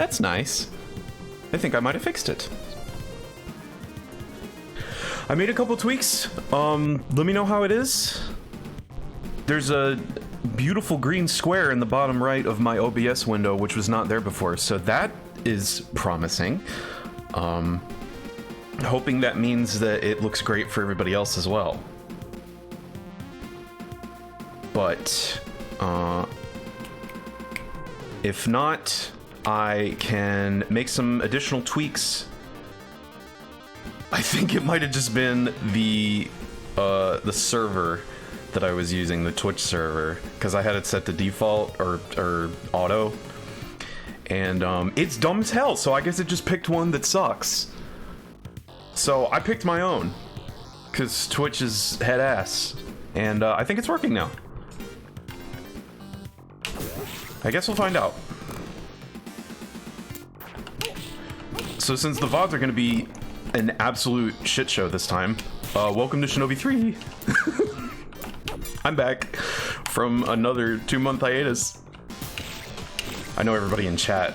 That's nice. I think I might have fixed it. I made a couple tweaks. Let me know how it is. There's a beautiful green square in the bottom right of my OBS window, which was not there before, so that is promising. Hoping that means that it looks great for everybody else as well. But, if not, I can make some additional tweaks. I think it might have just been the server that I was using, the Twitch server, because I had it set to default or auto, and it's dumb as hell. So I guess it just picked one that sucks. So I picked my own, because Twitch is head ass, and I think it's working now. I guess we'll find out. So since the VODs are going to be an absolute shit show this time, welcome to Shinobi 3. I'm back from another 2-month hiatus. I know everybody in chat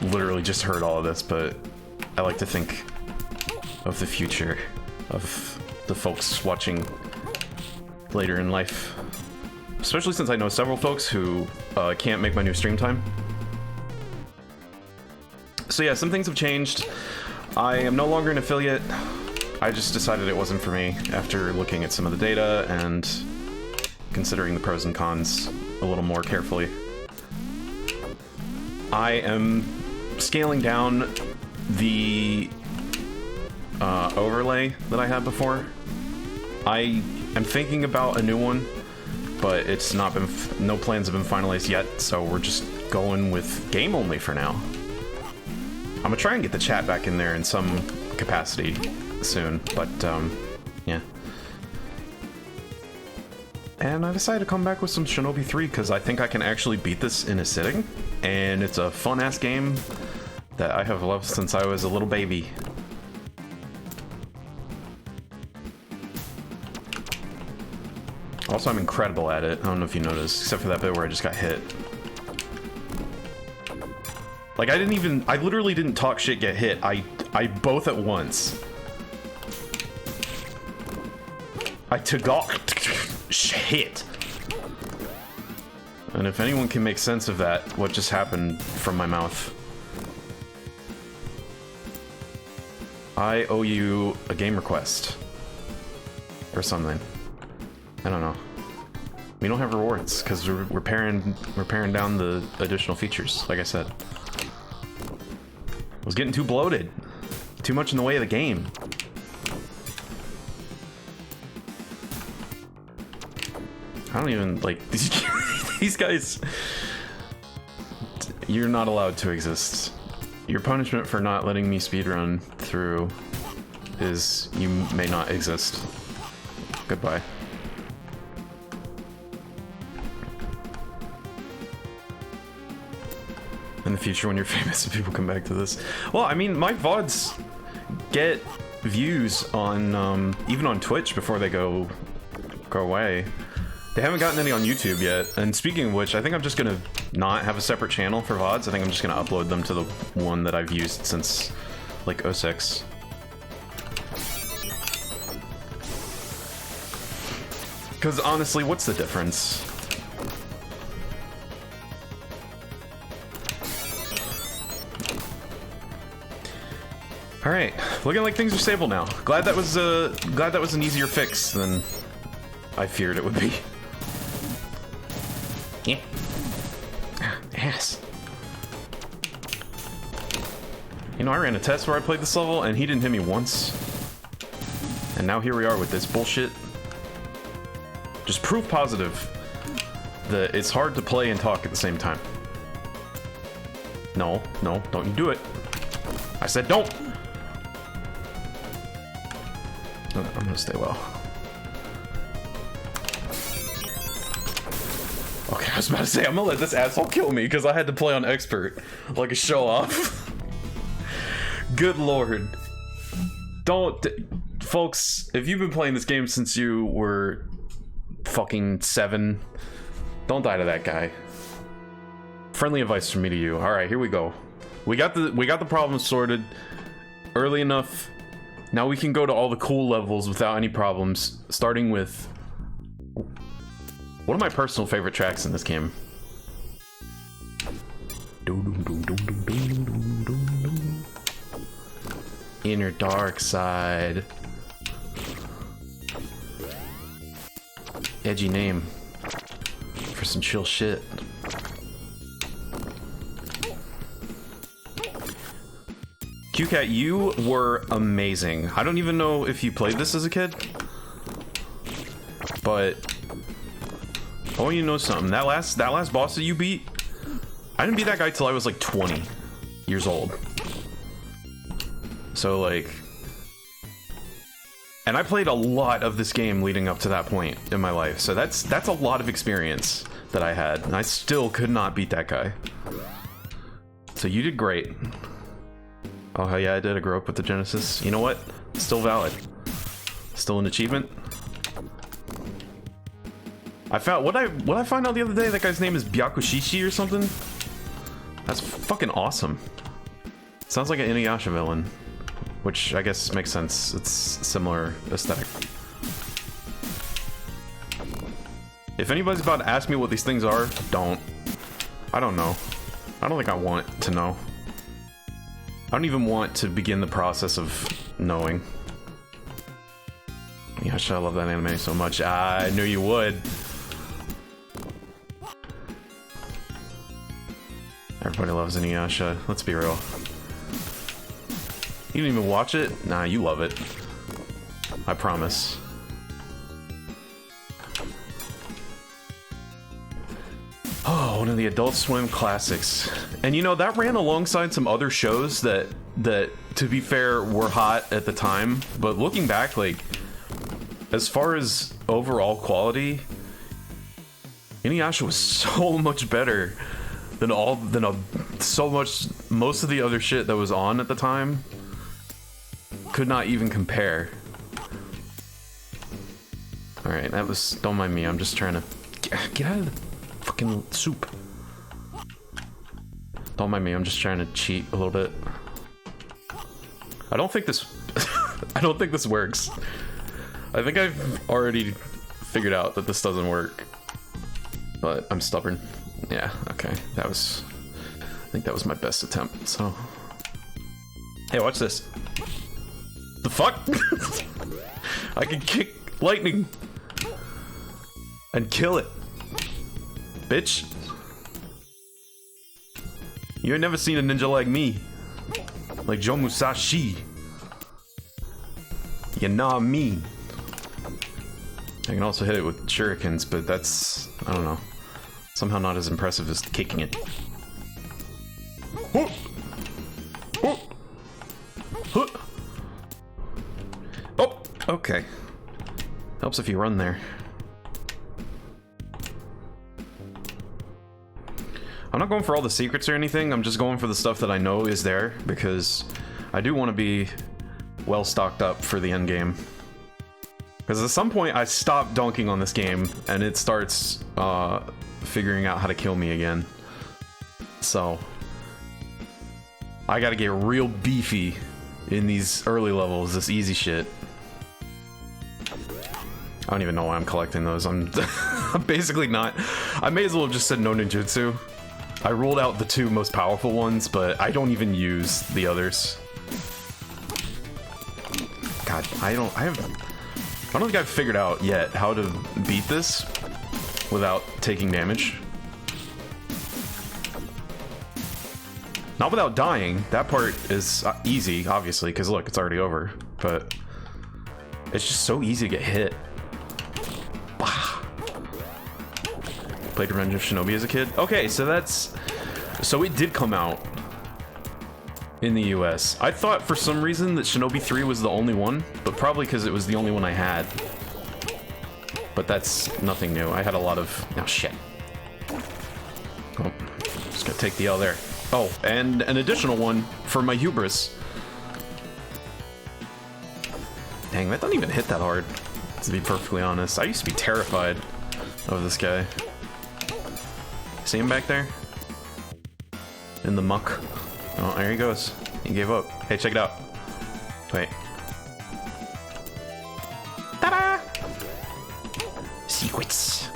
literally just heard all of this, but I like to think of the future of the folks watching later in life. Especially since I know several folks who can't make my new stream time. So yeah, some things have changed. I am no longer an affiliate. I just decided it wasn't for me after looking at some of the data and considering the pros and cons a little more carefully. I am scaling down the overlay that I had before. I am thinking about a new one, but it's not been, no plans have been finalized yet, so we're just going with game only for now. I'm gonna try and get the chat back in there in some capacity soon, but yeah. And I decided to come back with some Shinobi 3 because I think I can actually beat this in a sitting, and it's a fun-ass game that I have loved since I was a little baby. Also, I'm incredible at it. I don't know if you noticed, except for that bit where I just got hit. Like, I literally didn't talk shit, get hit. I both at once. I took shit. And if anyone can make sense of that, what just happened from my mouth, I owe you a game request. Or something. I don't know. We don't have rewards, because we're paring down the additional features, like I said. I was getting too bloated. Too much in the way of the game. I don't even, like, these guys... You're not allowed to exist. Your punishment for not letting me speedrun through is you may not exist. Goodbye. In the future when you're famous and people come back to this. Well, I mean, my VODs get views on, even on Twitch before they go away. They haven't gotten any on YouTube yet. And speaking of which, I think I'm just gonna not have a separate channel for VODs. I think I'm just gonna upload them to the one that I've used since, like, 06. Because honestly, what's the difference? All right, looking like things are stable now. Glad that was an easier fix than I feared it would be. Yeah. Ass. You know, I ran a test where I played this level and he didn't hit me once. And now here we are with this bullshit. Just proof positive that it's hard to play and talk at the same time. No, no, don't you do it. I said don't! I'm gonna stay low. Okay, I was about to say, I'm gonna let this asshole kill me because I had to play on expert like a show-off. Good lord. Don't... Folks, if you've been playing this game since you were fucking 7, don't die to that guy. Friendly advice from me to you. Alright, here we go. We got the problem sorted early enough. Now we can go to all the cool levels without any problems, starting with one of my personal favorite tracks in this game. Inner Dark Side. Edgy name for some chill shit. QCat, you were amazing. I don't even know if you played this as a kid, but I want you to know something. That last boss that you beat, I didn't beat that guy till I was like 20 years old. So like, and I played a lot of this game leading up to that point in my life. So that's a lot of experience that I had, and I still could not beat that guy. So you did great. Oh hell yeah, I did. I grew up with the Genesis. You know what? Still valid. Still an achievement. I found what I find out the other day. That guy's name is Byakushishi or something. That's fucking awesome. Sounds like an Inuyasha villain, which I guess makes sense. It's similar aesthetic. If anybody's about to ask me what these things are, don't. I don't know. I don't think I want to know. I don't even want to begin the process of knowing. Gosh, I love that anime so much. I knew you would. Everybody loves Inuyasha. Let's be real. You didn't even watch it? Nah, you love it. I promise. Oh, one of the Adult Swim classics. And you know, that ran alongside some other shows that to be fair were hot at the time, but looking back, like, as far as overall quality, Inuyasha was so much better than most of the other shit that was on at the time. Could not even compare. Alright, that was, don't mind me, I'm just trying to get out of the fucking soup. Don't mind me, I'm just trying to cheat a little bit. I don't think this I don't think this works. I think I've already figured out that this doesn't work. But I'm stubborn. Yeah, okay. I think that was my best attempt, so. Hey, watch this. The fuck? I can kick lightning and kill it. Bitch. You ain't never seen a ninja like me. Like Joe Musashi. You know me. I can also hit it with shurikens, but that's, I don't know, somehow not as impressive as kicking it. Oh, okay. Helps if you run there. I'm not going for all the secrets or anything, I'm just going for the stuff that I know is there, because I do want to be well stocked up for the end game. Because at some point I stop dunking on this game and it starts figuring out how to kill me again. So I gotta get real beefy in these early levels, this easy shit. I don't even know why I'm collecting those. I'm basically not. I may as well have just said no ninjutsu. I ruled out the two most powerful ones, but I don't even use the others. God, I don't think I've figured out yet how to beat this without taking damage. Not without dying. That part is easy, obviously, because look, it's already over. But it's just so easy to get hit. Played Revenge of Shinobi as a kid. Okay, so it did come out in the US. I thought for some reason that Shinobi 3 was the only one, but probably because it was the only one I had. But that's nothing new. I had a lot of... Oh, shit. Oh, just gonna take the L there. Oh, and an additional one for my hubris. Dang, that doesn't even hit that hard, to be perfectly honest. I used to be terrified of this guy. See him back there? In the muck. Oh, there he goes. He gave up. Hey, check it out. Wait. Ta-da! Secrets.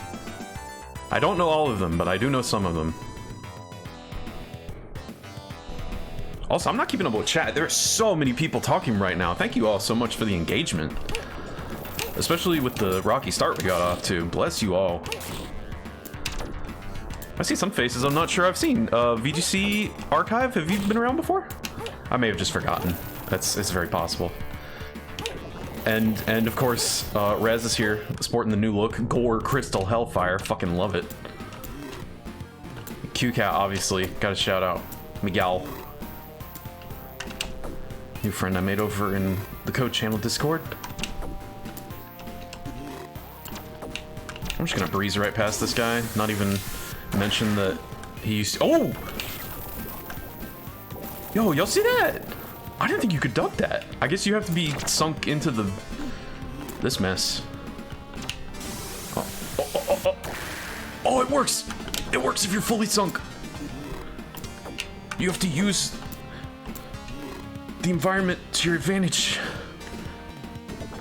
I don't know all of them, but I do know some of them. Also, I'm not keeping up with chat. There are so many people talking right now. Thank you all so much for the engagement. Especially with the rocky start we got off to. Bless you all. I see some faces I'm not sure I've seen. VGC Archive, have you been around before? I may have just forgotten. It's very possible. And of course, Rez is here, sporting the new look. Gore Crystal Hellfire, fucking love it. QCat, obviously, got a shout out. Miguel. New friend I made over in the code channel Discord. I'm just gonna breeze right past this guy, not even mention that he used to— oh! Yo, y'all see that? I didn't think you could duck that. I guess you have to be sunk into this mess. Oh, it works! It works if you're fully sunk. You have to use the environment to your advantage.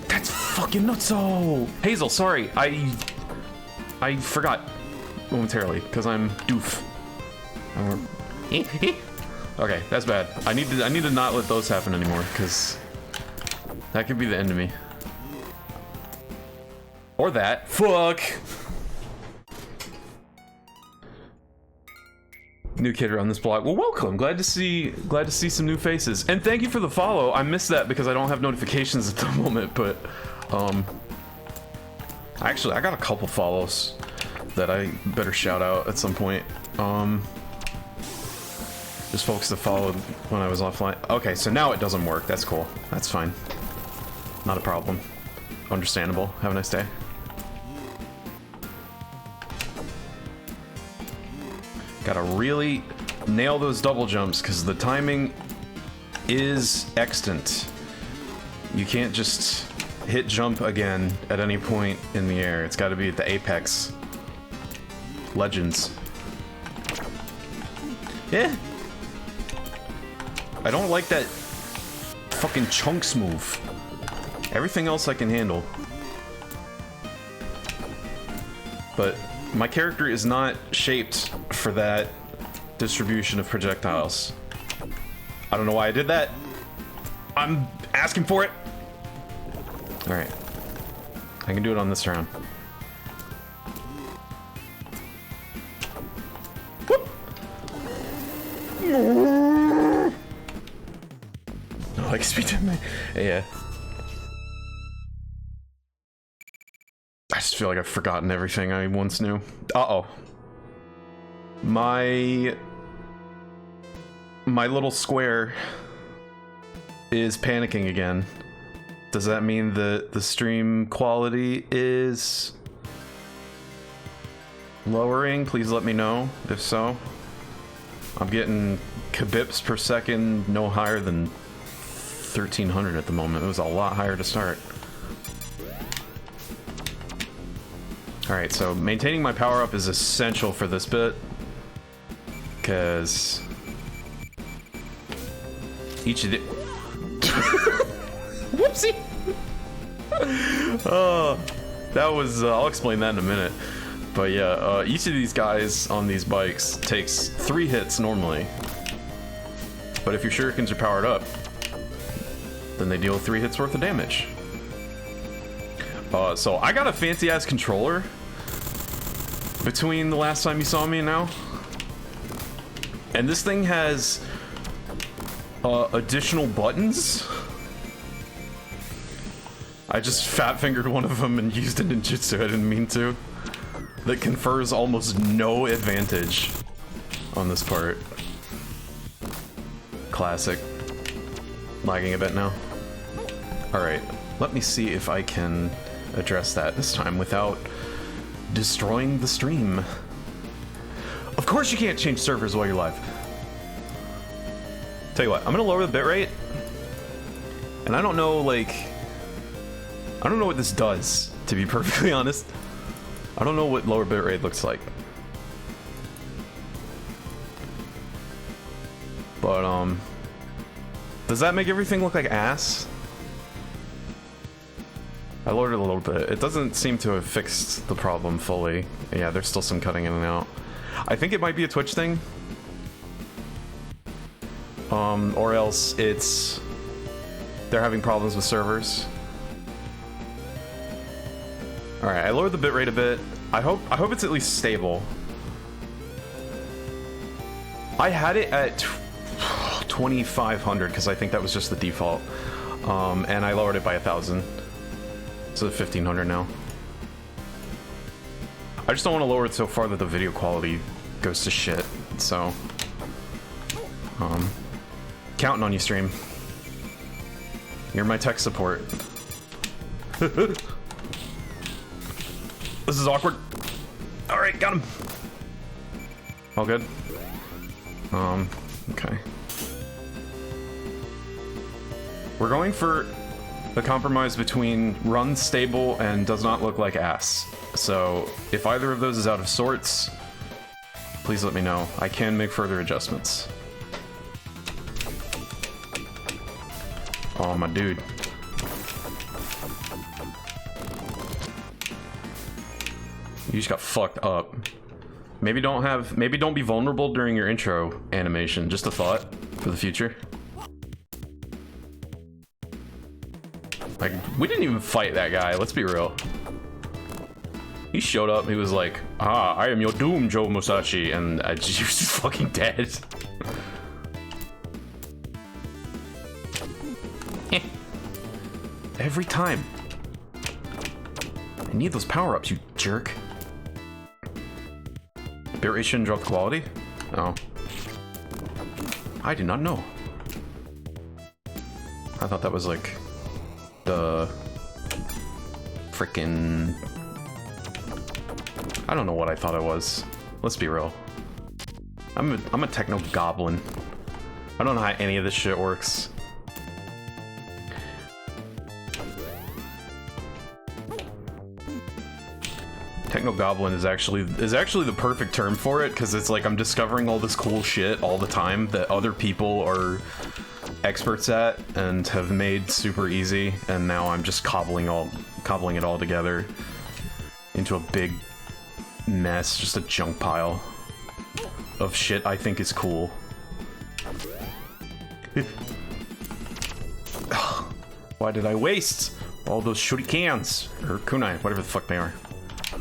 That's fucking nutso! Hazel, sorry, I forgot momentarily, because I'm doof. Okay, that's bad. I need to not let those happen anymore, because that could be the end of me. Or that. Fuck! New kid around this block. Well, welcome. Glad to see some new faces. And thank you for the follow. I missed that because I don't have notifications at the moment, but actually I got a couple follows that I better shout out at some point. Just folks that followed when I was offline. Okay, so now it doesn't work. That's cool. That's fine. Not a problem. Understandable. Have a nice day. Gotta really nail those double jumps because the timing is extant. You can't just hit jump again at any point in the air. It's gotta be at the apex. Legends. Yeah. I don't like that fucking chunks move. Everything else I can handle. But my character is not shaped for that distribution of projectiles. I don't know why I did that. I'm asking for it. Alright. I can do it on this round. Whoop. No, like speed to me. Yeah. I just feel like I've forgotten everything I once knew. Uh-oh. My little square is panicking again. Does that mean that the stream quality is lowering? Please let me know if so. I'm getting kbips per second, no higher than 1300 at the moment. It was a lot higher to start. Alright, so maintaining my power up is essential for this bit, because each of the— whoopsie! Oh, that was, I'll explain that in a minute. But yeah, each of these guys on these bikes takes 3 hits normally. But if your shurikens are powered up, then they deal 3 hits worth of damage. So I got a fancy-ass controller between the last time you saw me and now. And this thing has additional buttons. I just fat-fingered one of them and used a ninjutsu. I didn't mean to. That confers almost no advantage on this part. Classic. Lagging a bit now. Alright, let me see if I can address that this time without destroying the stream. Of course you can't change servers while you're live. Tell you what, I'm gonna lower the bitrate. And I don't know, like, I don't know what this does, to be perfectly honest. I don't know what lower bitrate looks like. But, Does that make everything look like ass? I lowered it a little bit. It doesn't seem to have fixed the problem fully. Yeah, there's still some cutting in and out. I think it might be a Twitch thing. Or else they're having problems with servers. Alright, I lowered the bitrate a bit. I hope it's at least stable. I had it at 2500 because I think that was just the default. And I lowered it by 1000. So 1500 now. I just don't want to lower it so far that the video quality goes to shit. So, counting on you, stream. You're my tech support. This is awkward. All right, got him. All good. Okay. We're going for the compromise between runs stable and does not look like ass. So if either of those is out of sorts, please let me know. I can make further adjustments. Oh, my dude. You just got fucked up. Maybe don't be vulnerable during your intro animation. Just a thought for the future. Like, we didn't even fight that guy, let's be real. He showed up, he was like, "Ah, I am your doom, Joe Musashi," and he was just fucking dead. Every time. I need those power-ups, you jerk. Bitrate shouldn't drop the quality? Oh. I did not know. I thought that was like the frickin'... I don't know what I thought it was. Let's be real. I'm a techno goblin. I don't know how any of this shit works. Techno goblin is actually the perfect term for it, because it's like I'm discovering all this cool shit all the time that other people are experts at and have made super easy, and now I'm just cobbling it all together into a big mess, just a junk pile of shit I think is cool. Why did I waste all those shurikens or kunai, whatever the fuck they are?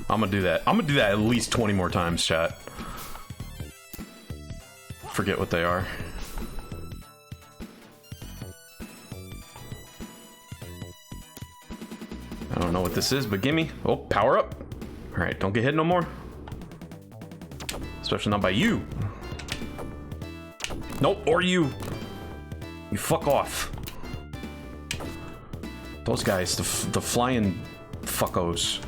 I'm gonna do that. I'm gonna do that at least 20 more times, chat. Forget what they are. I don't know what this is, but gimme. Oh, power up. Alright, don't get hit no more. Especially not by you. Nope, or you. You fuck off. Those guys, the flying fuckos.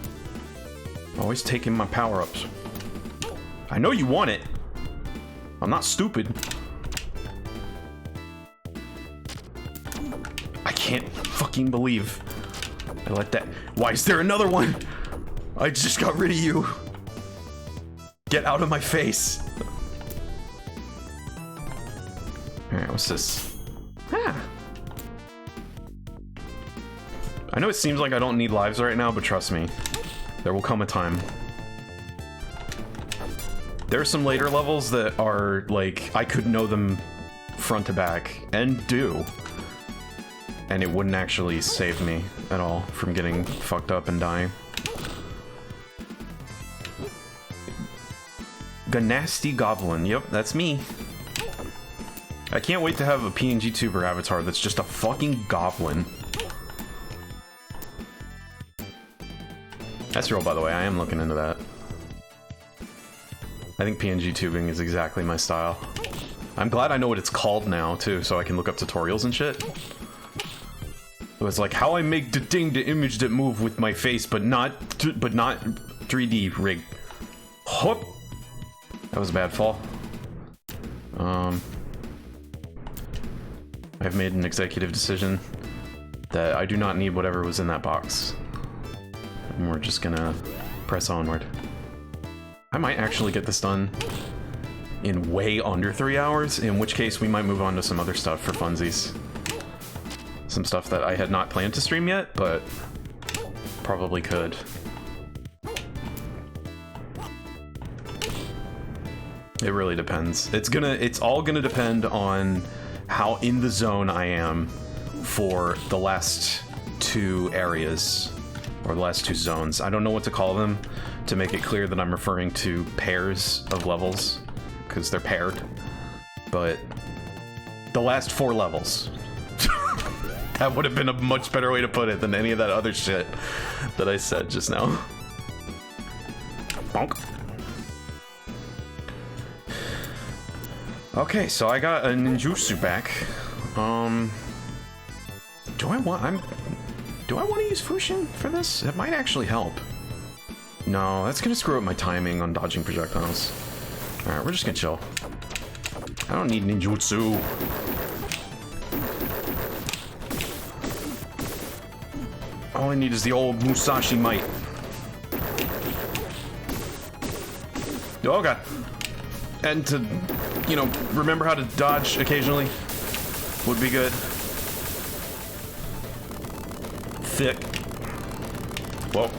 Always taking my power-ups. I know you want it. I'm not stupid. I can't fucking believe I let that... Why is there another one? I just got rid of you. Get out of my face. Alright, what's this? Ah. I know it seems like I don't need lives right now, but trust me. There will come a time. There are some later levels that are, like, I could know them front to back, and do. And it wouldn't actually save me at all from getting fucked up and dying. Ganasty Goblin, yep, that's me. I can't wait to have a PNG tuber avatar that's just a fucking goblin. That's real, by the way. I am looking into that. I think PNG tubing is exactly my style. I'm glad I know what it's called now, too, so I can look up tutorials and shit. It was like, how I make the image that move with my face, but not 3D rig. Hop! That was a bad fall. I've made an executive decision that I do not need whatever was in that box. And we're just gonna press onward. I might actually get this done in way under 3 hours, in which case we might move on to some other stuff for funsies. some stuff that I had not planned to stream yet, but probably could. It really depends. It's all gonna depend on how in the zone I am for the last 2 areas, or the last 2 zones. I don't know what to call them to make it clear that I'm referring to pairs of levels, because they're paired. But the last 4 levels. That would have been a much better way to put it than any of that other shit that I said just now. Bonk. Okay, so I got a ninjutsu back. Do I want to use Fushin for this? It might actually help. No, that's gonna screw up my timing on dodging projectiles. Alright, we're just gonna chill. I don't need ninjutsu. All I need is the old Musashi might. Oh god. And to, you know, remember how to dodge occasionally would be good. Thick. Whoa.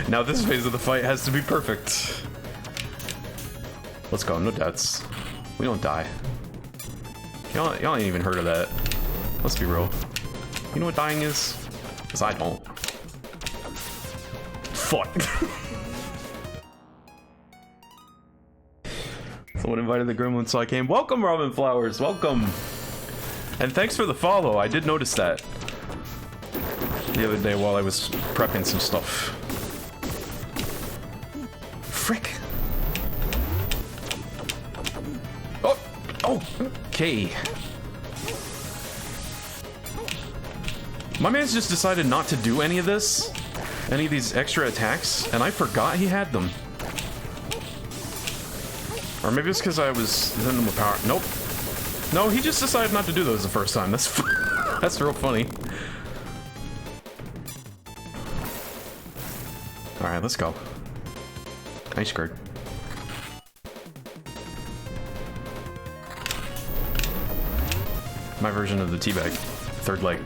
Now this phase of the fight has to be perfect. Let's go, no deaths. We don't die. Y'all ain't even heard of that. Let's be real. You know what dying is? Because I don't. Fuck. Someone invited the gremlin, so I came. Welcome, Robin Flowers. Welcome. And thanks for the follow. I did notice that the other day while I was prepping some stuff. Frick. Oh, okay. My man's just decided not to do any of this, any of these extra attacks, and I forgot he had them. Or maybe it's because I was hitting them with power. Nope. No, he just decided not to do those the first time. That's that's real funny. All right, let's go. Ice curd. My version of the teabag. Third leg.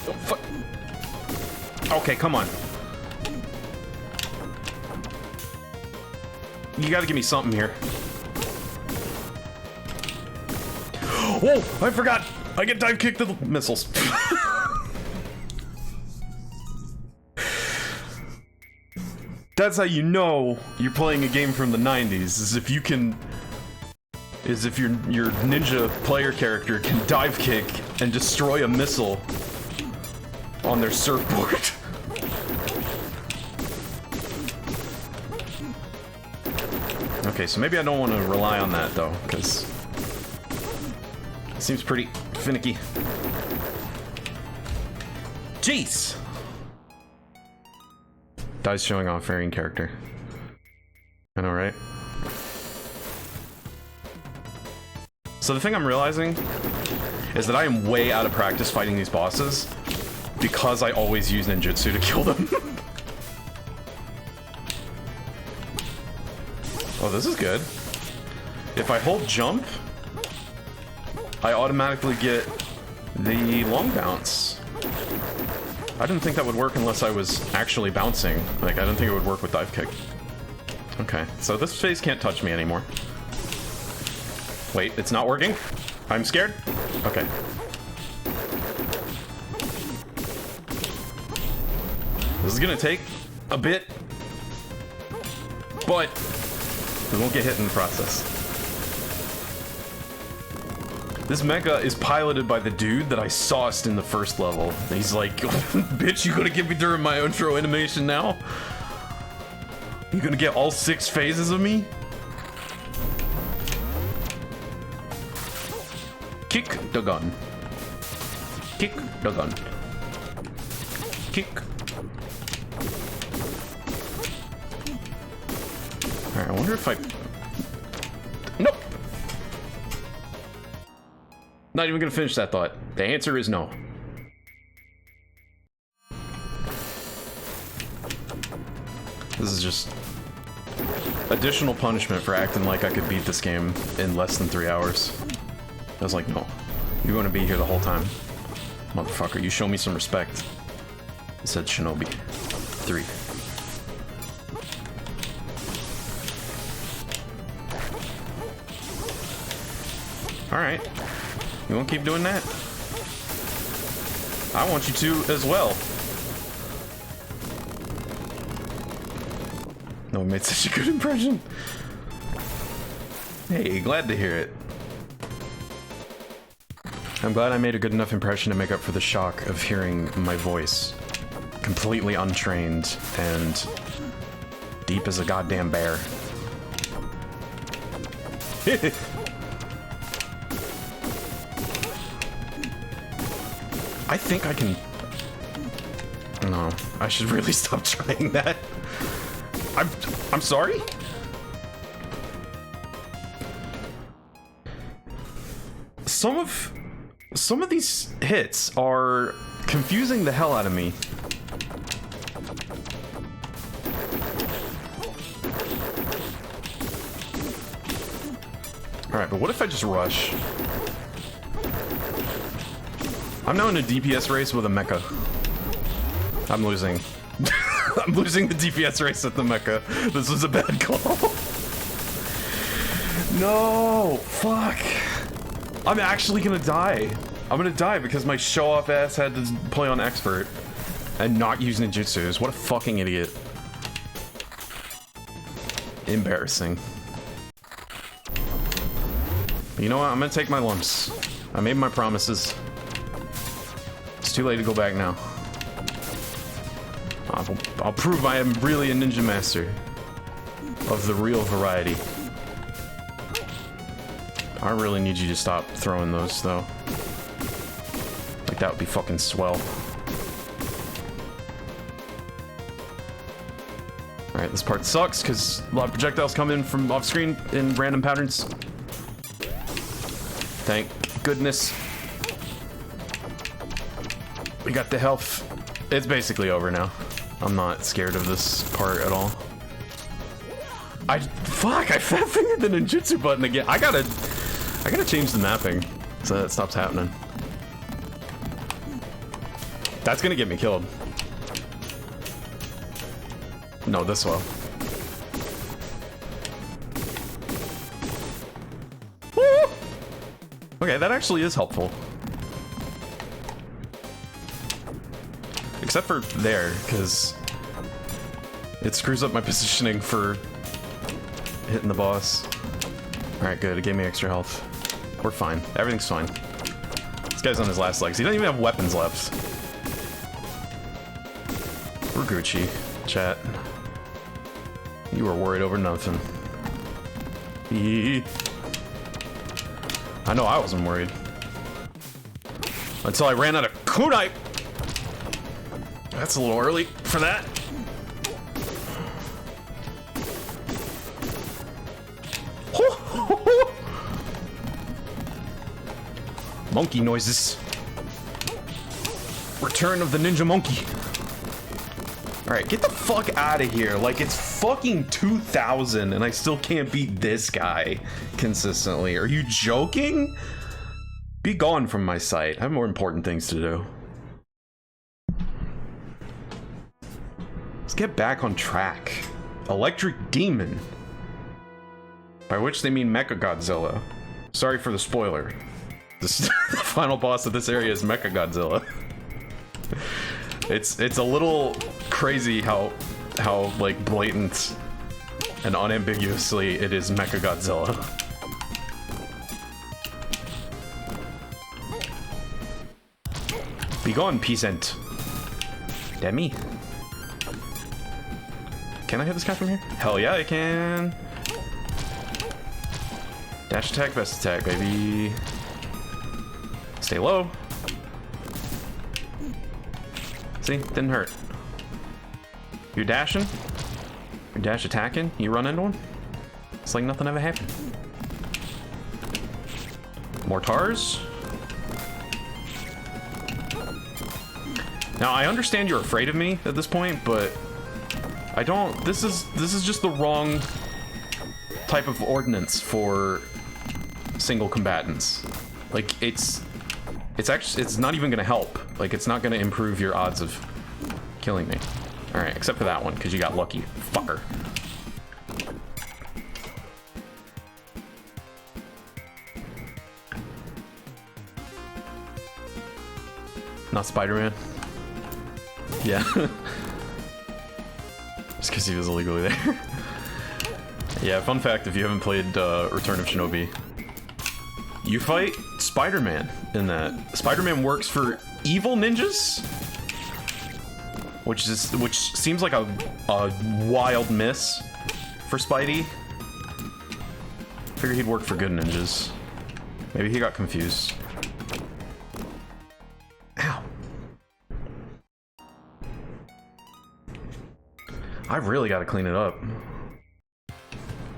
Oh, fuck. Okay, come on. You gotta give me something here. Oh, I forgot. I get dive kicked to the missiles. That's how you know you're playing a game from the 90s, is if you can... is if your ninja player character can dive kick and destroy a missile on their surfboard. Okay, so maybe I don't want to rely on that, though, because it seems pretty finicky. Jeez! Dies showing off varying character. I know, right? So the thing I'm realizing is that I am way out of practice fighting these bosses because I always use ninjutsu to kill them. Oh, this is good. If I hold jump, I automatically get the long bounce. I didn't think that would work unless I was actually bouncing. Like, I didn't think it would work with dive kick. Okay, so this phase can't touch me anymore. Wait, it's not working? I'm scared? Okay. This is gonna take a bit, but we won't get hit in the process. This mecha is piloted by the dude that I sauced in the first level. He's like, bitch, you gonna get me during my intro animation now? You gonna get all 6 phases of me? Kick the gun. Kick the gun. Kick. Alright, I wonder if I... Nope! Not even gonna finish that thought. The answer is no. This is just additional punishment for acting like I could beat this game in less than 3 hours. I was like, no, you're going to be here the whole time. Motherfucker, you show me some respect. It said Shinobi 3. Alright. You want to keep doing that? I want you to as well. No, it made such a good impression. Hey, glad to hear it. I'm glad I made a good enough impression to make up for the shock of hearing my voice. Completely untrained and deep as a goddamn bear. I think I can... No, I should really stop trying that. I'm sorry? Some of these hits are confusing the hell out of me. Alright, but what if I just rush? I'm now in a DPS race with a mecha. I'm losing. I'm losing the DPS race at the mecha. This was a bad call. No! Fuck! I'm actually gonna die. I'm gonna die because my show-off ass had to play on expert and not use ninjutsus. What a fucking idiot. Embarrassing. But you know what? I'm gonna take my lumps. I made my promises. It's too late to go back now. I'll prove I am really a ninja master of the real variety. I really need you to stop throwing those, though. Like, that would be fucking swell. Alright, this part sucks, because a lot of projectiles come in from off-screen in random patterns. Thank goodness. We got the health. It's basically over now. I'm not scared of this part at all. Fuck, I fat fingered the ninjutsu button again. I gotta change the mapping so that stops happening. That's gonna get me killed. No, this way. Woo! Okay, that actually is helpful. Except for there, because it screws up my positioning for hitting the boss. Alright, good. It gave me extra health. We're fine. Everything's fine. This guy's on his last legs. He doesn't even have weapons left. We're Gucci, chat. You were worried over nothing. I know I wasn't worried. Until I ran out of kunai! That's a little early for that. Monkey noises. Return of the ninja monkey. Alright, get the fuck out of here. Like, it's fucking 2000 and I still can't beat this guy consistently. Are you joking? Be gone from my sight. I have more important things to do. Let's get back on track. Electric Demon. By which they mean Mechagodzilla. Sorry for the spoiler. The final boss of this area is Mechagodzilla. It's a little crazy how like blatant and unambiguously it is Mechagodzilla. Be gone, peasant. Demi. Can I hit this guy from here? Hell yeah, I can. Dash attack, best attack, baby. Stay low. See? Didn't hurt. You're dashing? You're dash attacking? You run into him? It's like nothing ever happened. Mortars? Now, I understand you're afraid of me at this point, but I don't... This is just the wrong type of ordnance for single combatants. Like, it's not even gonna help. Like, it's not gonna improve your odds of killing me. Alright, except for that one, because you got lucky. Fucker. Not Spider-Man? Yeah. Just because he was illegally there. Yeah, fun fact, if you haven't played Return of Shinobi, you fight Spider-Man in that. Spider-Man works for evil ninjas? Which seems like a wild miss for Spidey. Figured he'd work for good ninjas. Maybe he got confused. Ow. I really gotta clean it up.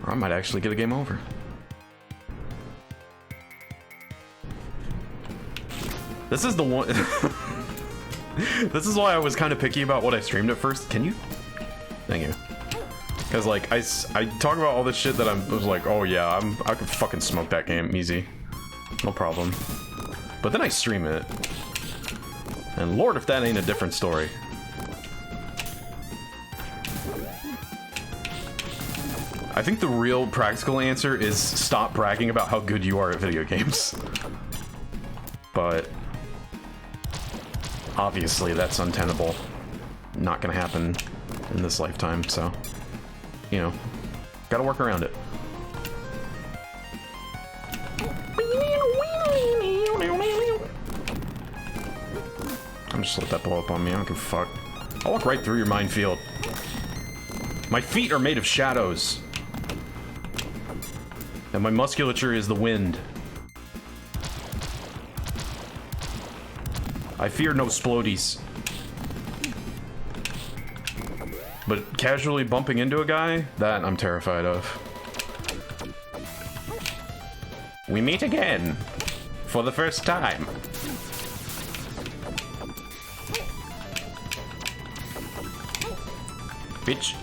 Or I might actually get a game over. This is the one... This is why I was kind of picky about what I streamed at first. Can you? Thank you. Because, like, I talk about all this shit that I was like, oh yeah, I could fucking smoke that game easy. No problem. But then I stream it. And Lord, if that ain't a different story. I think the real practical answer is stop bragging about how good you are at video games. But obviously that's untenable. Not gonna happen in this lifetime, so, you know, gotta work around it. I'm just let that blow up on me, I don't give a fuck. I'll walk right through your minefield. My feet are made of shadows. And my musculature is the wind. I fear no splodies. But casually bumping into a guy, that I'm terrified of. We meet again. For the first time. Bitch.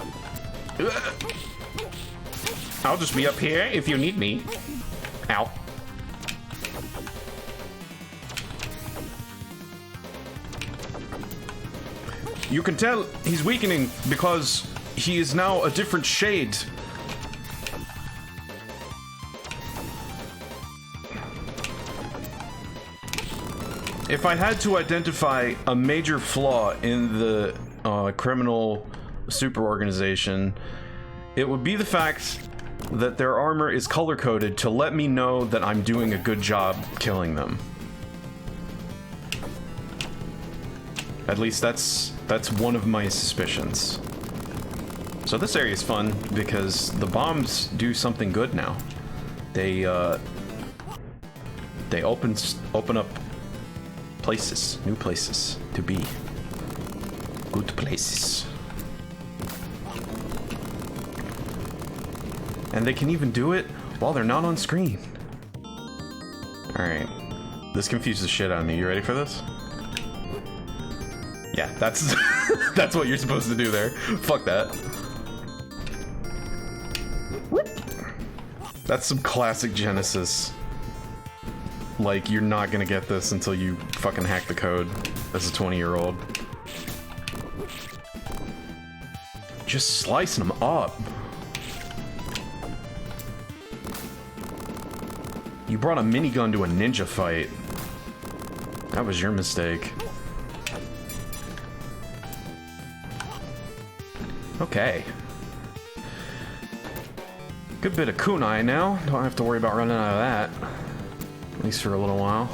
I'll just be up here if you need me. Ow. You can tell he's weakening because he is now a different shade. If I had to identify a major flaw in the criminal super organization, it would be the fact that their armor is color-coded to let me know that I'm doing a good job killing them. At least that's one of my suspicions. So this area is fun because the bombs do something good now. They open up places, new places to be. Good places. And they can even do it while they're not on screen. Alright. This confuses the shit out of me. You ready for this? Yeah, that's that's what you're supposed to do there. Fuck that. That's some classic Genesis. Like, you're not gonna get this until you fucking hack the code as a 20-year-old. Just slicing them up. You brought a minigun to a ninja fight. That was your mistake. Okay. Good bit of kunai now. Don't have to worry about running out of that. At least for a little while.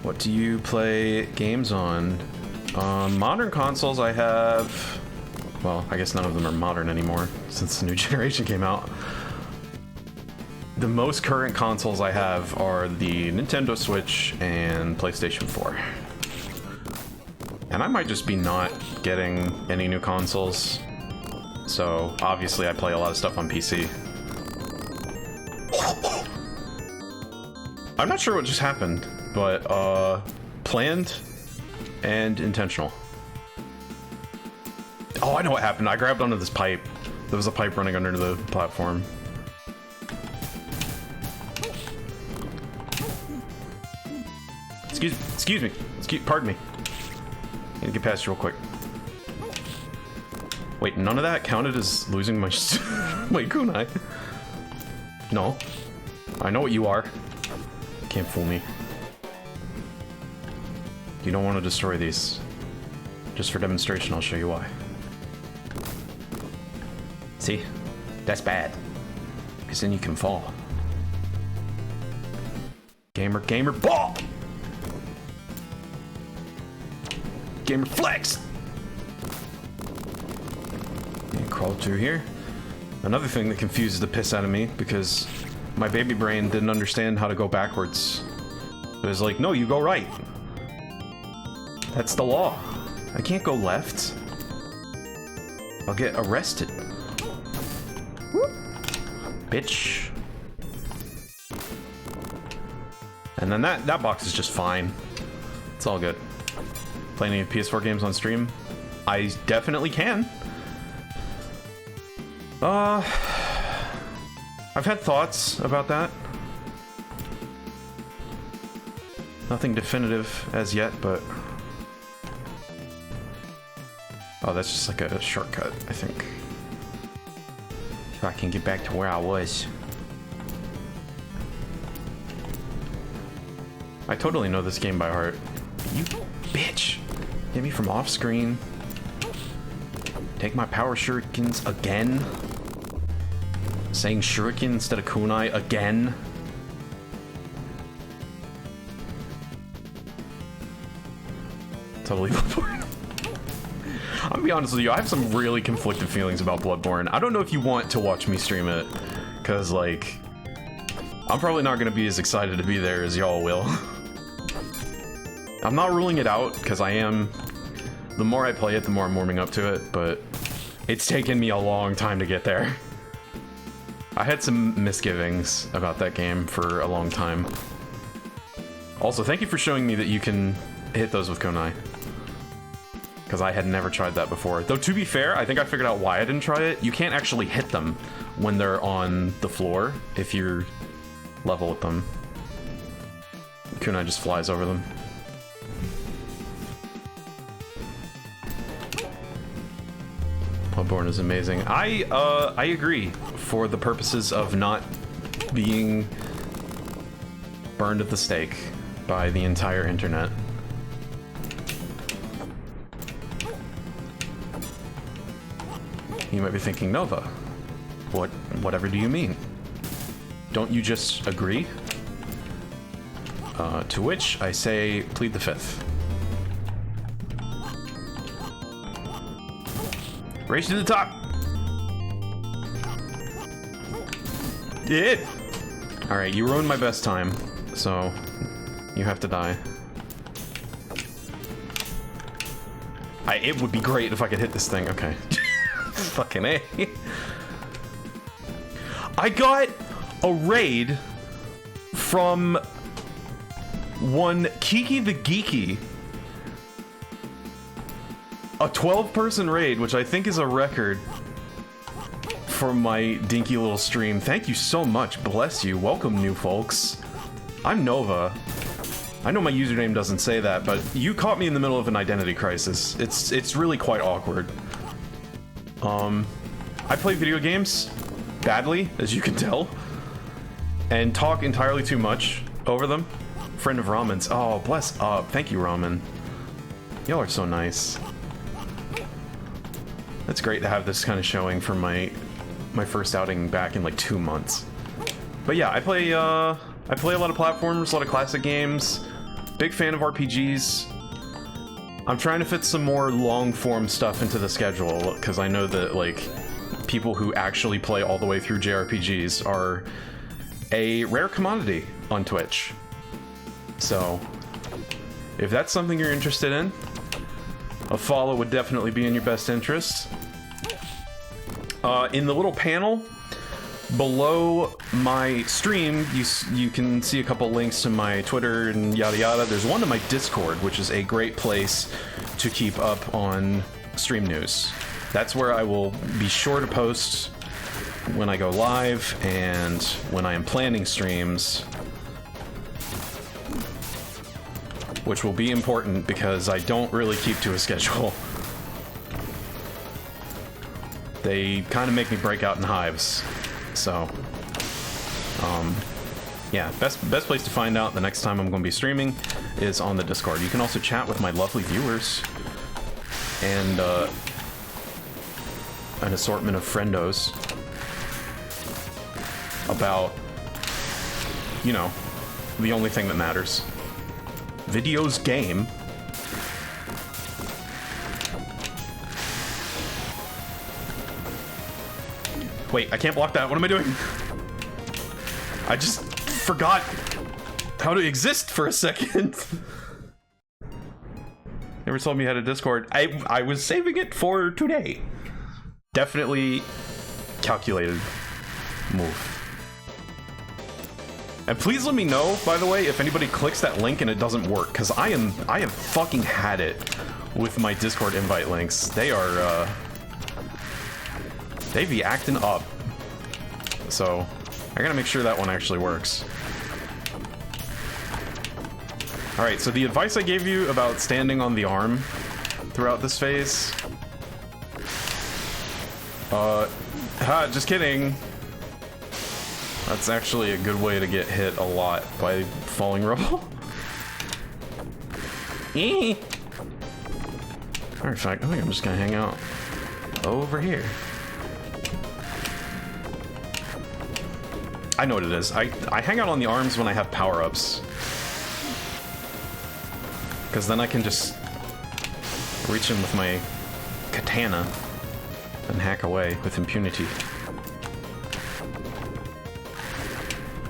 What do you play games on? Modern consoles I have... Well, I guess none of them are modern anymore since the new generation came out. The most current consoles I have are the Nintendo Switch and PlayStation 4. And I might just be not getting any new consoles. So, obviously I play a lot of stuff on PC. I'm not sure what just happened, but, planned and intentional. Oh, I know what happened. I grabbed onto this pipe. There was a pipe running under the platform. Excuse me. Pardon me. Need to get past you real quick. Wait, none of that counted as losing my my kunai. No. I know what you are. Can't fool me. You don't want to destroy these. Just for demonstration, I'll show you why. See? That's bad. Because then you can fall. Gamer, ball! Gamer flex! And crawl through here. Another thing that confuses the piss out of me, because my baby brain didn't understand how to go backwards. It was like, no, you go right. That's the law. I can't go left. I'll get arrested. Whoop. Bitch. And then that box is just fine. It's all good. Play any PS4 games on stream? I definitely can. I've had thoughts about that. Nothing definitive as yet, but... Oh, that's just like a shortcut, I think. So I can get back to where I was. I totally know this game by heart. You bitch! Hit me from off screen. Take my power shurikens again. Saying shuriken instead of kunai again. Totally Bloodborne. I'm gonna be honest with you, I have some really conflicted feelings about Bloodborne. I don't know if you want to watch me stream it, because, like, I'm probably not gonna be as excited to be there as y'all will. I'm not ruling it out, because I am. The more I play it, the more I'm warming up to it, but it's taken me a long time to get there. I had some misgivings about that game for a long time. Also, thank you for showing me that you can hit those with kunai. Because I had never tried that before. Though, to be fair, I think I figured out why I didn't try it. You can't actually hit them when they're on the floor if you're level with them. Kunai just flies over them. Bloodborne is amazing. I agree, for the purposes of not being burned at the stake by the entire internet. You might be thinking, Nova, whatever do you mean? Don't you just agree? To which I say, plead the fifth. Race to the top! Did! Alright, you ruined my best time, so you have to die. It would be great if I could hit this thing. Okay. Fucking A. I got a raid from one Kiki the Geeky. A 12-person raid, which I think is a record for my dinky little stream. Thank you so much. Bless you. Welcome, new folks. I'm Nova. I know my username doesn't say that, but you caught me in the middle of an identity crisis. It's really quite awkward. I play video games badly, as you can tell, and talk entirely too much over them. Friend of Ramen's. Oh, bless up. Thank you, Ramen. Y'all are so nice. It's great to have this kind of showing for my first outing back in like 2 months. But yeah, I play a lot of platformers, a lot of classic games. Big fan of RPGs. I'm trying to fit some more long-form stuff into the schedule, because I know that, like, people who actually play all the way through JRPGs are a rare commodity on Twitch. So, if that's something you're interested in, a follow would definitely be in your best interest. In the little panel below my stream, you can see a couple links to my Twitter and yada yada. There's one to my Discord, which is a great place to keep up on stream news. That's where I will be sure to post when I go live and when I am planning streams, which will be important because I don't really keep to a schedule. They kind of make me break out in hives. So, yeah, best place to find out the next time I'm going to be streaming is on the Discord. You can also chat with my lovely viewers and an assortment of friendos about, you know, the only thing that matters. Videos game. Wait, I can't block that. What am I doing? I just forgot how to exist for a second. Never told me you had a Discord. I was saving it for today. Definitely calculated move. And please let me know, by the way, if anybody clicks that link and it doesn't work, because I have fucking had it with my Discord invite links. They are they be acting up. So I gotta make sure that one actually works. Alright, so the advice I gave you about standing on the arm throughout this phase... just kidding. That's actually a good way to get hit a lot by falling rubble. Alright, I think I'm just gonna hang out over here. I know what it is. I hang out on the arms when I have power-ups. Because then I can just reach in with my katana and hack away with impunity.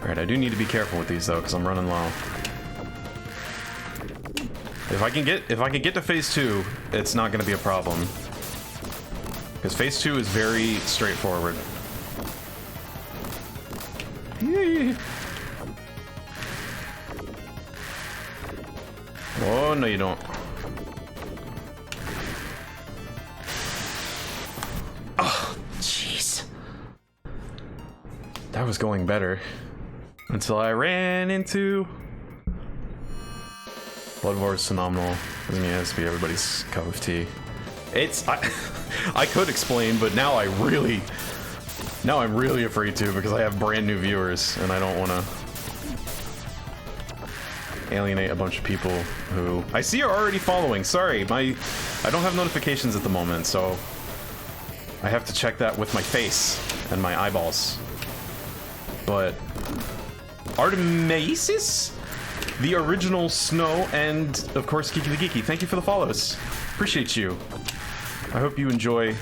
Alright, I do need to be careful with these though, because I'm running low. If I can get to phase 2, it's not gonna be a problem. Because phase 2 is very straightforward. Oh, no you don't. Oh, jeez. That was going better. Until I ran into... Blood War is phenomenal. Doesn't mean it has to be everybody's cup of tea. It's... I could explain, but now I'm really afraid to because I have brand new viewers and I don't want to alienate a bunch of people who I see are already following. Sorry, I don't have notifications at the moment, so I have to check that with my face and my eyeballs. But Artemisis, the original Snow, and of course Geeky the Geeky, thank you for the follows. Appreciate you. I hope you enjoy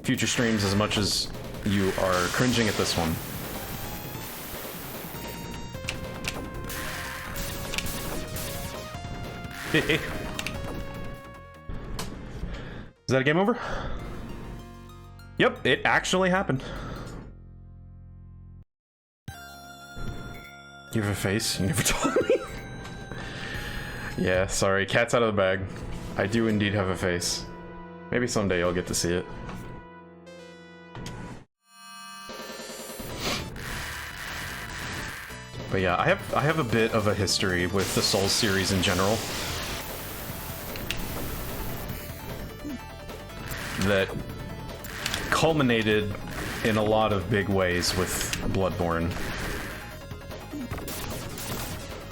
future streams as much as you are cringing at this one. Is that a game over? Yep, it actually happened. You have a face? You never told me? Yeah, sorry, cat's out of the bag. I do indeed have a face. Maybe someday you'll get to see it. But yeah, I have a bit of a history with the Souls series in general. That culminated in a lot of big ways with Bloodborne.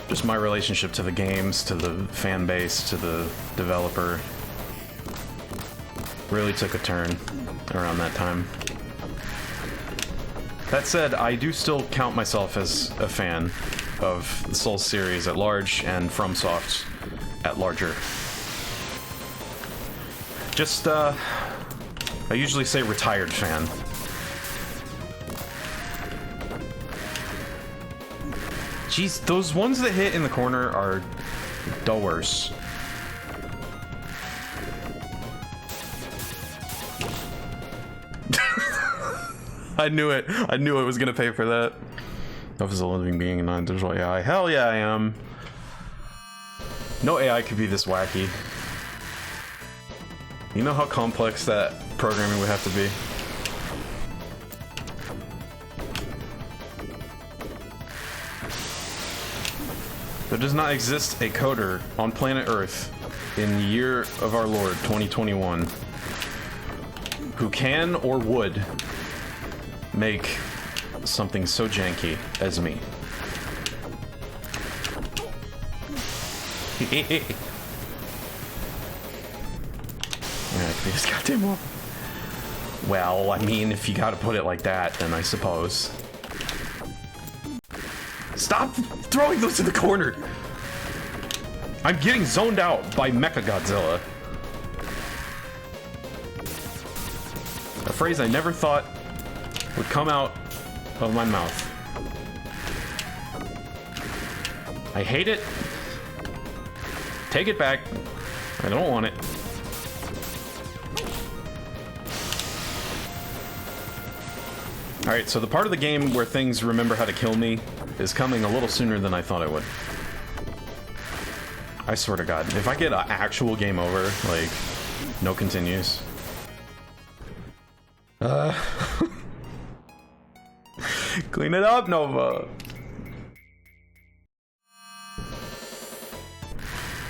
Just my relationship to the games, to the fan base, to the developer really took a turn around that time. That said, I do still count myself as a fan of the Souls series at large and FromSoft at larger. Just, I usually say retired fan. Jeez, those ones that hit in the corner are the worst. I knew it. I knew it was gonna pay for that. If is a living being and non-digital AI. Hell yeah, I am. No AI could be this wacky. You know how complex that programming would have to be? There does not exist a coder on planet Earth in the year of our Lord 2021 who can or would make something so janky as me. Yeah, this goddamn wall. Well, I mean, if you gotta put it like that, then I suppose. Stop throwing those to the corner! I'm getting zoned out by Mechagodzilla. A phrase I never thought would come out of my mouth. I hate it. Take it back. I don't want it. Alright, so the part of the game where things remember how to kill me is coming a little sooner than I thought it would. I swear to God, if I get an actual game over, like, no continues. Clean it up, Nova!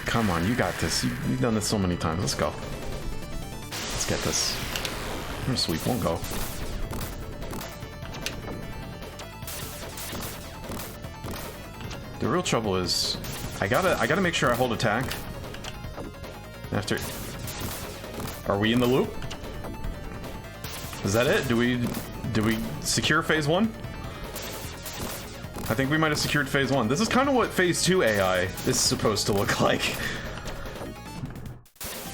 Come on, you got this. You've done this so many times. Let's go. Let's get this. I'm gonna sweep, won't go. The real trouble is, I gotta make sure I hold attack. After, are we in the loop? Is that it? Do we secure phase 1? I think we might have secured phase 1. This is kind of what phase 2 AI is supposed to look like.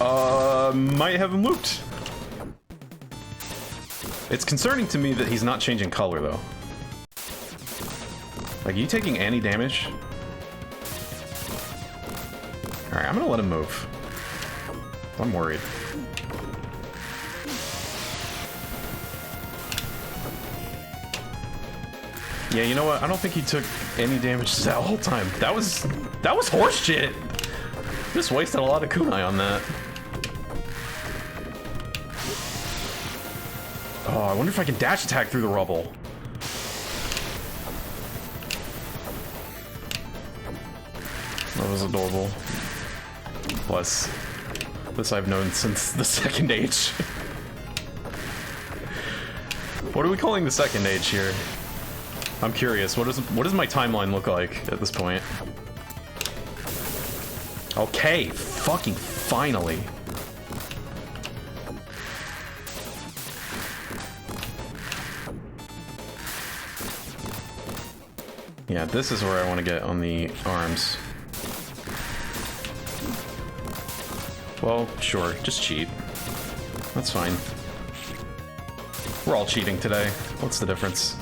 Might have him looped. It's concerning to me that he's not changing color though. Like, are you taking any damage? Alright, I'm gonna let him move. I'm worried. Yeah, you know what? I don't think he took any damage that whole time. That was horse shit! Just wasted a lot of kunai on that. Oh, I wonder if I can dash attack through the rubble. That was adorable. Plus, this I've known since the second age. What are we calling the second age here? I'm curious. What does my timeline look like at this point? Okay, fucking finally. Yeah, this is where I want to get on the arms. Well, sure, just cheat. That's fine. We're all cheating today. What's the difference?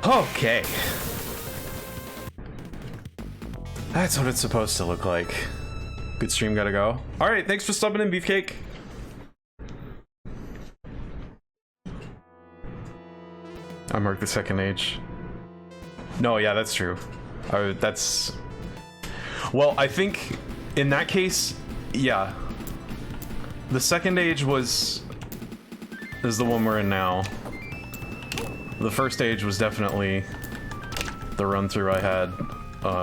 Okay. That's what it's supposed to look like. Good stream, gotta go. Alright, thanks for subbing in, Beefcake. I marked the second age. No, yeah, that's true. That's... Well, I think in that case, yeah. The second age is the one we're in now. The first age was definitely the run-through I had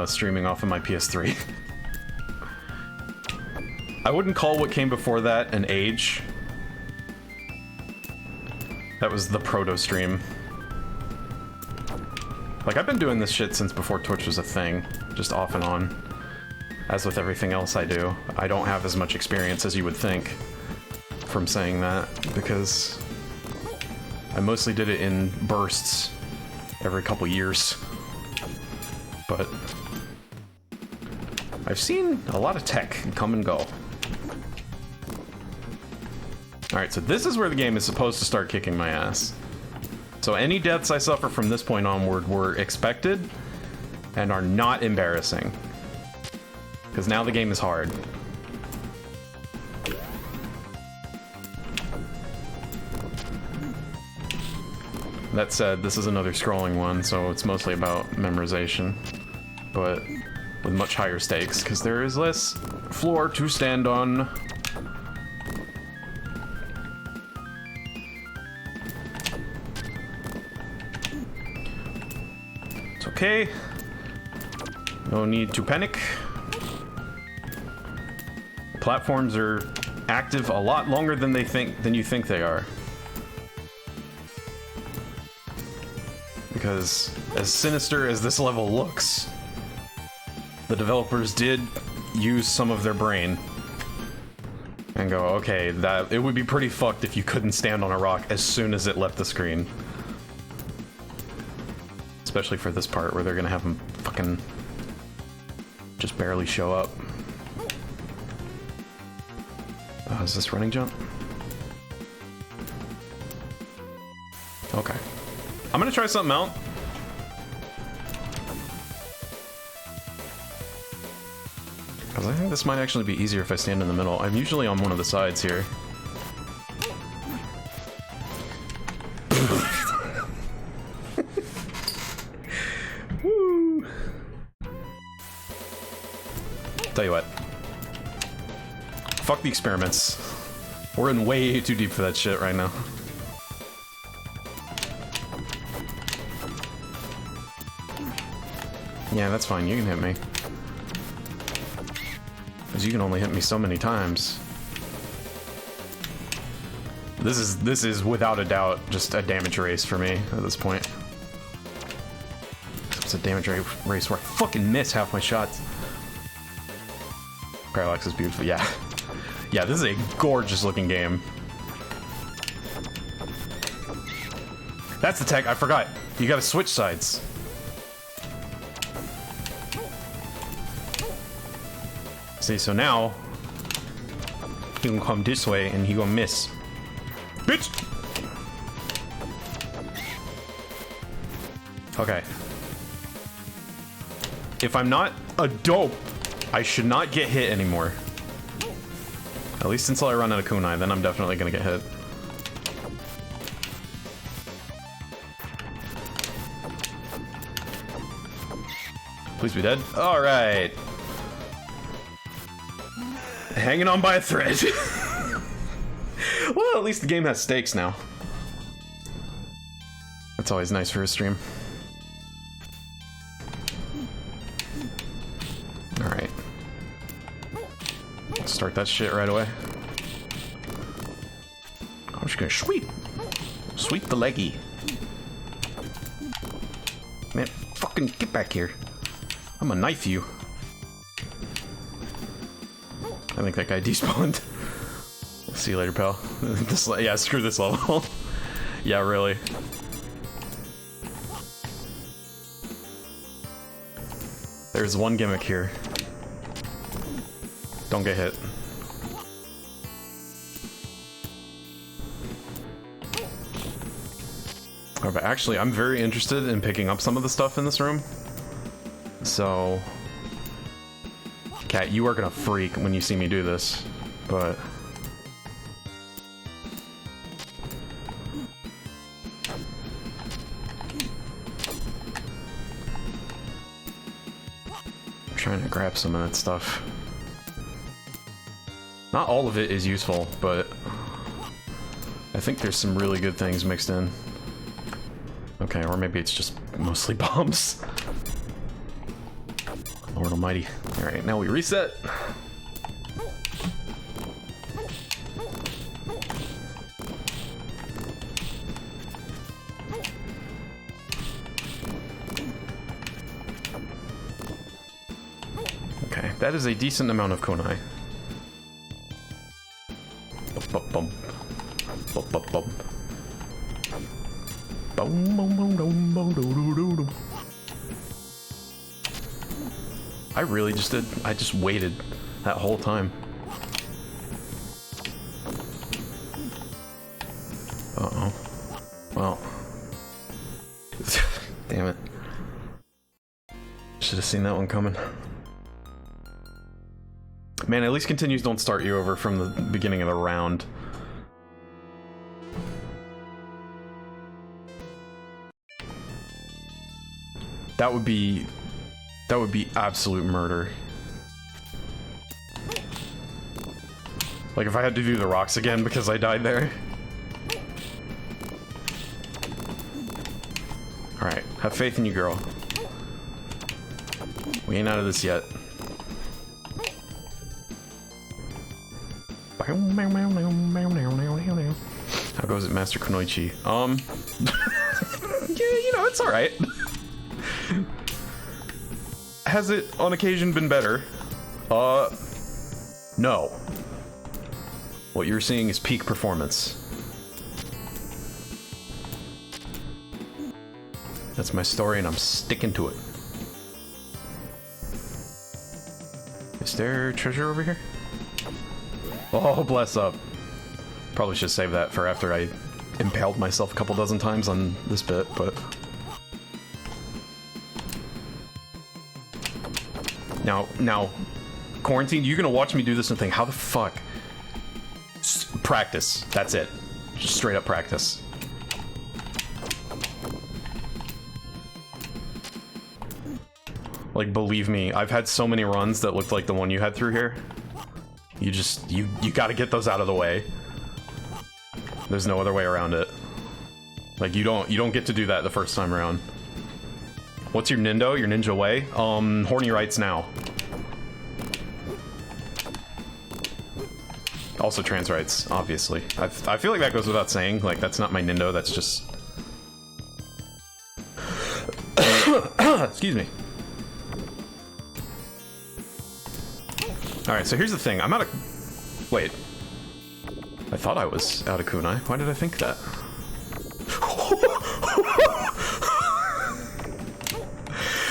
streaming off of my PS3. I wouldn't call what came before that an age. That was the proto-stream. Like, I've been doing this shit since before Twitch was a thing, just off and on. As with everything else I do, I don't have as much experience as you would think from saying that, because I mostly did it in bursts every couple years. But I've seen a lot of tech come and go. Alright, so this is where the game is supposed to start kicking my ass. So any deaths I suffer from this point onward were expected and are not embarrassing. Because now the game is hard. That said, this is another scrolling one, so it's mostly about memorization. But with much higher stakes, because there is less floor to stand on. It's okay. No need to panic. Platforms are active a lot longer than you think they are. Because as sinister as this level looks, the developers did use some of their brain and go, okay, that it would be pretty fucked if you couldn't stand on a rock as soon as it left the screen. Especially for this part where they're gonna have them fucking just barely show up. Oh, is this running jump? Okay. I'm gonna try something out. Because I think this might actually be easier if I stand in the middle. I'm usually on one of the sides here. Woo! Tell you what. Fuck the experiments. We're in way too deep for that shit right now. Yeah, that's fine. You can hit me. Because you can only hit me so many times. This is without a doubt just a damage race for me at this point. It's a damage race where I fucking miss half my shots. Parallax is beautiful. Yeah. Yeah, this is a gorgeous looking game. That's the tech. I forgot. You gotta switch sides. See, so now he can come this way and he gonna miss. Bitch! Okay. If I'm not a dope, I should not get hit anymore. At least until I run out of kunai, then I'm definitely gonna get hit. Please be dead. Alright. Hanging on by a thread. Well, at least the game has stakes now. That's always nice for a stream. Alright. Start that shit right away. I'm just gonna sweep. Sweep the leggy. Man, fucking get back here. I'm gonna knife you. I think that guy despawned. See you later, pal. Yeah, screw this level. Yeah, really. There's one gimmick here. Don't get hit. Oh, but actually, I'm very interested in picking up some of the stuff in this room. So... Cat, you are gonna freak when you see me do this, but... I'm trying to grab some of that stuff. Not all of it is useful, but... I think there's some really good things mixed in. Okay, or maybe it's just mostly bombs. Lord almighty. Alright, now we reset. Okay, that is a decent amount of kunai. Bum, bum, bum, bum, bum. Boom, boom, boom, boom, boom, doo, doo, doo. I really just did. I just waited that whole time. Uh-oh. Well. Damn it. Should have seen that one coming. Man, at least continues don't start you over from the beginning of the round. That would be absolute murder. Like if I had to do the rocks again because I died there. Alright, have faith in you, girl. We ain't out of this yet. How goes it, Master Kunoichi? Yeah, you know, it's alright. Has it on occasion been better? No. What you're seeing is peak performance. That's my story and I'm sticking to it. Is there treasure over here? Oh, bless up. Probably should save that for after I impaled myself a couple dozen times on this bit, but... Now, Quarantine, you're gonna watch me do this and think, how the fuck? Practice. That's it. Just straight up practice. Like, believe me, I've had so many runs that looked like the one you had through here. You just, you gotta get those out of the way. There's no other way around it. Like, you don't get to do that the first time around. What's your Nindo? Your ninja way? Horny rights now. Also trans rights, obviously. I feel like that goes without saying. Like, that's not my Nindo, that's just... Excuse me. Alright, so here's the thing. I'm out of... Wait. I thought I was out of kunai. Why did I think that?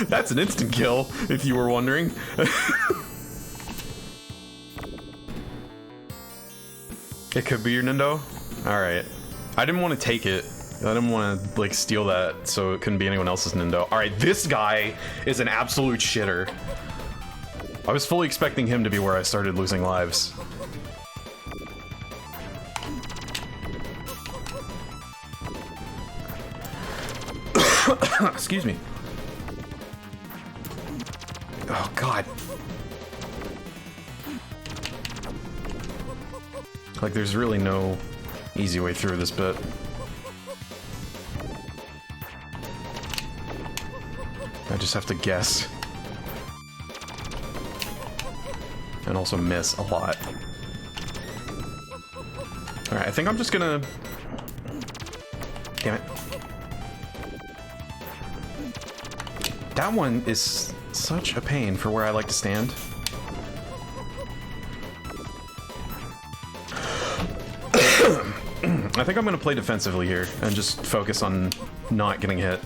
That's an instant kill, if you were wondering. It could be your Nindo? Alright. I didn't want to take it. I didn't want to, like, steal that so it couldn't be anyone else's Nindo. Alright, this guy is an absolute shitter. I was fully expecting him to be where I started losing lives. Excuse me. Oh, God. Like, there's really no easy way through this bit. I just have to guess. And also miss a lot. Alright, I think I'm just gonna... Damn it. That one is such a pain for where I like to stand. I think I'm gonna play defensively here and just focus on not getting hit.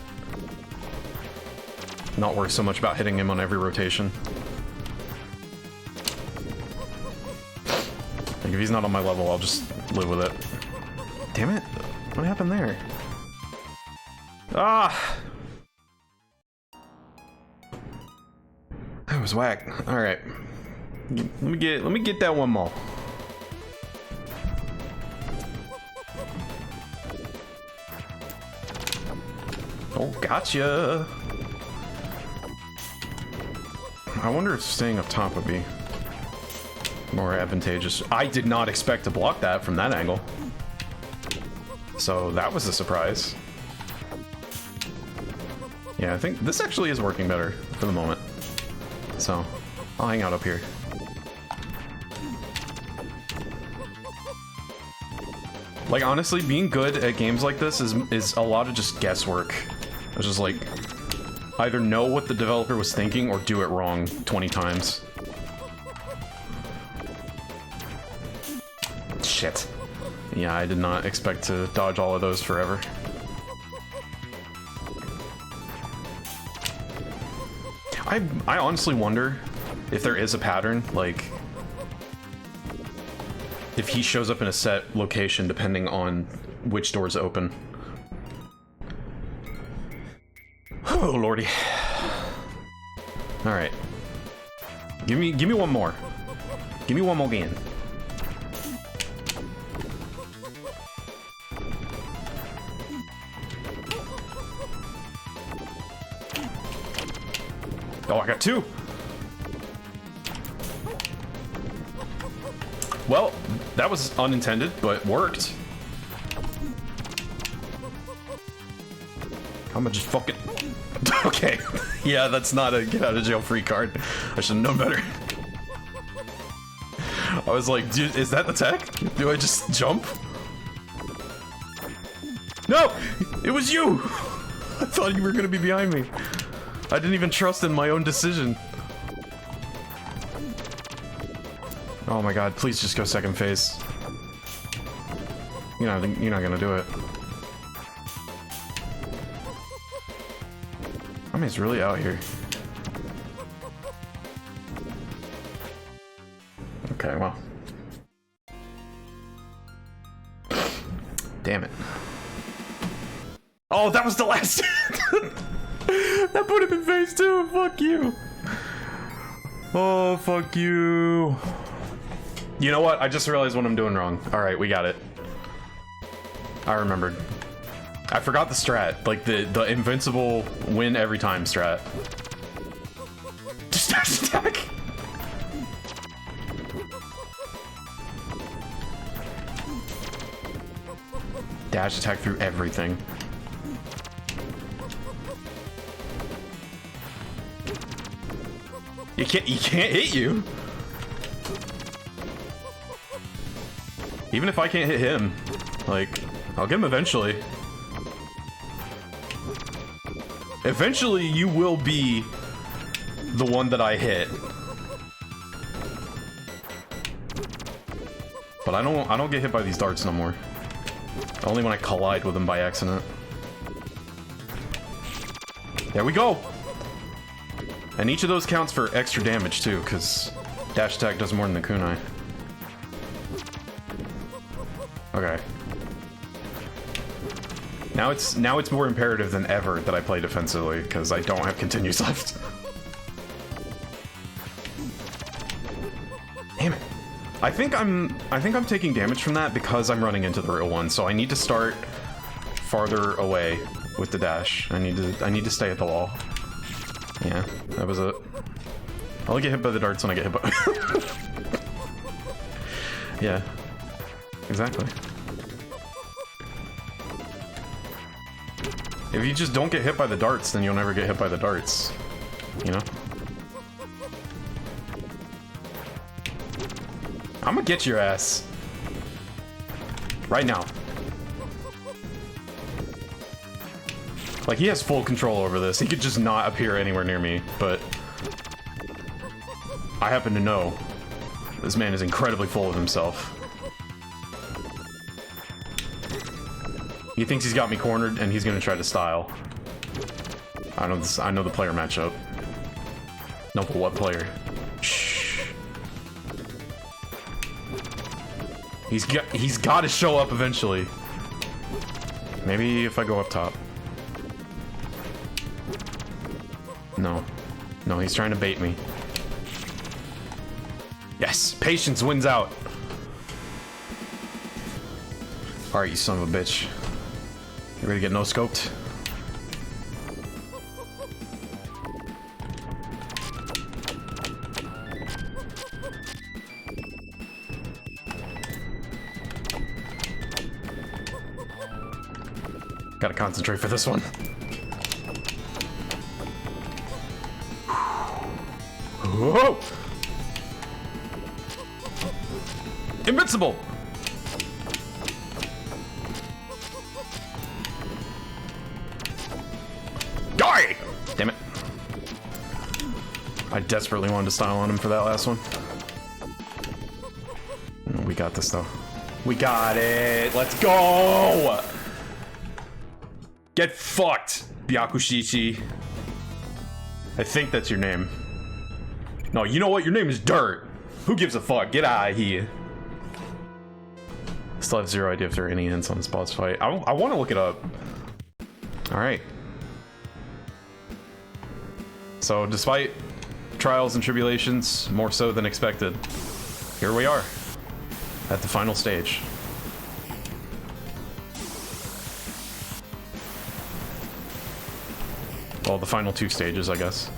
Not worry so much about hitting him on every rotation. Like, if he's not on my level, I'll just live with it. Damn it! What happened there? Ah! That was whack. Alright. Let me get that one more. Oh, gotcha! I wonder if staying up top would be more advantageous. I did not expect to block that from that angle. So that was a surprise. Yeah, I think this actually is working better for the moment. So, I'll hang out up here. Like, honestly, being good at games like this is a lot of just guesswork. It's just like, either know what the developer was thinking or do it wrong 20 times. Shit. Yeah, I did not expect to dodge all of those forever. I honestly wonder if there is a pattern, like, if he shows up in a set location depending on which doors open. Oh, lordy. Alright. Give me one more. Give me one more again. Oh, I got two. Well, that was unintended, but worked. I'm gonna just fucking... Okay. Yeah, that's not a get out of jail free card. I should have known better. I was like, dude, is that the tech? Do I just jump? No! It was you! I thought you were gonna be behind me. I didn't even trust in my own decision. Oh my god, please just go second phase. You're not gonna do it. I mean, it's really out here. Okay, well. Damn it. Oh, that was the last. That put him in phase two. Fuck you. Oh, fuck you. You know what? I just realized what I'm doing wrong. Alright, we got it. I remembered. I forgot the strat. Like, the invincible win every time strat. Just dash attack! Dash attack through everything. He can't hit you! Even if I can't hit him, like, I'll get him eventually. Eventually, you will be the one that I hit. But I don't get hit by these darts no more. Only when I collide with them by accident. There we go! And each of those counts for extra damage too, because dash attack does more than the kunai. Okay. Now it's more imperative than ever that I play defensively, because I don't have continues left. Damn it. I think I'm taking damage from that because I'm running into the real one, so I need to start farther away with the dash. I need to stay at the wall. Yeah, that was it. I'll only get hit by the darts when I get hit by... Yeah. Exactly. If you just don't get hit by the darts, then you'll never get hit by the darts. You know? I'm gonna get your ass. Right now. Like, he has full control over this. He could just not appear anywhere near me, but... I happen to know this man is incredibly full of himself. He thinks he's got me cornered, and he's gonna try to style. I know this. I know the player matchup. No, but what player? Shh. He's got to show up eventually. Maybe if I go up top. No. No, he's trying to bait me. Yes! Patience wins out! Alright, you son of a bitch. You ready to get no-scoped? Gotta concentrate for this one. Whoa! Invincible! Die! Damn it. I desperately wanted to style on him for that last one. We got this though. We got it! Let's go! Get fucked, Byakushichi. I think that's your name. No, you know what? Your name is Dirt. Who gives a fuck? Get out of here. Still have zero idea if there are any hints on this boss fight. I want to look it up. Alright. So, despite trials and tribulations, more so than expected, here we are at the final stage. Well, the final 2 stages, I guess.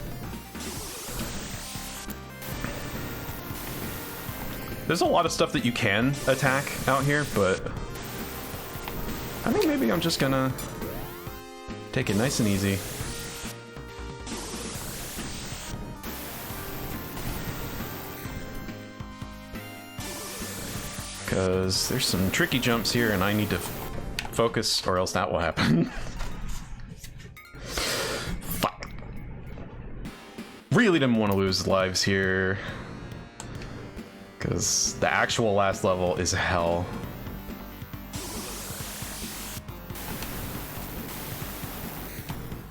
There's a lot of stuff that you can attack out here, but I think maybe I'm just gonna take it nice and easy. Because there's some tricky jumps here and I need to focus or else that will happen. Fuck. Really didn't want to lose lives here. Because the actual last level is hell.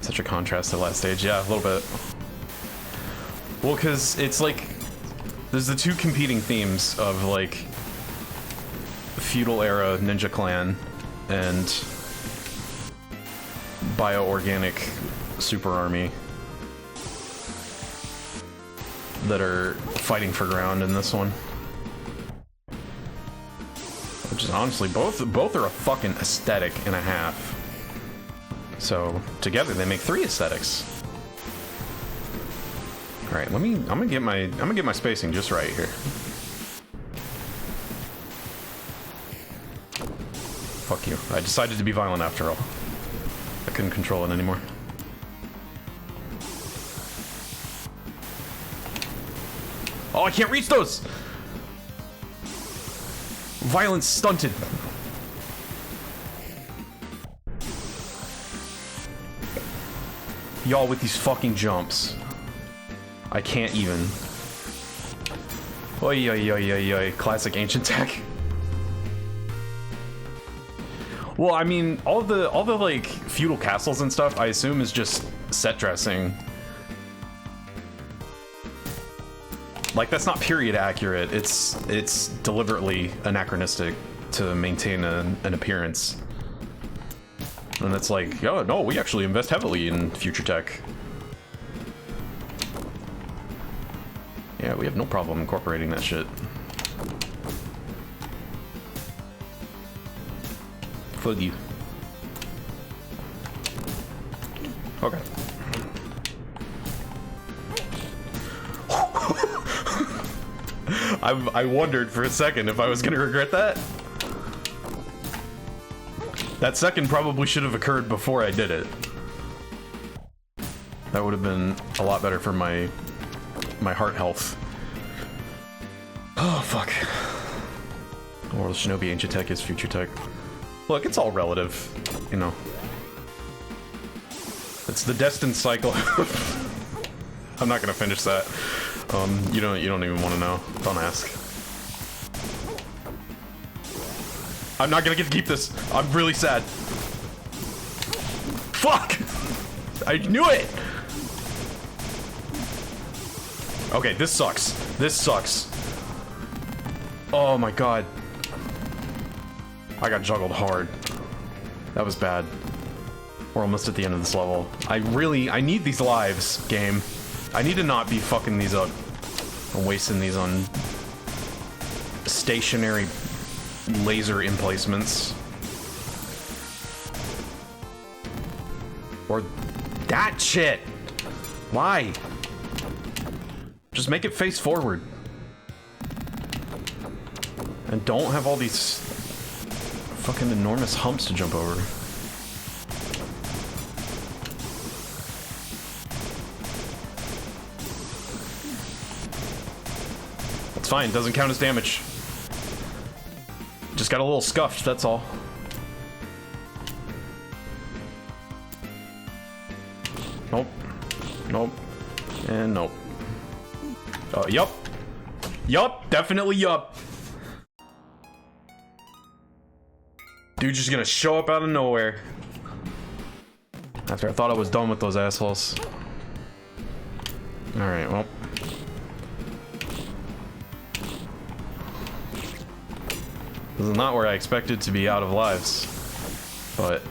Such a contrast to the last stage. Yeah, a little bit. Well, because it's like, there's the 2 competing themes of like feudal era ninja clan and bioorganic super army that are fighting for ground in this one. Which is honestly, both are a fucking aesthetic and a half. So together they make 3 aesthetics. All right, I'm gonna get my spacing just right here. Fuck you. I decided to be violent after all. I couldn't control it anymore. Oh, I can't reach those! Violence stunted. Y'all with these fucking jumps. I can't even. Oi, oi, oi, oi, oi. Classic ancient tech. Well, I mean, all the like feudal castles and stuff, I assume is just set dressing. Like, that's not period accurate. It's deliberately anachronistic to maintain an appearance. And it's like, oh no, we actually invest heavily in future tech. Yeah, we have no problem incorporating that shit. Fuck you. Okay. I wondered for a second if I was gonna regret that. That second probably should have occurred before I did it. That would have been a lot better for my heart health. Oh, fuck. Or Shinobi Ancient Tech is future tech. Look, it's all relative, you know. It's the destined cycle. I'm not gonna finish that. You don't even want to know. Don't ask. I'm not gonna get to keep this. I'm really sad. Fuck! I knew it! Okay, this sucks. This sucks. Oh my god. I got juggled hard. That was bad. We're almost at the end of this level. I need these lives, game. I need to not be fucking these up. I'm wasting these on stationary laser emplacements. Or that shit. Why? Just make it face forward. And don't have all these fucking enormous humps to jump over. It's fine, doesn't count as damage. Just got a little scuffed, that's all. Nope. Nope. And nope. Yup. Yup, definitely yup. Dude's just gonna show up out of nowhere. After I thought I was done with those assholes. Alright, well. This is not where I expected to be out of lives. But...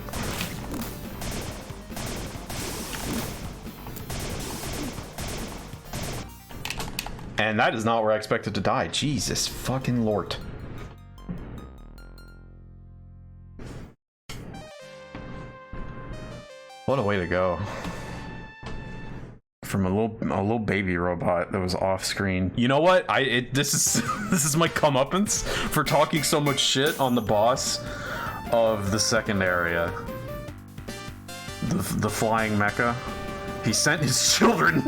And that is not where I expected to die. Jesus fucking Lord. What a way to go. From a little baby robot that was off screen. You know what? This is my comeuppance for talking so much shit on the boss of the second area. The flying mecha. He sent his children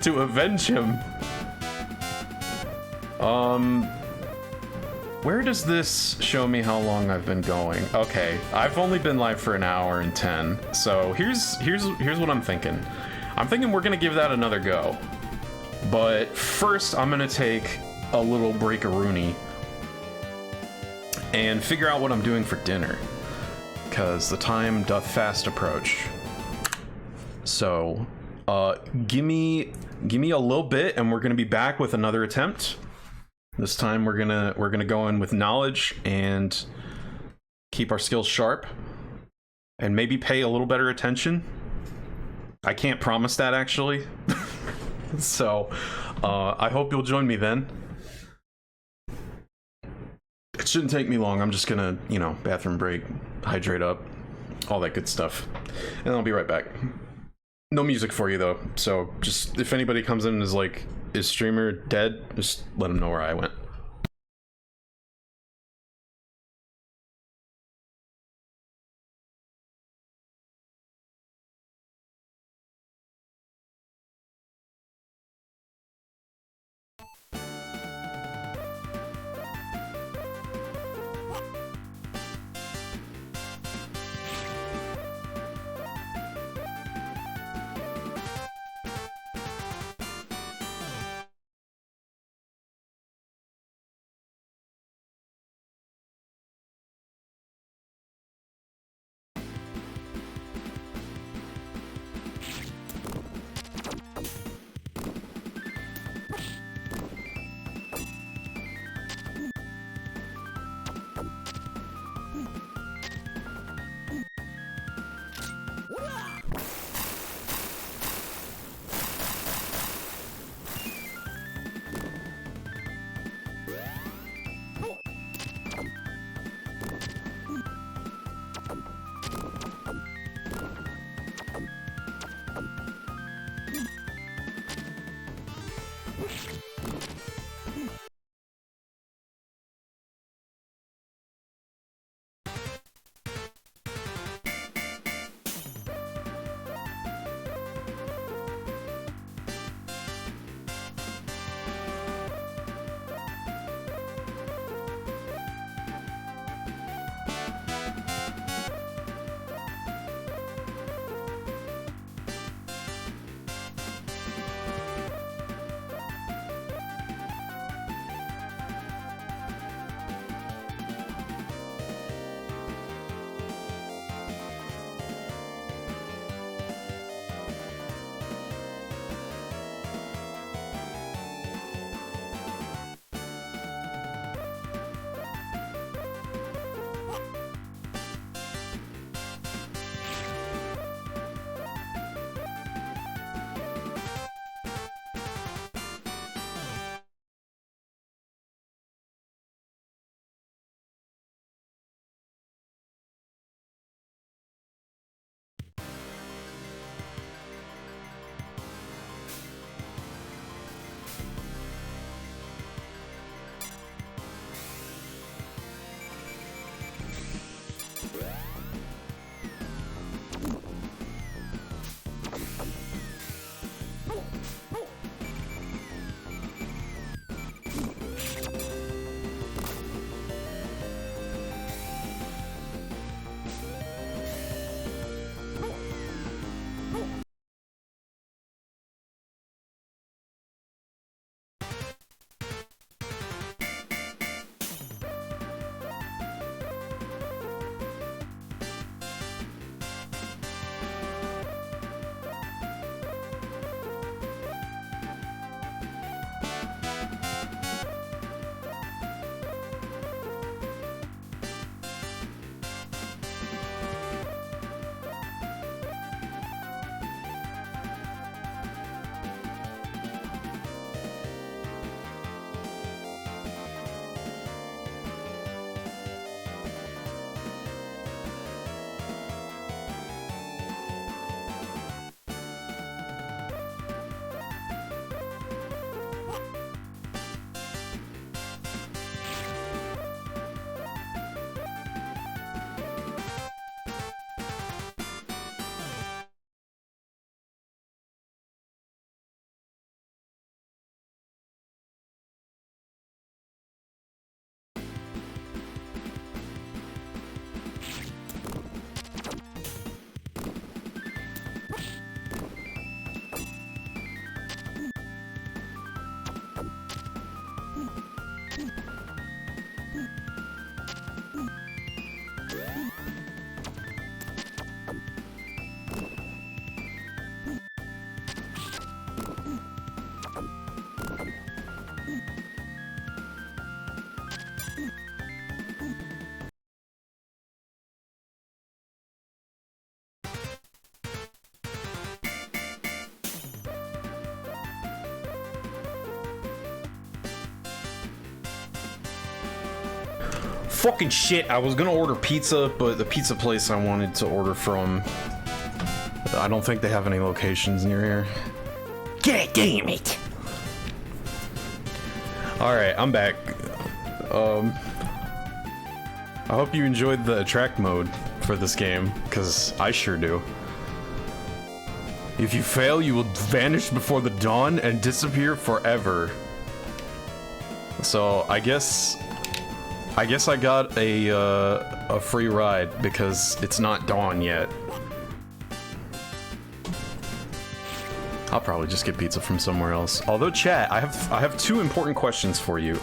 to avenge him. Where does this show me how long I've been going? Okay, I've only been live for an hour and 10. So here's what I'm thinking. I'm thinking we're gonna give that another go. But first, I'm gonna take a little break-a-rooney and figure out what I'm doing for dinner, because the time doth fast approach. So, give me a little bit, and we're gonna be back with another attempt. This time we're gonna go in with knowledge and keep our skills sharp, and maybe pay a little better attention. I can't promise that, actually. So, I hope you'll join me then. It shouldn't take me long. I'm just gonna, you know, bathroom break, hydrate up, all that good stuff, and I'll be right back. No music for you though, so just if anybody comes in and is like, is streamer dead? Just let them know where I went. Fucking shit, I was gonna order pizza, but the pizza place I wanted to order from, I don't think they have any locations near here. God damn it! Alright, I'm back. I hope you enjoyed the attract mode for this game, because I sure do. If you fail, you will vanish before the dawn and disappear forever. So, I guess I got a free ride because it's not dawn yet. I'll probably just get pizza from somewhere else. Although, chat, I have two important questions for you.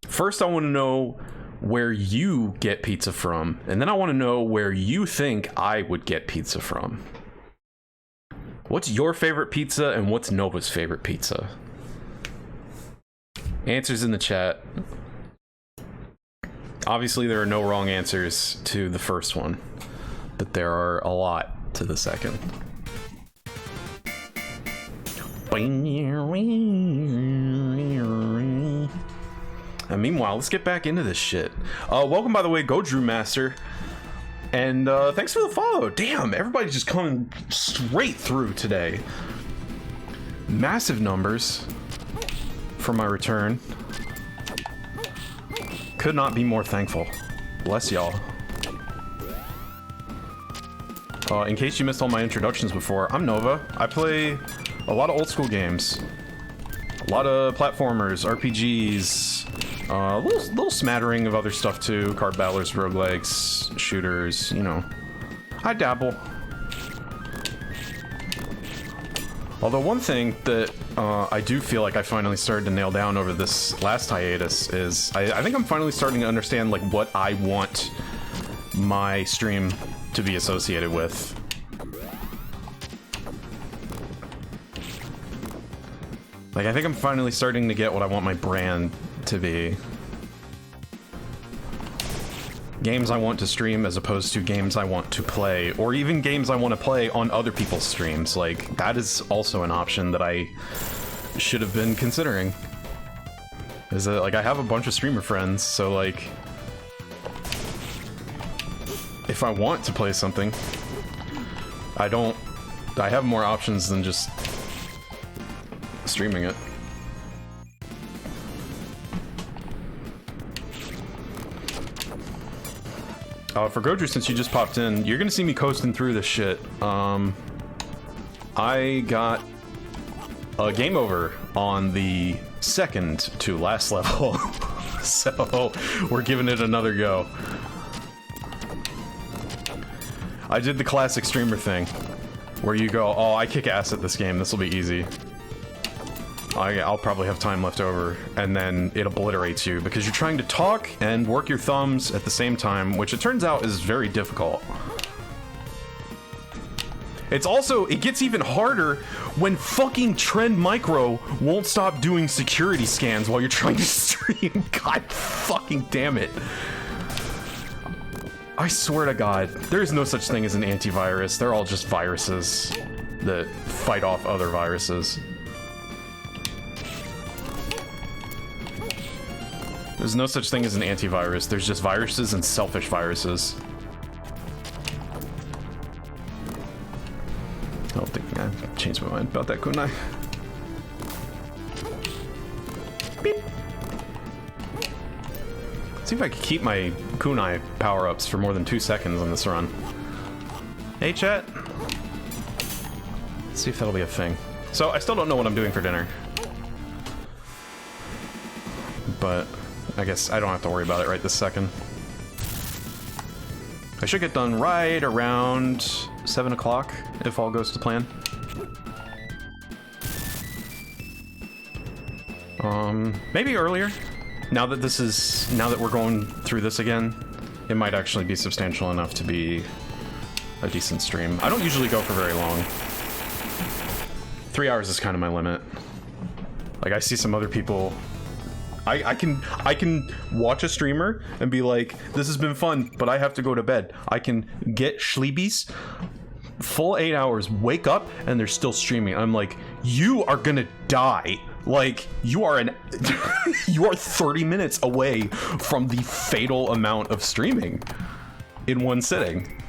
First, I want to know where you get pizza from, and then I want to know where you think I would get pizza from. What's your favorite pizza and what's Nova's favorite pizza? Answers in the chat. Obviously, there are no wrong answers to the first one, but there are a lot to the second. And meanwhile, let's get back into this shit. Welcome, by the way, Go Drew Master. And thanks for the follow. Damn, everybody's just coming straight through today. Massive numbers for my return. Could not be more thankful. Bless y'all. In case you missed all my introductions before, I'm Nova. I play a lot of old school games. A lot of platformers, RPGs, a little smattering of other stuff too. Card battlers, roguelikes, shooters, you know. I dabble. Although one thing that I do feel like I finally started to nail down over this last hiatus is I think I'm finally starting to understand like what I want my stream to be associated with. Like, I think I'm finally starting to get what I want my brand to be. Games I want to stream as opposed to games I want to play, or even games I want to play on other people's streams. Like, that is also an option that I should have been considering. Is that, like, I have a bunch of streamer friends, so, like, if I want to play something, I have more options than just streaming it. For Godrew, since you just popped in, you're gonna see me coasting through this shit. I got a game over on the second to last level, so we're giving it another go. I did the classic streamer thing, where you go, oh, I kick ass at this game, this will be easy. I'll probably have time left over, and then it obliterates you because you're trying to talk and work your thumbs at the same time, which it turns out is very difficult. It gets even harder when fucking Trend Micro won't stop doing security scans while you're trying to stream. God fucking damn it. I swear to God, there is no such thing as an antivirus. They're all just viruses that fight off other viruses. There's no such thing as an antivirus. There's just viruses and selfish viruses. I don't think I changed my mind about that, couldn't I? Beep. Let's see if I can keep my kunai power-ups for more than 2 seconds on this run. Hey, chat. Let's see if that'll be a thing. So, I still don't know what I'm doing for dinner. But I guess I don't have to worry about it right this second. I should get done right around 7 o'clock if all goes to plan. Maybe earlier. Now that we're going through this again, it might actually be substantial enough to be a decent stream. I don't usually go for very long. 3 hours is kind of my limit. Like, I see some other people. I can watch a streamer and be like, this has been fun, but I have to go to bed. I can get sleepies, full 8 hours, wake up, and they're still streaming. I'm like, you are gonna die Like, you are you are 30 minutes away from the fatal amount of streaming in one sitting.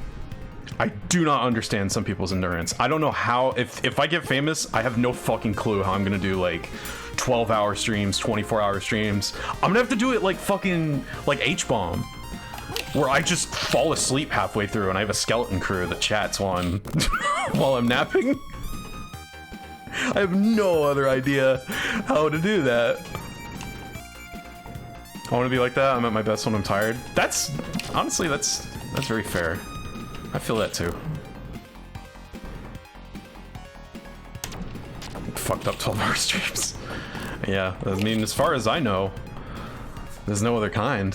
I do not understand some people's endurance. I don't know how, if I get famous, I have no fucking clue how I'm gonna do like 12-hour streams, 24-hour streams. I'm gonna have to do it like fucking, like H-Bomb, where I just fall asleep halfway through and I have a skeleton crew that chats while I'm, while I'm napping. I have no other idea how to do that. I want to be like that. I'm at my best when I'm tired. That's, honestly, that's very fair. I feel that too. Fucked up 12-hour streams. Yeah, I mean, as far as I know, there's no other kind.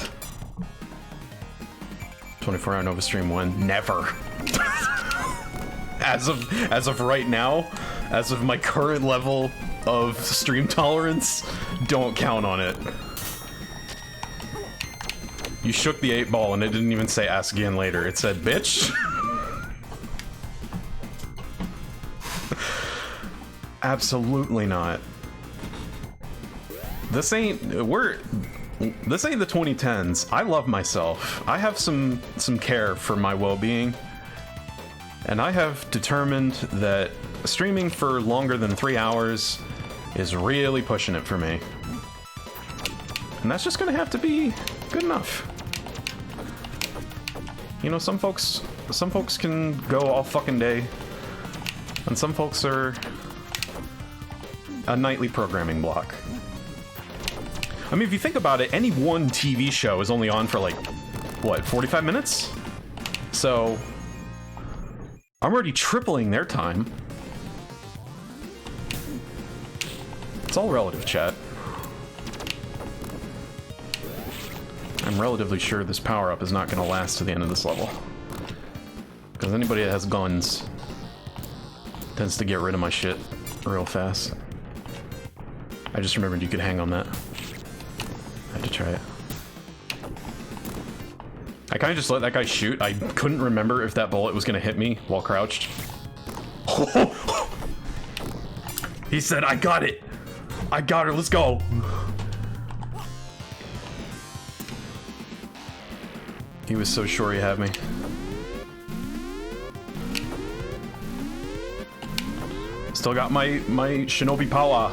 24-hour Nova stream when? Never. As of right now, as of my current level of stream tolerance, don't count on it. You shook the 8-ball and it didn't even say ask again later. It said, bitch. Absolutely not. This ain't the 2010s. I love myself. I have some care for my well-being. And I have determined that streaming for longer than 3 hours is really pushing it for me. And that's just gonna have to be good enough. You know, some folks can go all fucking day, and some folks are a nightly programming block. I mean, if you think about it, any one TV show is only on for like, what, 45 minutes? So I'm already tripling their time. It's all relative, chat. I'm relatively sure this power-up is not going to last to the end of this level. Because anybody that has guns tends to get rid of my shit real fast. I just remembered you could hang on that. I had to try it. I kind of just let that guy shoot. I couldn't remember if that bullet was going to hit me while crouched. He said, I got it. I got her. Let's go. He was so sure he had me. Still got my Shinobi power.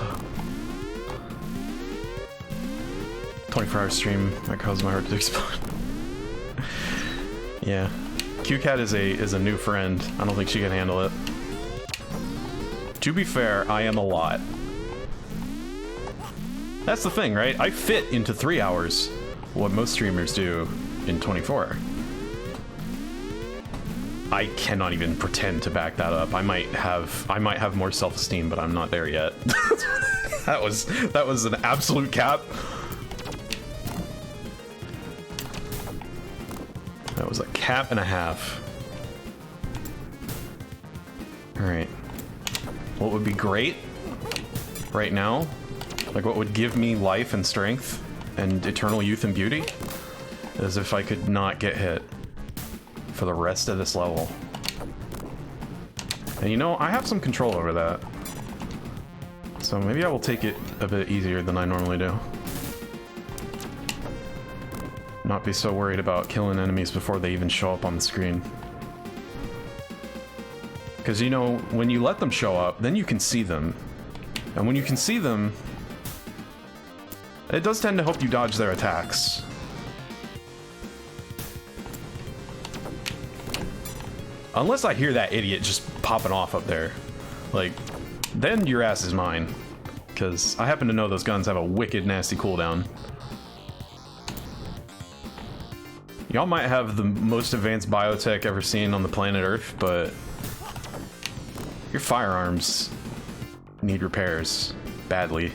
24-hour stream that caused my heart to explode. Yeah, QCat is a new friend. I don't think she can handle it. To be fair, I am a lot. That's the thing, right? I fit into 3 hours what most streamers do in 24. I cannot even pretend to back that up. I might have more self-esteem, but I'm not there yet. that was an absolute cap. That was a cap and a half. All right. What would be great right now, like what would give me life and strength and eternal youth and beauty, is if I could not get hit for the rest of this level. And you know, I have some control over that. So maybe I will take it a bit easier than I normally do. Not be so worried about killing enemies before they even show up on the screen. Because, you know, when you let them show up, then you can see them. And when you can see them, it does tend to help you dodge their attacks. Unless I hear that idiot just popping off up there. Like, then your ass is mine. Because I happen to know those guns have a wicked nasty cooldown. Y'all might have the most advanced biotech ever seen on the planet Earth, but your firearms need repairs badly.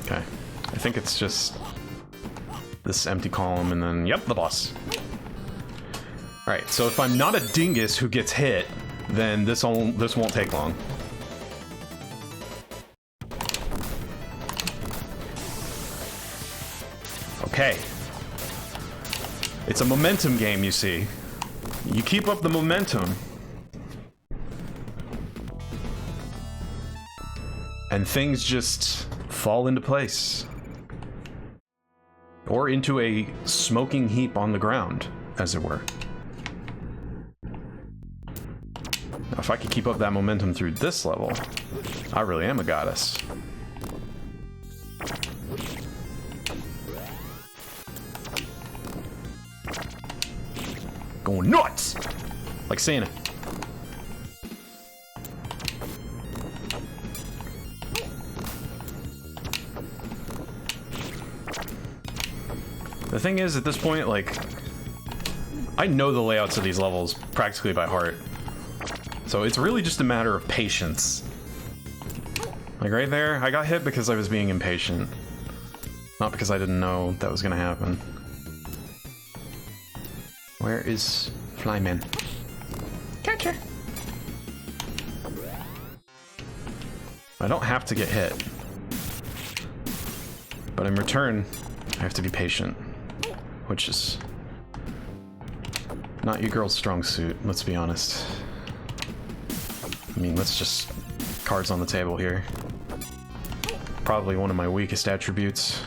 Okay, I think it's just this empty column and then, yep, the boss. Alright, so if I'm not a dingus who gets hit, then this won't take long. Okay. It's a momentum game, you see. You keep up the momentum. and things just fall into place. Or into a smoking heap on the ground, as it were. Now, if I could keep up that momentum through this level, I really am a goddess. Going nuts! Like Santa. The thing is, at this point, like, I know the layouts of these levels practically by heart. So it's really just a matter of patience. Like right there, I got hit because I was being impatient. Not because I didn't know that was gonna happen. Where is Flyman? Catcher! I don't have to get hit. But in return, I have to be patient. Which is not your girl's strong suit, let's be honest. I mean, let's just... cards on the table here. Probably one of my weakest attributes.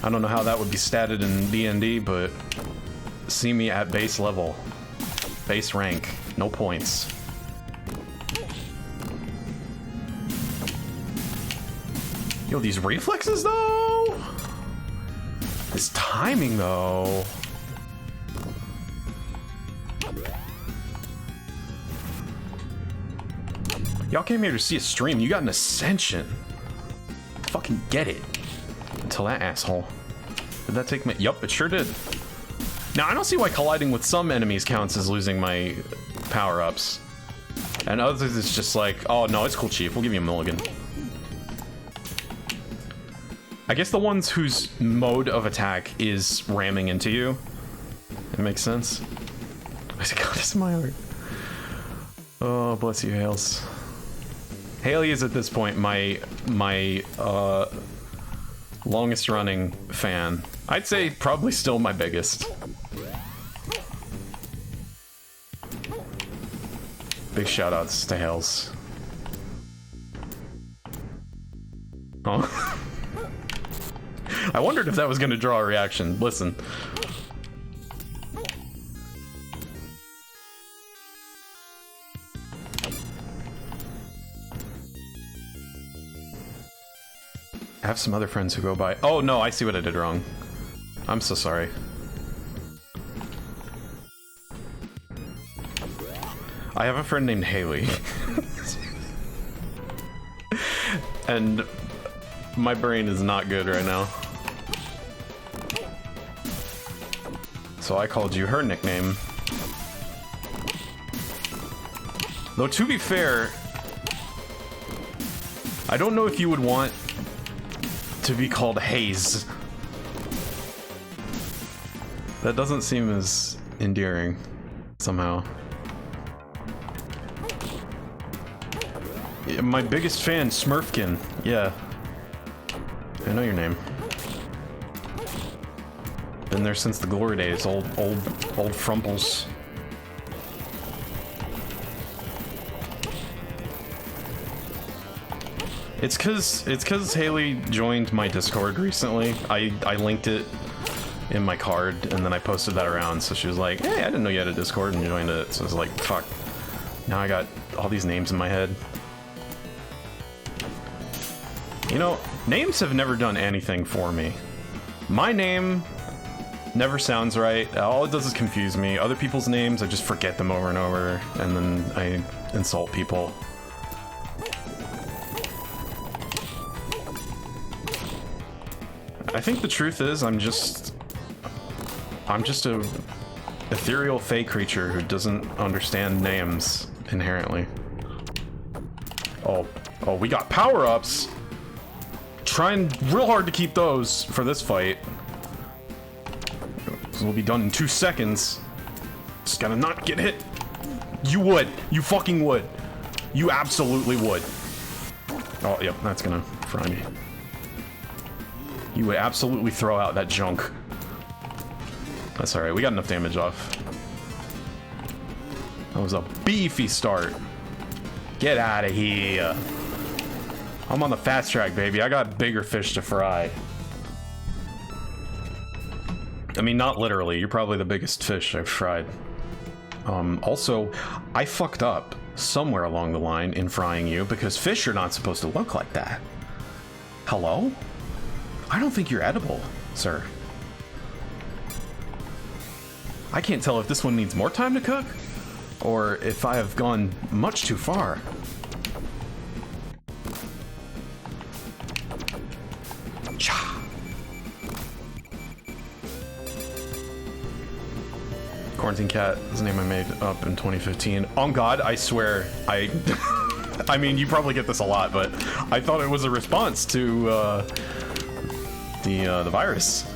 I don't know how that would be statted in D&D, but see me at base level. Base rank. No points. Yo, these reflexes, though? This timing, though. Y'all came here to see a stream. You got an ascension. Fucking get it. Until that asshole. Did that take me? Yup, it sure did. Now, I don't see why colliding with some enemies counts as losing my power-ups. And others, it's just like, oh, no, it's cool, Chief. We'll give you a mulligan. I guess the ones whose mode of attack is ramming into you. It makes sense. God, it's my heart. Oh, bless you, Hales. Haley is at this point my longest running fan. I'd say probably still my biggest. Big shout outs to Hales. Oh. I wondered if that was going to draw a reaction. Listen. I have some other friends who go by. Oh no, I see what I did wrong. I'm so sorry. I have a friend named Haley. And my brain is not good right now. So I called you her nickname. Though to be fair, I don't know if you would want to be called Haze. That doesn't seem as endearing, somehow. Yeah, my biggest fan, Smurfkin. Yeah. I know your name. Been there since the glory days, old Frumples. It's cause Haley joined my Discord recently. I linked it in my card and then I posted that around, so she was like, hey, I didn't know you had a Discord, and joined it. So I was like, fuck. Now I got all these names in my head. You know, names have never done anything for me. My name never sounds right. All it does is confuse me. Other people's names, I just forget them over and over, and then I insult people. I think the truth is I'm just a ethereal fey creature who doesn't understand names inherently. Oh, we got power-ups. Trying real hard to keep those for this fight. So we'll be done in 2 seconds. Just gotta not get hit. You would. You fucking would. You absolutely would. Oh, yep, that's gonna fry me. You would absolutely throw out that junk. That's alright, we got enough damage off. That was a beefy start. Get out of here. I'm on the fast track, baby. I got bigger fish to fry. I mean, not literally. You're probably the biggest fish I've fried. Also, I fucked up somewhere along the line in frying you because fish are not supposed to look like that. Hello? I don't think you're edible, sir. I can't tell if this one needs more time to cook or if I have gone much too far. Quarantine Cat is a name I made up in 2015. On God, I swear, I mean, you probably get this a lot, but I thought it was a response to the virus.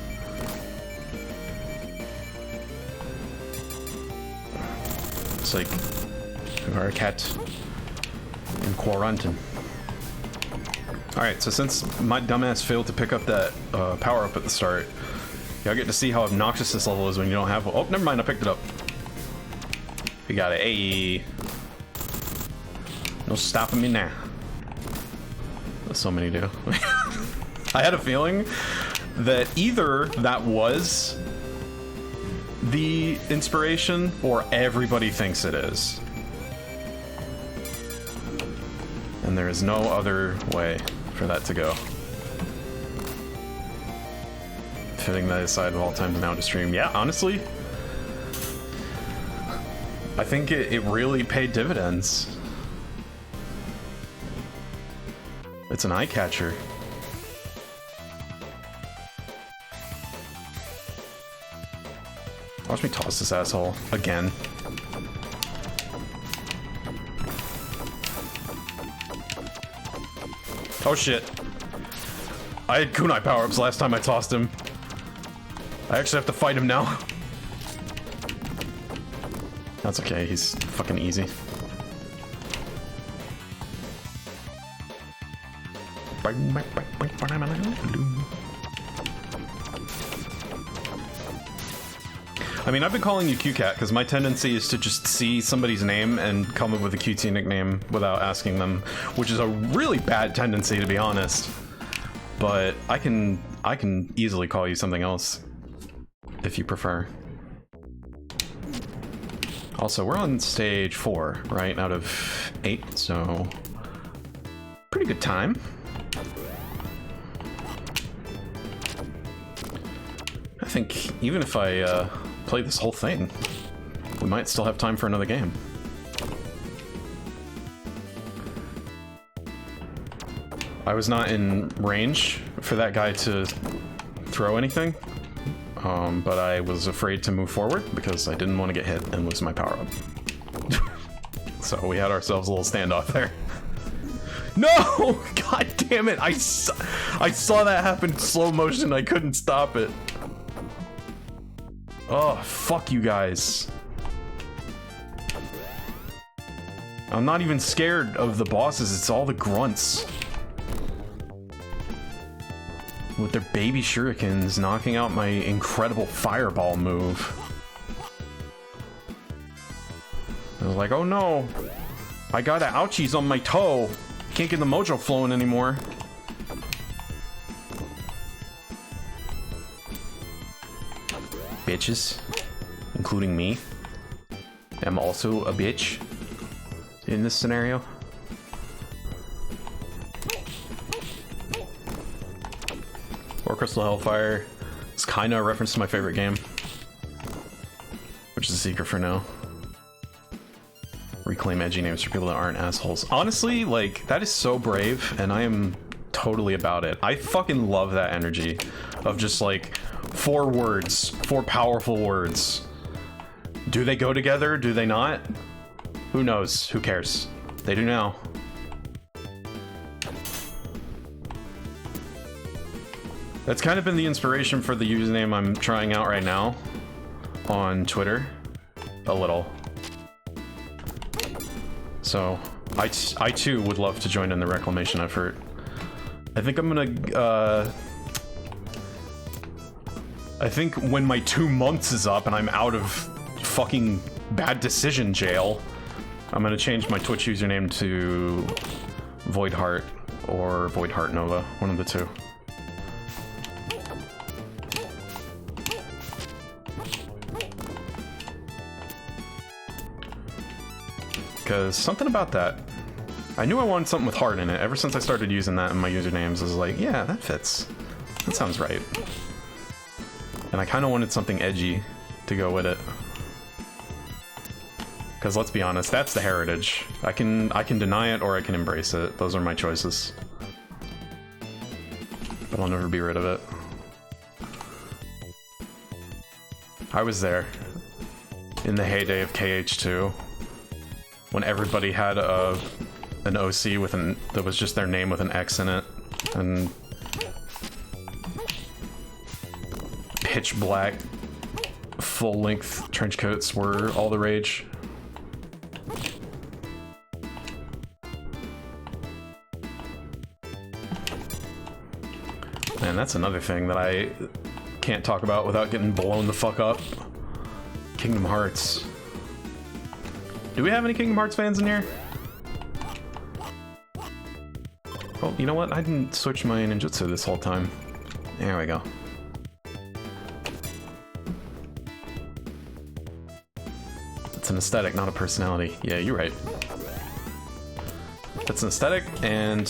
It's like, you are a cat in quarantine. Alright, so since my dumbass failed to pick up that power-up at the start, y'all get to see how obnoxious this level is when you don't have one. Oh, never mind, I picked it up. We got it. Hey. No stopping me now. So many do. I had a feeling that either that was the inspiration or everybody thinks it is. And there is no other way for that to go. Fitting that aside of all times now to stream. Yeah, honestly, I think it really paid dividends. It's an eye catcher. Watch me toss this asshole again. Oh shit. I had kunai power-ups last time I tossed him. I actually have to fight him now. That's okay, he's fucking easy. I mean, I've been calling you QCat because my tendency is to just see somebody's name and come up with a QT nickname without asking them, which is a really bad tendency, to be honest. But I can easily call you something else if you prefer. Also, we're on stage 4, right, out of 8, so pretty good time. I think even if I play this whole thing, we might still have time for another game. I was not in range for that guy to throw anything, but I was afraid to move forward because I didn't want to get hit and lose my power-up. So we had ourselves a little standoff there. No! God damn it! I saw that happen in slow motion. I couldn't stop it. Oh, fuck you guys. I'm not even scared of the bosses. It's all the grunts. With their baby shurikens knocking out my incredible fireball move. I was like, oh no. I got an ouchies on my toe. Can't get the mojo flowing anymore. Bitches, including me, am also a bitch in this scenario. Or Crystal Hellfire is kind of a reference to my favorite game, which is a secret for now. Reclaim edgy names for people that aren't assholes. Honestly, like, that is so brave, and I am totally about it. I fucking love that energy of just like 4 words, 4 powerful words. Do they go together? Do they not? Who knows? Who cares? They do now. That's kind of been the inspiration for the username I'm trying out right now on Twitter. A little. So, I too would love to join in the reclamation effort. I think I'm gonna, I think when my 2 months is up and I'm out of fucking bad decision jail, I'm gonna change my Twitch username to Voidheart or Void Heart Nova, one of the two. Because something about that, I knew I wanted something with heart in it. Ever since I started using that in my usernames, I was like, yeah, that fits. That sounds right. And I kind of wanted something edgy to go with it. Because let's be honest, that's the heritage. I can deny it or I can embrace it. Those are my choices. But I'll never be rid of it. I was there in the heyday of KH2 when everybody had an OC with that was just their name with an X in it, and pitch black full-length trench coats were all the rage. And that's another thing that I can't talk about without getting blown the fuck up. Kingdom Hearts. Do we have any Kingdom Hearts fans in here? Oh, you know what? I didn't switch my ninjutsu this whole time. There we go. It's an aesthetic, not a personality. Yeah, you're right. It's an aesthetic, and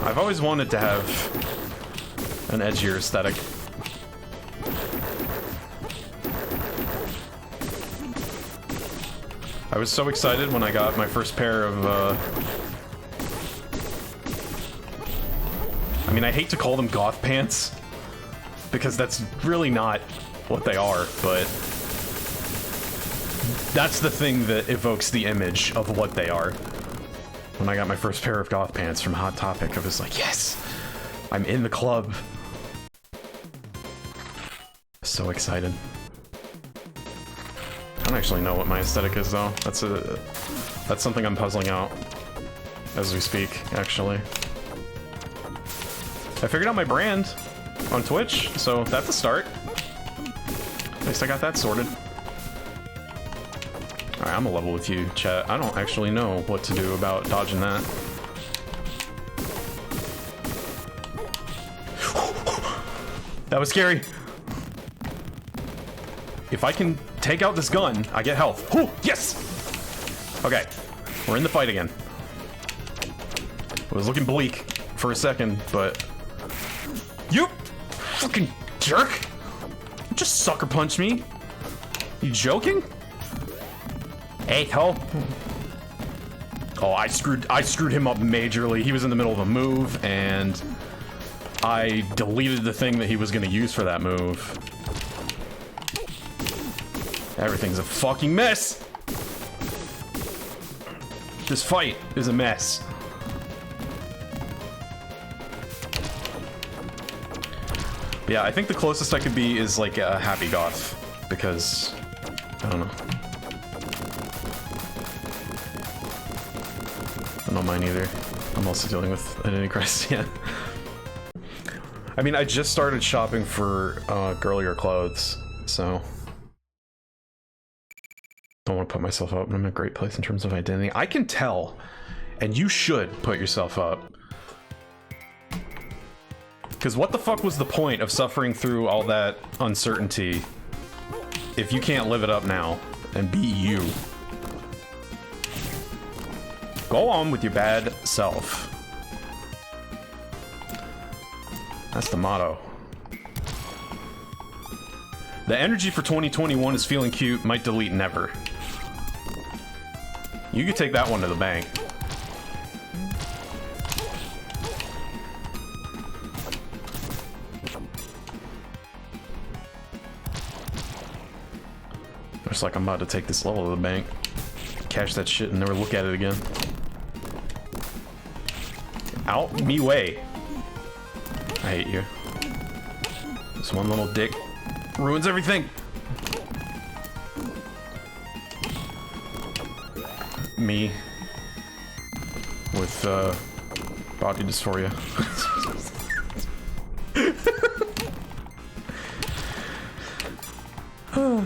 I've always wanted to have an edgier aesthetic. I was so excited when I got my first pair of, I mean, I hate to call them goth pants, because that's really not what they are, but that's the thing that evokes the image of what they are. When I got my first pair of goth pants from Hot Topic, I was like, yes! I'm in the club! So excited. I don't actually know what my aesthetic is, though. That's something I'm puzzling out as we speak, actually. I figured out my brand on Twitch, so that's a start. At least I got that sorted. Alright, I'm a level with you, chat. I don't actually know what to do about dodging that. That was scary. If I can take out this gun, I get health. Oh, yes! Okay, we're in the fight again. It was looking bleak for a second, but... You fucking jerk! You just sucker punched me. You joking? Hey, ho. Oh, I screwed him up majorly. He was in the middle of a move, and I deleted the thing that he was gonna use for that move. Everything's a fucking mess! This fight is a mess. But yeah, I think the closest I could be is like a happy goth, because I don't know. I don't mind either. I'm also dealing with identity crisis, yeah. I mean, I just started shopping for girlier clothes, so don't want to put myself up, but I'm in a great place in terms of identity. I can tell, and you should put yourself up. Because what the fuck was the point of suffering through all that uncertainty if you can't live it up now and be you? Go on with your bad self. That's the motto. The energy for 2021 is feeling cute, might delete never. You could take that one to the bank. Looks like I'm about to take this level to the bank. Cash that shit and never look at it again. Out me way. I hate you. This one little dick ruins everything. Me with body dysphoria.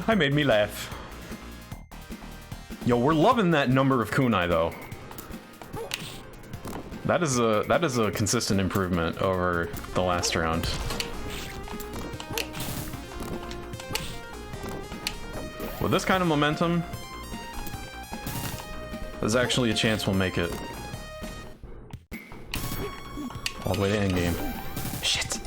I made me laugh. Yo, we're loving that number of kunai though. That is a consistent improvement over the last round. With this kind of momentum, there's actually a chance we'll make it all the way to endgame. Shit.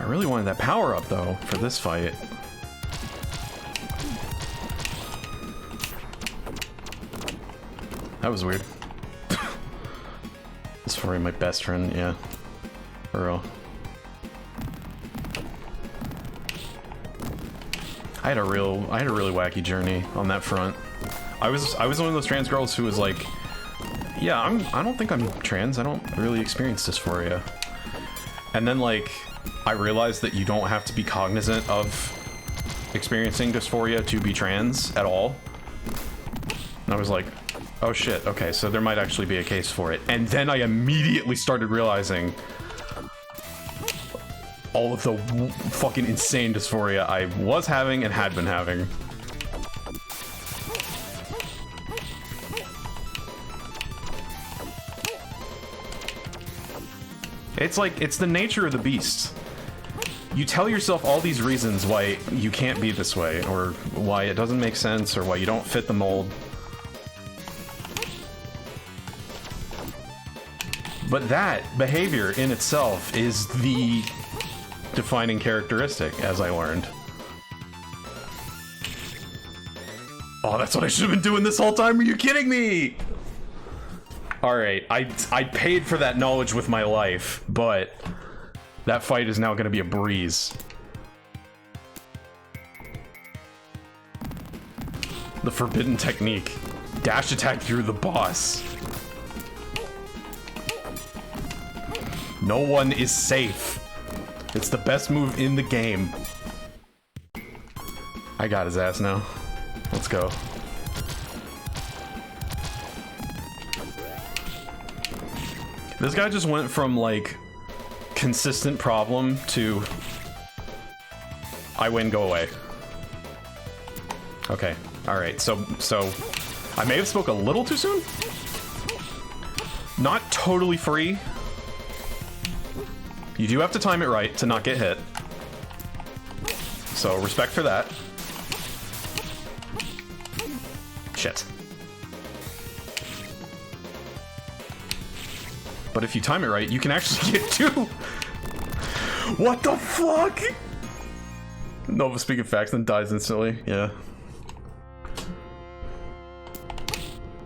I really wanted that power up though for this fight. That was weird. This is for my best friend, yeah. For real. I had a really wacky journey on that front. I was one of those trans girls who was like, yeah, I don't think I'm trans. I don't really experience dysphoria. And then like I realized that you don't have to be cognizant of experiencing dysphoria to be trans at all. And I was like, oh shit, okay, so there might actually be a case for it. And then I immediately started realizing all of the fucking insane dysphoria I was having and had been having. It's like, it's the nature of the beast. You tell yourself all these reasons why you can't be this way, or why it doesn't make sense, or why you don't fit the mold. But that behavior in itself is the defining characteristic, as I learned. Oh, that's what I should have been doing this whole time. Are you kidding me? Alright, I paid for that knowledge with my life, but that fight is now going to be a breeze. The forbidden technique. Dash attack through the boss. No one is safe. It's the best move in the game. I got his ass now. Let's go. This guy just went from like consistent problem to I win, go away. Okay, alright, so I may have spoke a little too soon? Not totally free. You do have to time it right to not get hit. So, respect for that. Shit. But if you time it right, you can actually get two! What the fuck?! Nova speaking facts and dies instantly, yeah.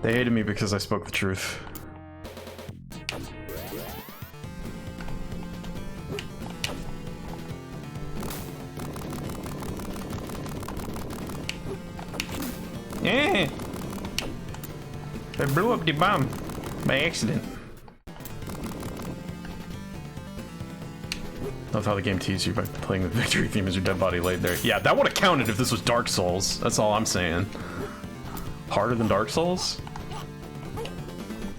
They hated me because I spoke the truth. Yeah. I blew up the bomb by accident. Love how the game teases you by playing the victory theme as your dead body laid there. Yeah, that would have counted if this was Dark Souls. That's all I'm saying. Harder than Dark Souls?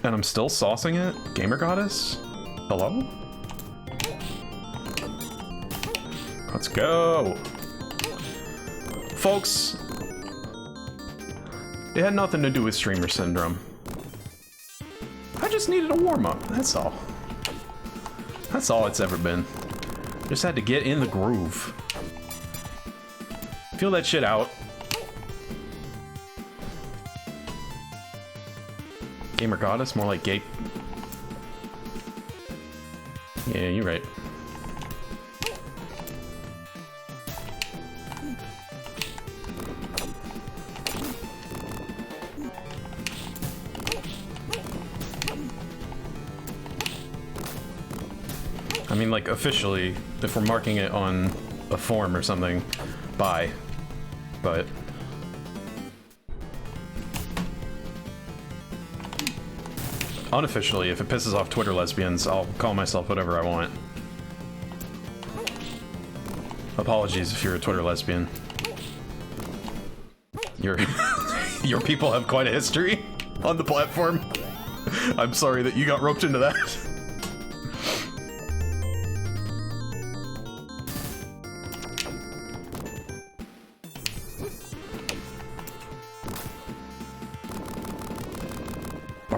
And I'm still saucing it? Gamer Goddess? Hello? Let's go! Folks, it had nothing to do with streamer syndrome. I just needed a warm-up, that's all. That's all it's ever been. Just had to get in the groove. Feel that shit out. Gamer Goddess, more like gay. Yeah, you're right. I mean, like, officially, if we're marking it on a form or something, bye. But... unofficially, if it pisses off Twitter lesbians, I'll call myself whatever I want. Apologies if you're a Twitter lesbian. Your people have quite a history on the platform. I'm sorry that you got roped into that.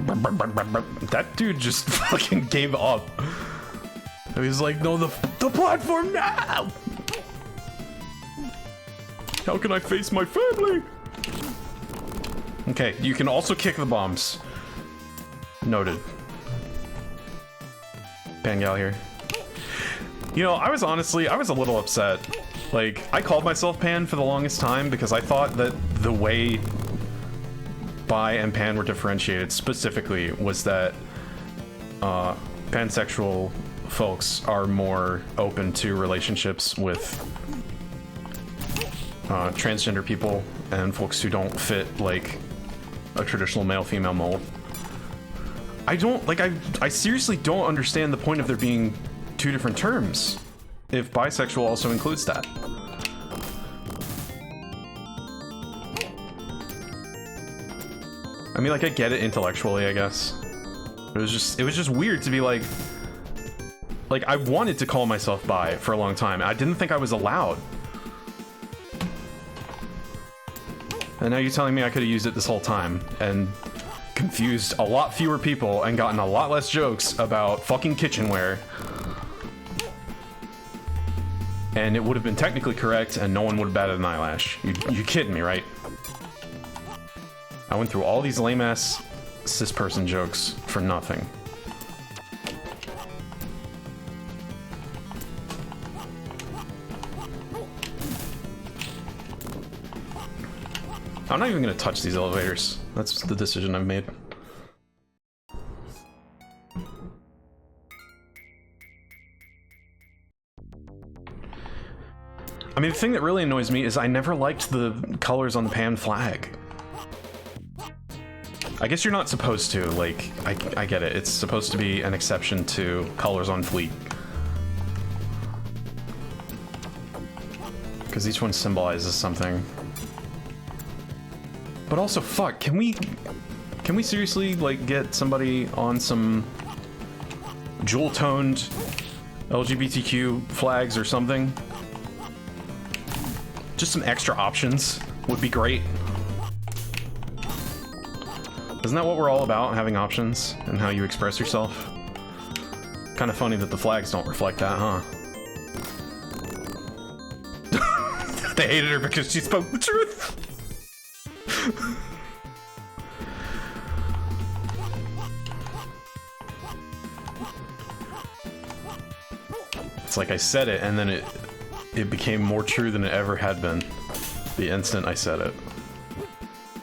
That dude just fucking gave up. He was like, no, the platform now! How can I face my family? Okay, you can also kick the bombs. Noted. Pangal here. You know, I was a little upset. Like, I called myself Pan for the longest time because I thought that the way Bi and Pan were differentiated specifically was that pansexual folks are more open to relationships with transgender people and folks who don't fit like a traditional male-female mold. I seriously don't understand the point of there being two different terms if bisexual also includes that. I mean, like, I get it intellectually, I guess. It was just weird to be like, I wanted to call myself bi for a long time. I didn't think I was allowed. And now you're telling me I could have used it this whole time and confused a lot fewer people and gotten a lot less jokes about fucking kitchenware. And it would have been technically correct and no one would have batted an eyelash. You kidding me, right? I went through all these lame-ass cis-person jokes for nothing. I'm not even gonna touch these elevators. That's the decision I've made. I mean, the thing that really annoys me is I never liked the colors on the Pan flag. I guess you're not supposed to, like, I get it. It's supposed to be an exception to colors on fleet. Because each one symbolizes something. But also, fuck, can we seriously, like, get somebody on some jewel-toned LGBTQ flags or something? Just some extra options would be great. Isn't that what we're all about, having options and how you express yourself? Kind of funny that the flags don't reflect that, huh? They hated her because she spoke the truth! It's like I said it, and then it became more true than it ever had been the instant I said it.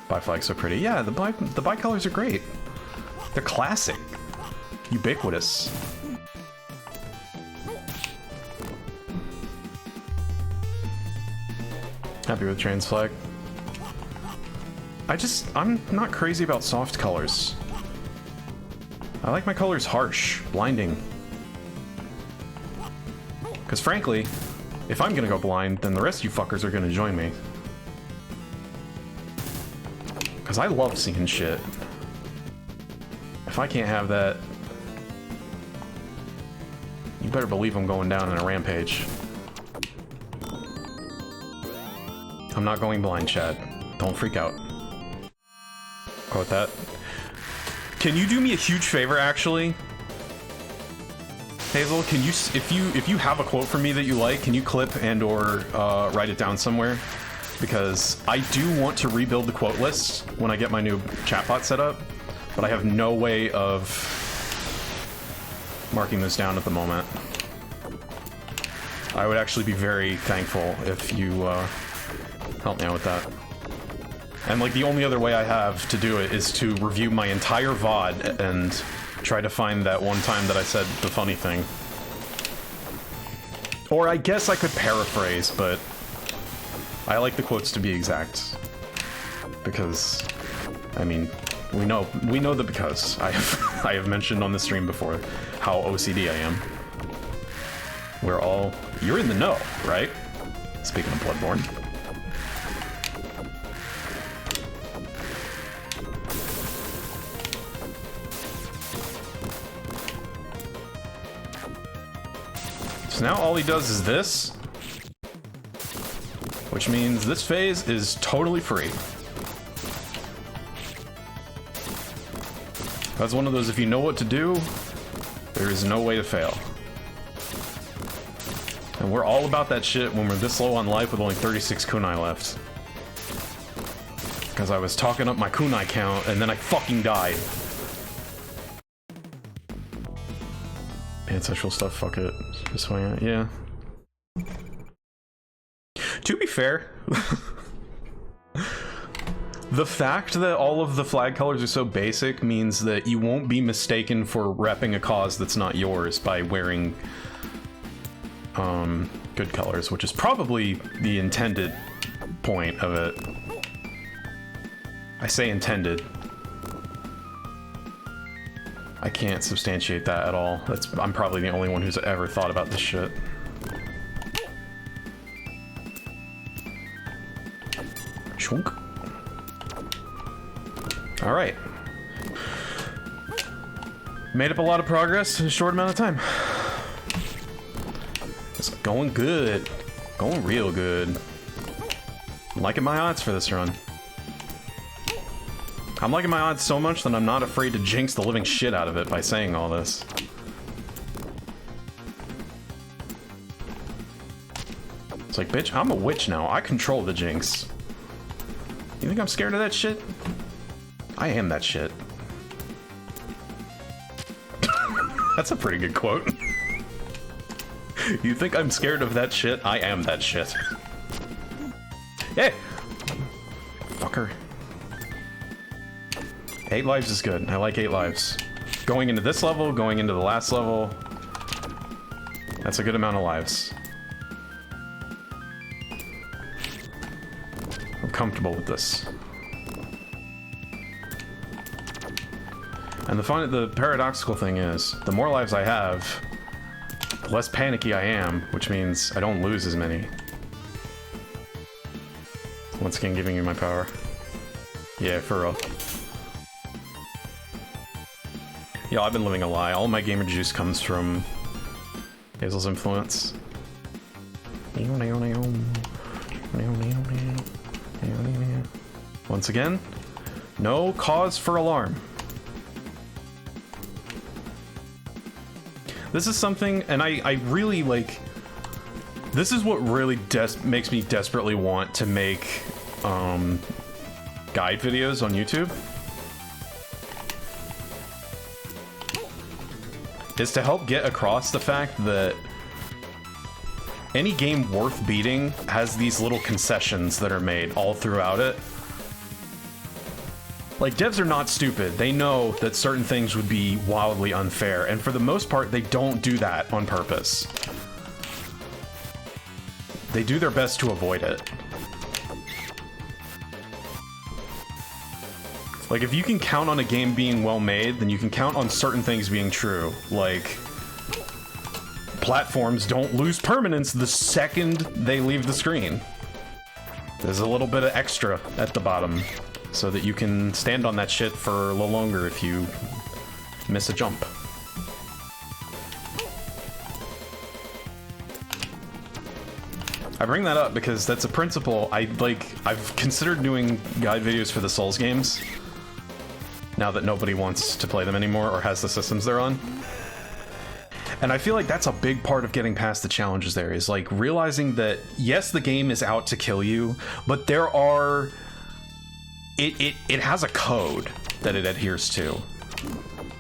Bi flag's so pretty. Yeah, the bi colors are great. They're classic. Ubiquitous. Happy with trans flag. I'm not crazy about soft colors. I like my colors harsh, blinding. Because frankly, if I'm gonna go blind, then the rest of you fuckers are gonna join me. Because I love seeing shit. If I can't have that, you better believe I'm going down in a rampage. I'm not going blind, Chad. Don't freak out. Quote that. Can you do me a huge favor, actually? Hazel, can you, if you have a quote for me that you like, can you clip and or write it down somewhere? Because I do want to rebuild the quote list when I get my new chatbot set up, but I have no way of marking this down at the moment. I would actually be very thankful if you help me out with that. And like the only other way I have to do it is to review my entire VOD and try to find that one time that I said the funny thing. Or I guess I could paraphrase, but I like the quotes to be exact. Because, I mean, we know that because I have mentioned on the stream before how OCD I am. You're in the know, right? Speaking of Bloodborne. So now all he does is this, which means this phase is totally free. That's one of those, if you know what to do, there is no way to fail. And we're all about that shit when we're this low on life with only 36 kunai left. Because I was talking up my kunai count, and then I fucking died. Ancestral stuff, fuck it. Just swing it, yeah. To be fair, the fact that all of the flag colors are so basic means that you won't be mistaken for repping a cause that's not yours by wearing good colors, which is probably the intended point of it. I say intended. I can't substantiate that at all. I'm probably the only one who's ever thought about this shit. Shunk. All right. Made up a lot of progress in a short amount of time. It's going good. Going real good. I'm liking my odds for this run. I'm liking my odds so much that I'm not afraid to jinx the living shit out of it by saying all this. It's like, bitch, I'm a witch now. I control the jinx. You think I'm scared of that shit? I am that shit. That's a pretty good quote. You think I'm scared of that shit? I am that shit. Hey! Fucker. 8 lives is good. I like 8 lives. Going into this level, going into the last level. That's a good amount of lives. I'm comfortable with this. And the paradoxical thing is, the more lives I have, the less panicky I am, which means I don't lose as many. Once again, giving you my power. Yeah, for real. Yeah, I've been living a lie. All my gamer juice comes from Hazel's influence. Once again, no cause for alarm. This is something, and I really, like, this is what really makes me desperately want to make guide videos on YouTube. Is to help get across the fact that any game worth beating has these little concessions that are made all throughout it. Like, devs are not stupid. They know that certain things would be wildly unfair, and for the most part, they don't do that on purpose. They do their best to avoid it. Like, if you can count on a game being well made, then you can count on certain things being true. Like, platforms don't lose permanence the second they leave the screen. There's a little bit of extra at the bottom, so that you can stand on that shit for a little longer if you miss a jump. I bring that up because that's a principle I've considered doing guide videos for the Souls games, now that nobody wants to play them anymore or has the systems they're on. And I feel like that's a big part of getting past the challenges there, is like realizing that yes, the game is out to kill you, but there are it has a code that it adheres to.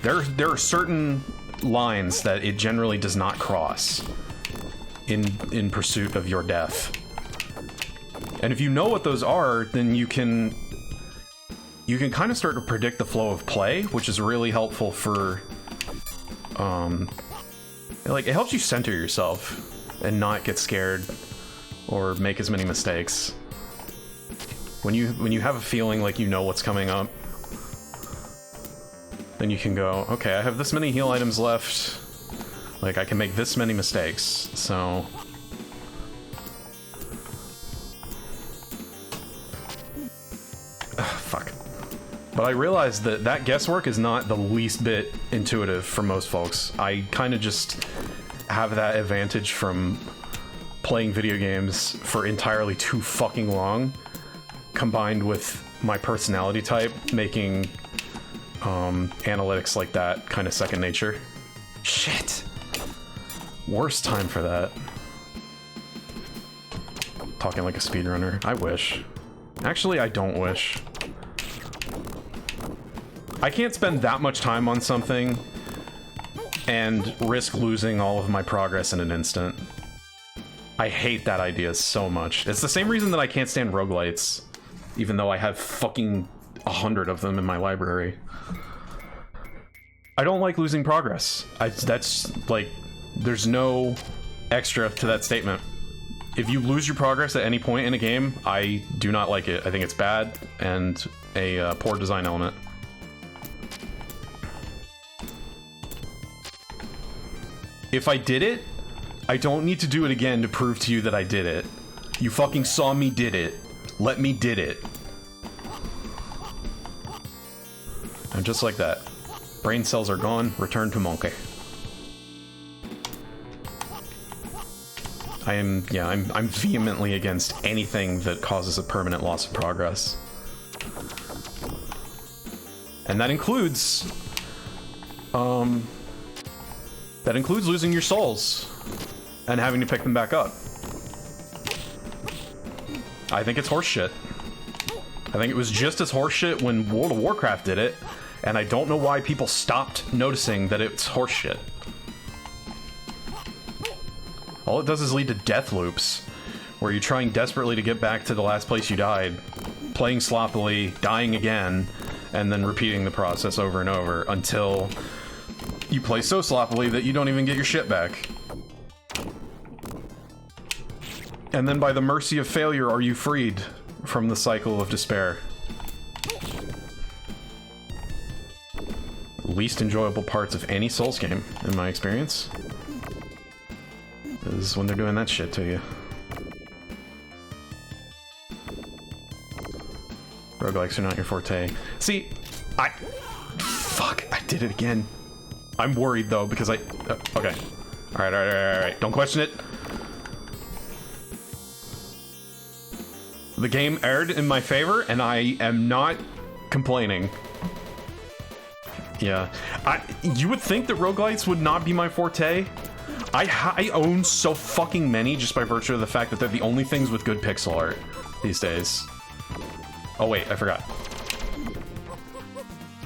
There are certain lines that it generally does not cross in pursuit of your death. And if you know what those are, then you can kind of start to predict the flow of play, which is really helpful for like, it helps you center yourself and not get scared or make as many mistakes. When you have a feeling like you know what's coming up, then you can go, okay, I have this many heal items left. Like, I can make this many mistakes, so... Ugh, fuck. But I realized that that guesswork is not the least bit intuitive for most folks. I kind of just have that advantage from playing video games for entirely too fucking long, combined with my personality type making analytics like that kind of second nature. Shit. Worst time for that. Talking like a speedrunner. I wish. Actually, I don't wish. I can't spend that much time on something and risk losing all of my progress in an instant. I hate that idea so much. It's the same reason that I can't stand roguelites, even though I have fucking 100 of them in my library. I don't like losing progress. That's like, there's no extra to that statement. If you lose your progress at any point in a game, I do not like it. I think it's bad and a poor design element. If I did it, I don't need to do it again to prove to you that I did it. You fucking saw me did it. Let me did it. And just like that. Brain cells are gone. Return to monkey. I'm vehemently against anything that causes a permanent loss of progress. And that includes losing your souls and having to pick them back up. I think it's horseshit. I think it was just as horseshit when World of Warcraft did it, and I don't know why people stopped noticing that it's horseshit. All it does is lead to death loops, where you're trying desperately to get back to the last place you died, playing sloppily, dying again, and then repeating the process over and over until you play so sloppily that you don't even get your shit back. And then by the mercy of failure are you freed from the cycle of despair. Least enjoyable parts of any Souls game, in my experience, is when they're doing that shit to you. Roguelikes are not your forte. See, fuck, I did it again. I'm worried though, because okay. Alright. Don't question it. The game erred in my favor, and I am not complaining. Yeah. You would think that roguelites would not be my forte. I own so fucking many just by virtue of the fact that they're the only things with good pixel art these days. Oh wait, I forgot.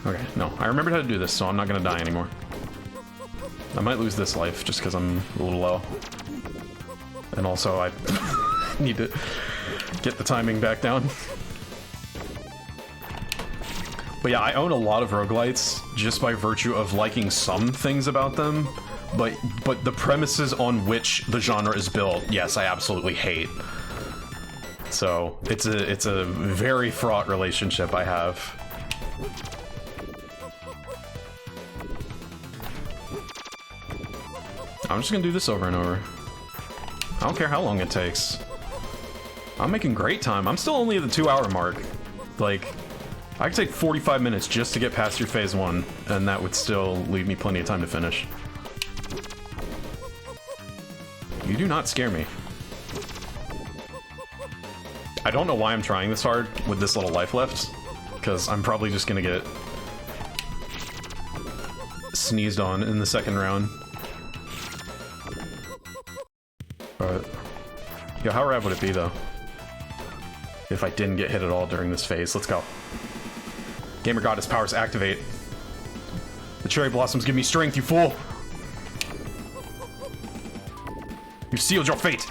Okay, no. I remembered how to do this, so I'm not gonna die anymore. I might lose this life just because I'm a little low. And also, I need to get the timing back down. But yeah, I own a lot of roguelites just by virtue of liking some things about them, but the premises on which the genre is built, yes, I absolutely hate. So it's a very fraught relationship I have. I'm just gonna do this over and over. I don't care how long it takes. I'm making great time. I'm still only at the 2-hour mark. Like, I could take 45 minutes just to get past your phase 1, and that would still leave me plenty of time to finish. You do not scare me. I don't know why I'm trying this hard with this little life left, because I'm probably just gonna get sneezed on in the second round. Alright. Yo, how rad would it be, though, if I didn't get hit at all during this phase? Let's go. Gamer Goddess powers activate. The cherry blossoms give me strength, you fool! You've sealed your fate!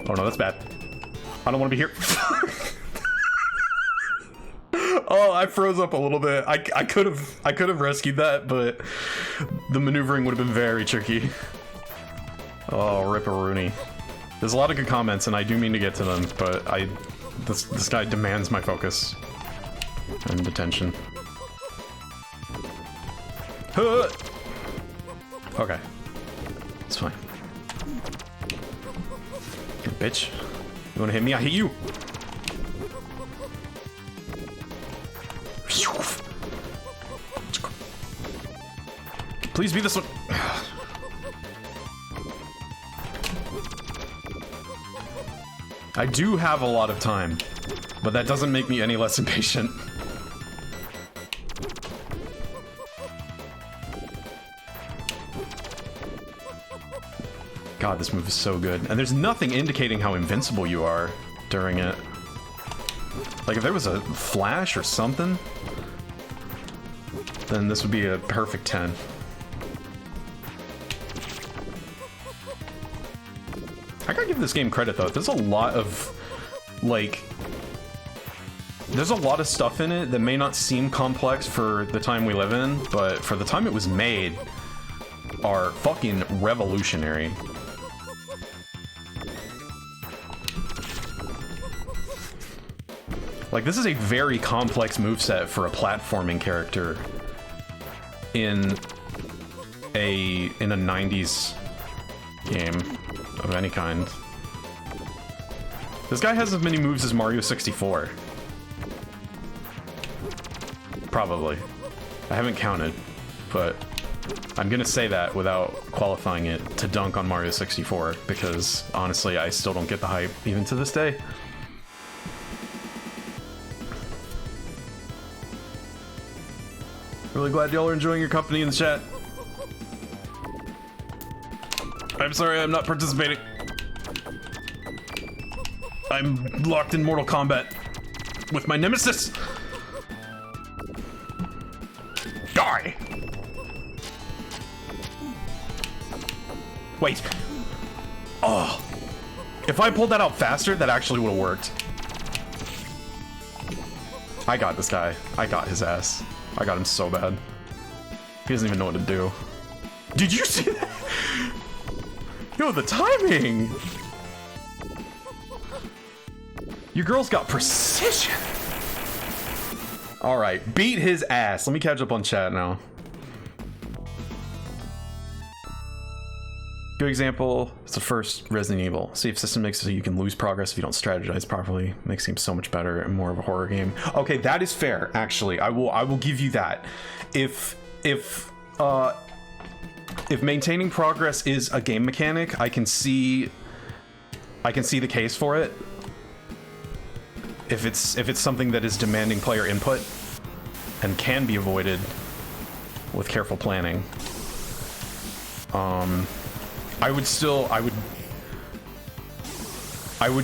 Oh no, that's bad. I don't want to be here. Oh, I froze up a little bit. I could have rescued that, but the maneuvering would have been very tricky. Oh, rip-a-rooney. There's a lot of good comments, and I do mean to get to them, but this guy demands my focus and attention. Okay, it's fine. Bitch, you wanna hit me? I hit you. Please be this one. I do have a lot of time, but that doesn't make me any less impatient. God, this move is so good. And there's nothing indicating how invincible you are during it. Like, if there was a flash or something, then this would be a perfect 10. I gotta give this game credit, though. There's a lot of, like... There's a lot of stuff in it that may not seem complex for the time we live in, but for the time it was made, are fucking revolutionary. Like, this is a very complex moveset for a platforming character in a 90s game of any kind. This guy has as many moves as Mario 64. Probably. I haven't counted, but I'm gonna say that without qualifying it to dunk on Mario 64, because honestly, I still don't get the hype even to this day. Really glad y'all are enjoying your company in the chat. I'm sorry I'm not participating. I'm locked in Mortal Kombat with my nemesis. Die! Wait. Oh. If I pulled that out faster, that actually would have worked. I got this guy. I got his ass. I got him so bad. He doesn't even know what to do. Did you see that? Yo, the timing! Your girl's got precision! Alright, beat his ass. Let me catch up on chat now. Good example, it's the first Resident Evil. Save system makes it so you can lose progress if you don't strategize properly. Makes it so much better and more of a horror game. Okay, that is fair, actually. I will give you that. If maintaining progress is a game mechanic, I can see the case for it. If it's something that is demanding player input and can be avoided with careful planning. I would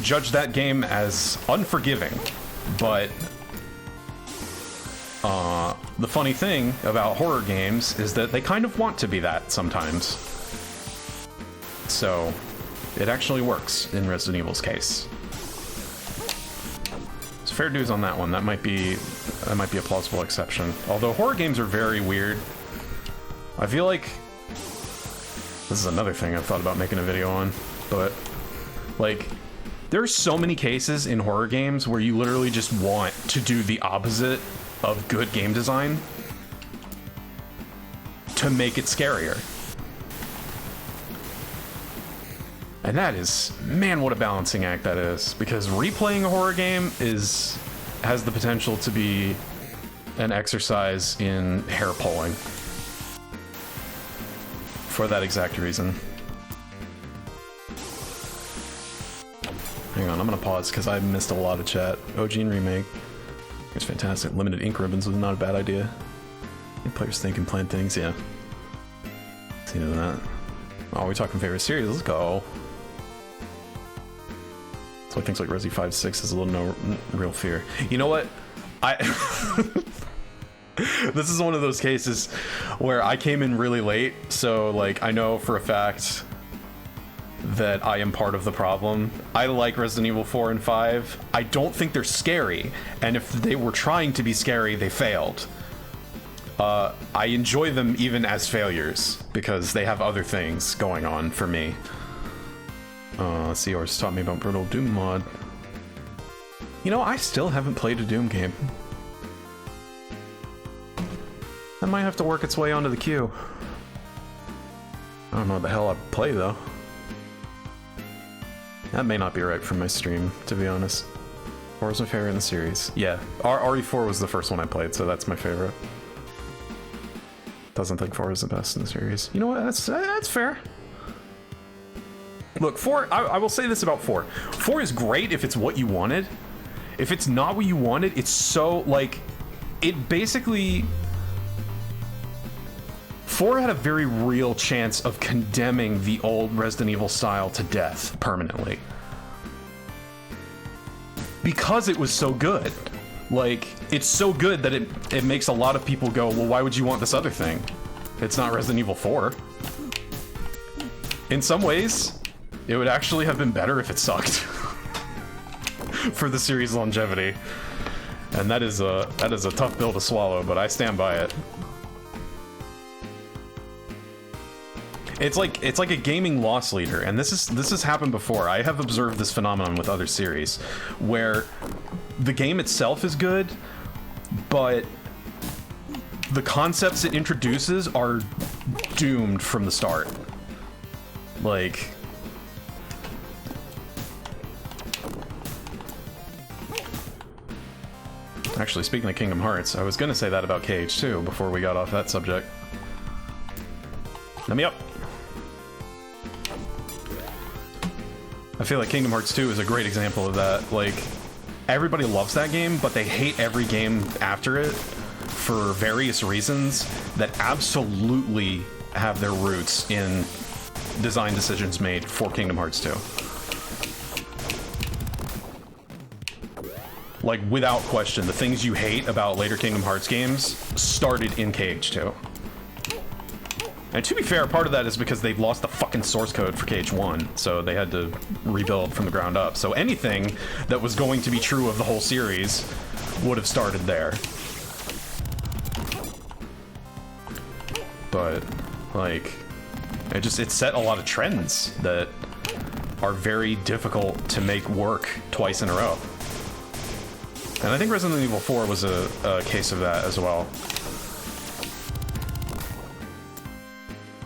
judge that game as unforgiving, but the funny thing about horror games is that they kind of want to be that sometimes. So it actually works in Resident Evil's case. So fair dues on that one. That might be a plausible exception. Although horror games are very weird. I feel like this is another thing I've thought about making a video on, but like there are so many cases in horror games where you literally just want to do the opposite of good game design to make it scarier. And that is, man, what a balancing act that is, because replaying a horror game has the potential to be an exercise in hair pulling. For that exact reason. Hang on, I'm gonna pause because I missed a lot of chat. OG and remake. It's fantastic. Limited ink ribbons was not a bad idea. Players think and plan things, yeah. See that. Oh, we're talking favorite series. Let's go. So I think like Resi 5, 6 is a little no real fear. You know what? This is one of those cases where I came in really late, so like I know for a fact that I am part of the problem. I like Resident Evil 4 and 5. I don't think they're scary, and if they were trying to be scary, they failed. I enjoy them even as failures because they have other things going on for me. Let's see, Ors taught me about Brutal Doom mod. You know, I still haven't played a Doom game. That might have to work its way onto the queue. I don't know what the hell I'd play, though. That may not be right for my stream, to be honest. 4 was my favorite in the series. Yeah, RE4 was the first one I played, so that's my favorite. Doesn't think 4 is the best in the series. You know what? That's fair. Look, 4, I will say this about 4. 4 is great if it's what you wanted. If it's not what you wanted, it's so, like, it basically... 4 had a very real chance of condemning the old Resident Evil style to death permanently. Because it was so good. Like, it's so good that it makes a lot of people go, well, why would you want this other thing? It's not Resident Evil 4. In some ways, it would actually have been better if it sucked. For the series' longevity. And that is a tough pill to swallow, but I stand by it. It's like a gaming loss leader, and this has happened before. I have observed this phenomenon with other series, where the game itself is good, but the concepts it introduces are doomed from the start. Like, actually, speaking of Kingdom Hearts, I was gonna say that about KH2 before we got off that subject. Let me up. I feel like Kingdom Hearts 2 is a great example of that. Like, everybody loves that game, but they hate every game after it for various reasons that absolutely have their roots in design decisions made for Kingdom Hearts 2. Like, without question, the things you hate about later Kingdom Hearts games started in KH2. And to be fair, part of that is because they've lost the fucking source code for KH1, so they had to rebuild from the ground up. So anything that was going to be true of the whole series would have started there. But, like, it set a lot of trends that are very difficult to make work twice in a row. And I think Resident Evil 4 was a case of that as well.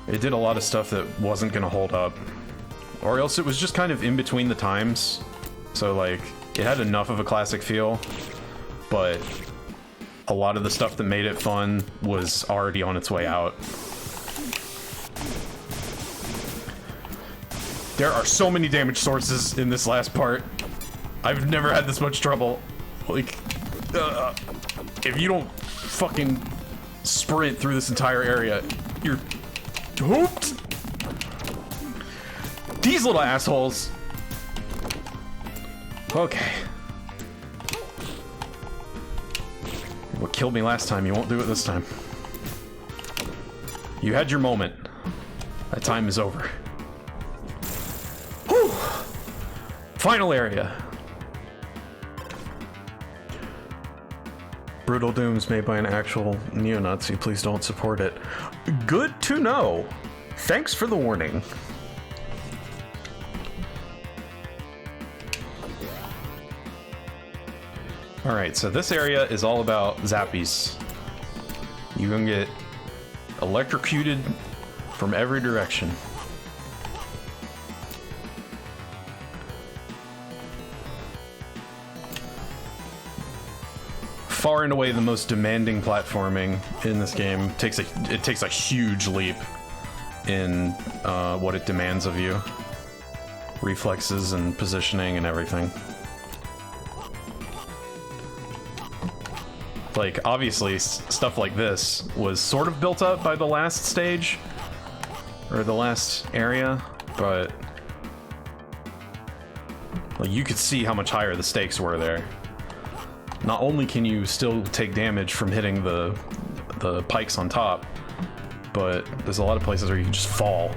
It did a lot of stuff that wasn't gonna hold up. Or else it was just kind of in between the times. So, like, it had enough of a classic feel, but a lot of the stuff that made it fun was already on its way out. There are so many damage sources in this last part. I've never had this much trouble. Like, if you don't fucking sprint through this entire area, you're hooped. These little assholes. Okay. What killed me last time, you won't do it this time. You had your moment. That time is over. Whew. Final area. Brutal dooms made by an actual neo-Nazi. Please don't support it. Good to know. Thanks for the warning. Alright, so this area is all about zappies. You can get electrocuted from every direction. Far and away the most demanding platforming in this game. It takes a huge leap in what it demands of you. Reflexes and positioning and everything. Like, obviously, stuff like this was sort of built up by the last stage, or the last area, but like, you could see how much higher the stakes were there. Not only can you still take damage from hitting the pikes on top, but there's a lot of places where you can just fall.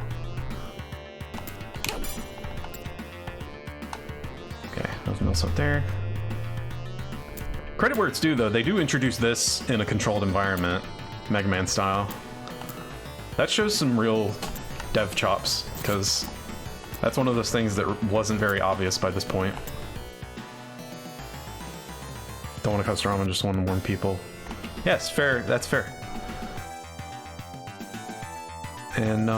Okay, nothing else up there. Credit where it's due, though. They do introduce this in a controlled environment, Mega Man style. That shows some real dev chops, because that's one of those things that wasn't very obvious by this point. Don't want to cuss around, just want to warn people. Yes, fair. That's fair. And,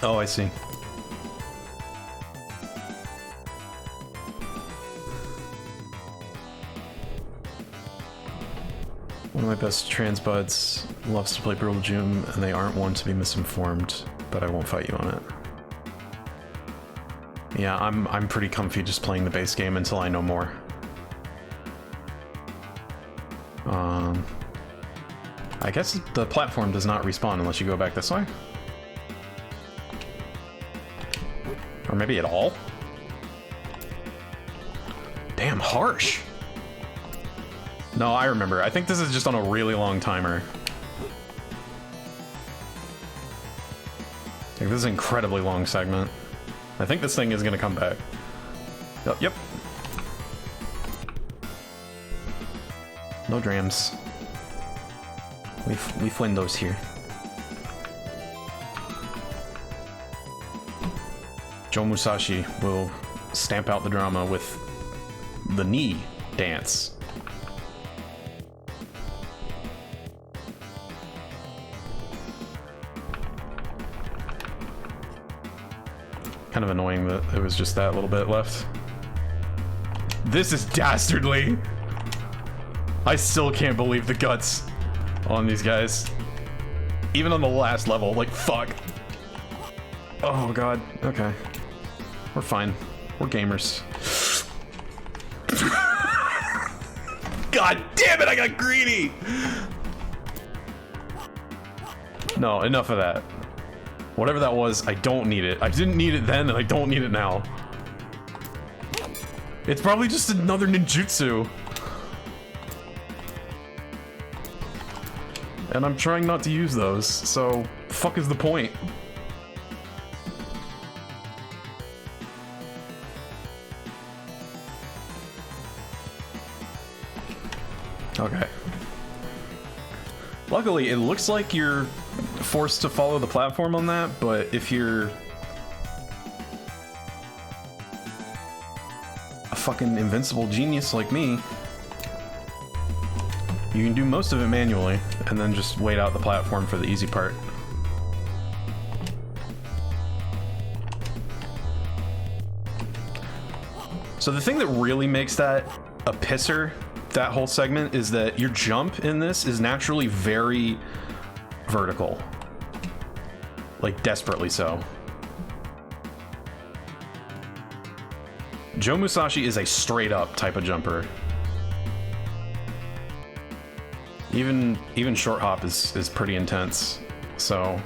oh, I see. One of my best trans buds loves to play Brutal Doom, and they aren't one to be misinformed, but I won't fight you on it. Yeah, I'm pretty comfy just playing the base game until I know more. I guess the platform does not respawn unless you go back this way. Or maybe at all? Damn, harsh. No, I remember. I think this is just on a really long timer. Like, this is an incredibly long segment. I think this thing is gonna come back. Yep. No drams. We win those here. Joe Musashi will stamp out the drama with the knee dance. Kind of annoying that it was just that little bit left. This is dastardly! I still can't believe the guts on these guys. Even on the last level, like, fuck. Oh god, okay. We're fine. We're gamers. God damn it, I got greedy! No, enough of that. Whatever that was, I don't need it. I didn't need it then, and I don't need it now. It's probably just another ninjutsu. And I'm trying not to use those, so fuck is the point? Okay. Luckily, it looks like you're forced to follow the platform on that, but if you're a fucking invincible genius like me, you can do most of it manually, and then just wait out the platform for the easy part. So the thing that really makes that a pisser, that whole segment, is that your jump in this is naturally very vertical. Like, desperately so. Joe Musashi is a straight-up type of jumper. Even short hop is pretty intense, so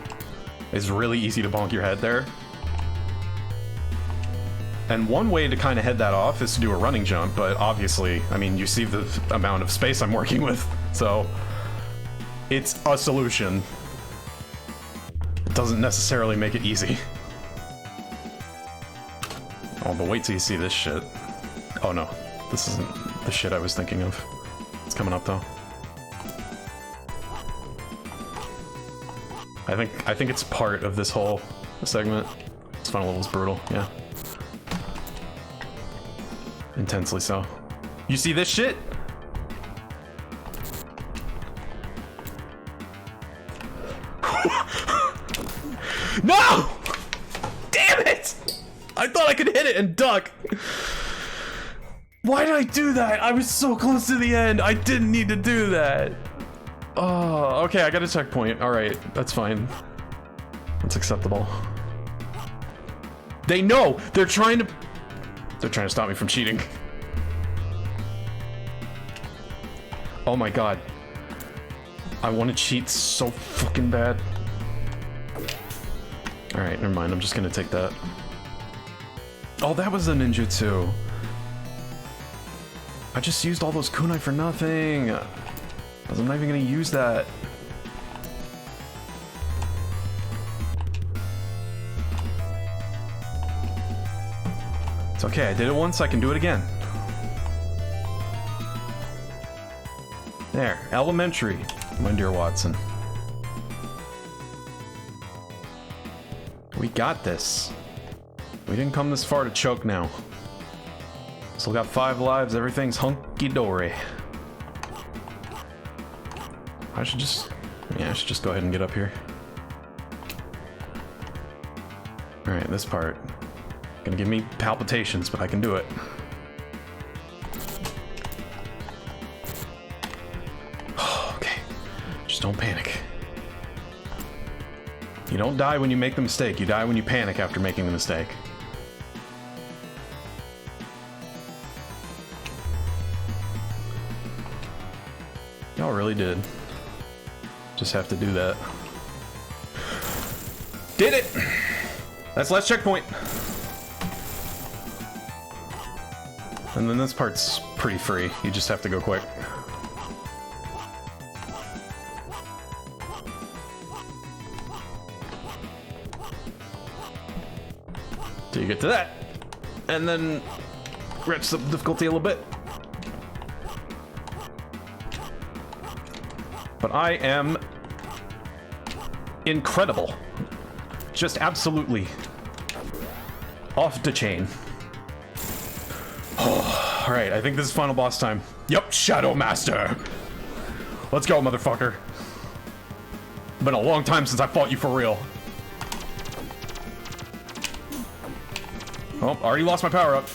it's really easy to bonk your head there. And one way to kind of head that off is to do a running jump, but obviously, I mean, you see the amount of space I'm working with, so it's a solution. It doesn't necessarily make it easy. Oh, but wait till you see this shit. Oh no, this isn't the shit I was thinking of. It's coming up though. I think it's part of this whole segment. This final level's brutal, yeah. Intensely so. You see this shit? No! Damn it! I thought I could hit it and duck. Why did I do that? I was so close to the end. I didn't need to do that. Oh, okay, I got a checkpoint. All right, that's fine. That's acceptable. They know! They're trying to stop me from cheating. Oh my god. I want to cheat so fucking bad. Alright, never mind. I'm just gonna take that. Oh, that was a ninjutsu. I just used all those kunai for nothing. I'm not even gonna use that. It's okay, I did it once, I can do it again. There, elementary, my dear Watson. We got this. We didn't come this far to choke now. Still got 5 lives, everything's hunky-dory. I should just go ahead and get up here. Alright, this part. Gonna give me palpitations, but I can do it. Okay, just don't panic. You don't die when you make the mistake, you die when you panic after making the mistake. Y'all really did. Just have to do that. Did it! That's last checkpoint. And then this part's pretty free. You just have to go quick. Till you get to that. And then ratchet up the difficulty a little bit. But I am incredible. Just absolutely off the chain. Oh, alright, I think this is final boss time. Yup, Shadow Master. Let's go, motherfucker. Been a long time since I fought you for real. Oh, already lost my power up.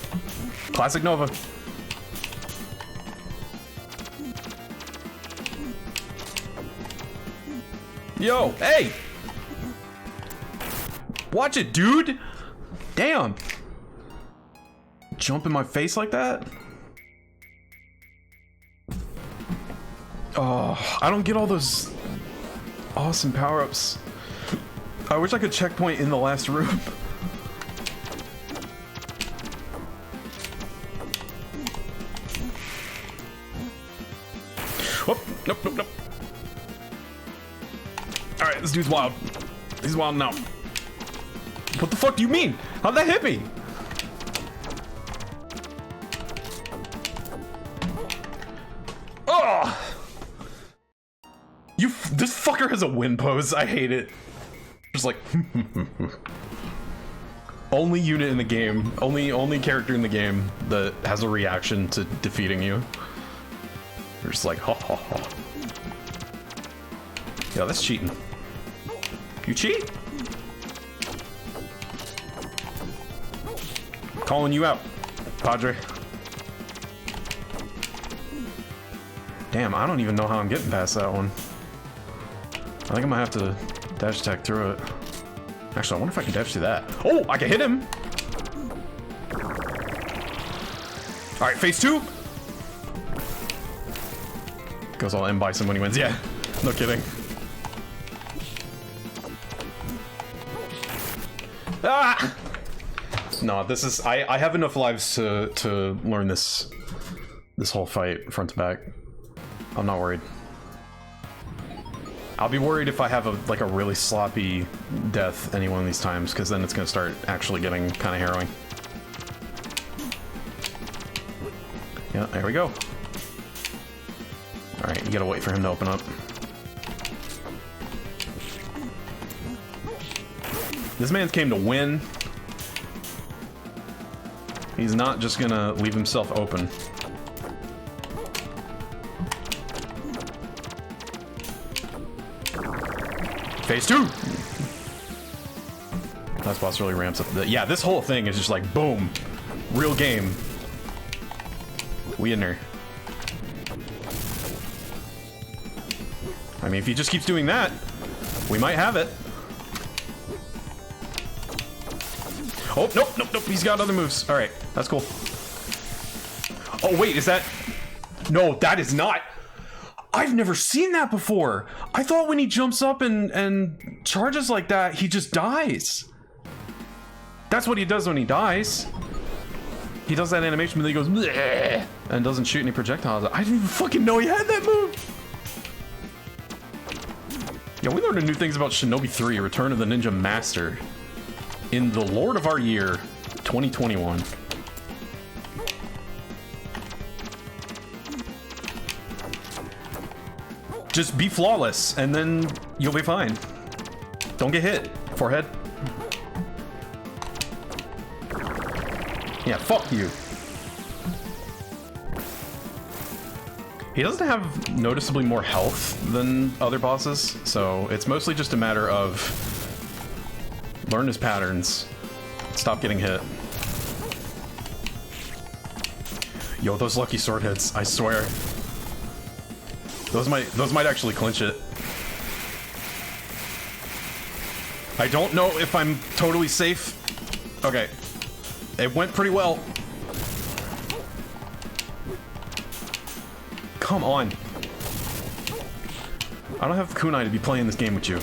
Classic Nova. Yo, hey! Watch it, dude! Damn! Jump in my face like that? Oh, I don't get all those awesome power-ups. I wish I could checkpoint in the last room. Oh, nope, nope, nope. Alright, this dude's wild. He's wild now. What the fuck do you mean? How'd that hit me? Oh! This fucker has a win pose. I hate it. Just like... Only unit in the game. Only character in the game that has a reaction to defeating you. They're just like, ha ha ha. Yo, that's cheating. You cheat? Calling you out, Padre. Damn, I don't even know how I'm getting past that one. I think I might have to dash attack through it. Actually, I wonder if I can dash through that. Oh, I can hit him! Alright, phase 2! Goes all M Bison when he wins. Yeah, no kidding. Ah! No, this is... I have enough lives to learn this whole fight front to back. I'm not worried. I'll be worried if I have a really sloppy death any one of these times, because then it's going to start actually getting kind of harrowing. Yeah, there we go. Alright, you gotta wait for him to open up. This man came to win. He's not just gonna leave himself open. Phase 2! Last boss really ramps up the... Yeah, this whole thing is just like, boom! Real game. We in there. I mean, if he just keeps doing that, we might have it. Oh, nope, nope, nope, he's got other moves. Alright, that's cool. Oh, wait, is that... No, that is not... I've never seen that before! I thought when he jumps up and charges like that, he just dies. That's what he does when he dies. He does that animation, but then he goes... Bleh, and doesn't shoot any projectiles. I didn't even fucking know he had that move! Yeah, we learned new things about Shinobi III, Return of the Ninja Master, in the Lord of our year, 2021. Just be flawless, and then you'll be fine. Don't get hit. Forehead. Yeah, fuck you. He doesn't have noticeably more health than other bosses, so it's mostly just a matter of learn his patterns, stop getting hit. Yo, those lucky sword hits, I swear. Those might actually clinch it. I don't know if I'm totally safe. Okay. It went pretty well. Come on. I don't have kunai to be playing this game with you.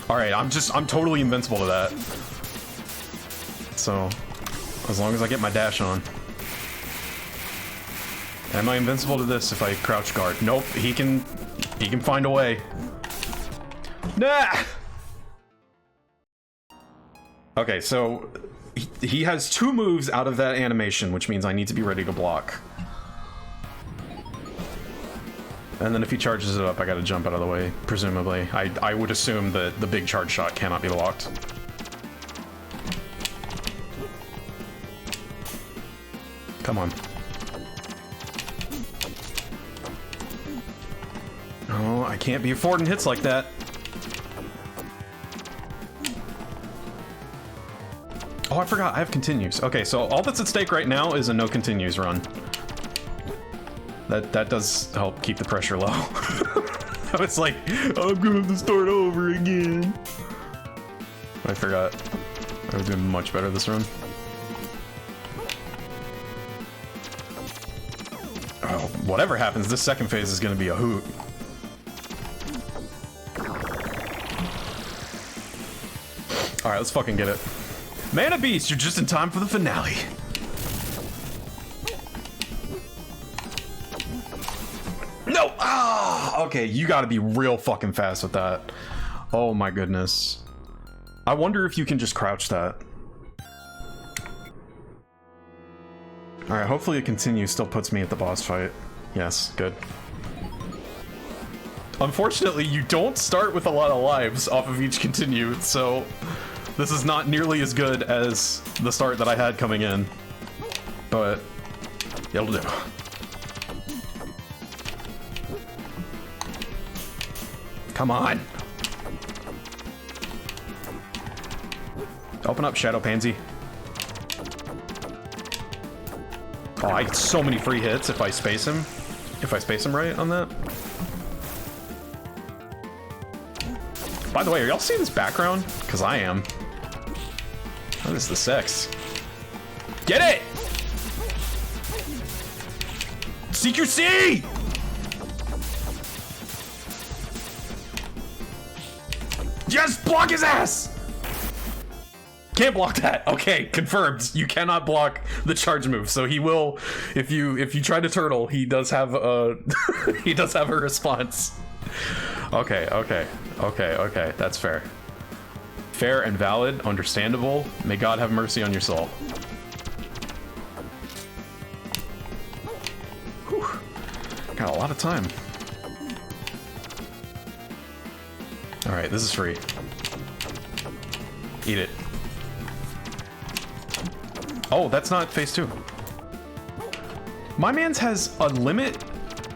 Alright, I'm totally invincible to that. So, as long as I get my dash on. Am I invincible to this if I crouch guard? Nope, he can find a way. Nah! Okay, so he has 2 moves out of that animation, which means I need to be ready to block. And then if he charges it up, I gotta jump out of the way, presumably. I would assume that the big charge shot cannot be blocked. Come on. Oh, I can't be affording hits like that. Oh, I forgot, I have continues. Okay, so all that's at stake right now is a no continues run. That does help keep the pressure low. I was like, I'm going to start over again. I forgot. I was doing much better this run. Oh, whatever happens, this second phase is going to be a hoot. Alright, let's fucking get it. Mana Beast, you're just in time for the finale. No! Ah! Okay, you gotta be real fucking fast with that. Oh my goodness. I wonder if you can just crouch that. Alright, hopefully it continues, still puts me at the boss fight. Yes, good. Unfortunately, you don't start with a lot of lives off of each continue, so this is not nearly as good as the start that I had coming in. But it'll do. Come on! Open up, Shadow Pansy. Oh, I get so many free hits if I space him. If I space him right on that. By the way, are y'all seeing this background? Because I am. What is the sex? Get it! CQC! Just block his ass! Can't block that. Okay, confirmed. You cannot block the charge move. So he will, if you try to turtle, he does have a he does have a response. Okay, okay, okay, okay. That's fair. Fair and valid, understandable. May God have mercy on your soul. Whew. Got a lot of time. Alright, this is free. Eat it. Oh, that's not phase 2. My man's has a limit.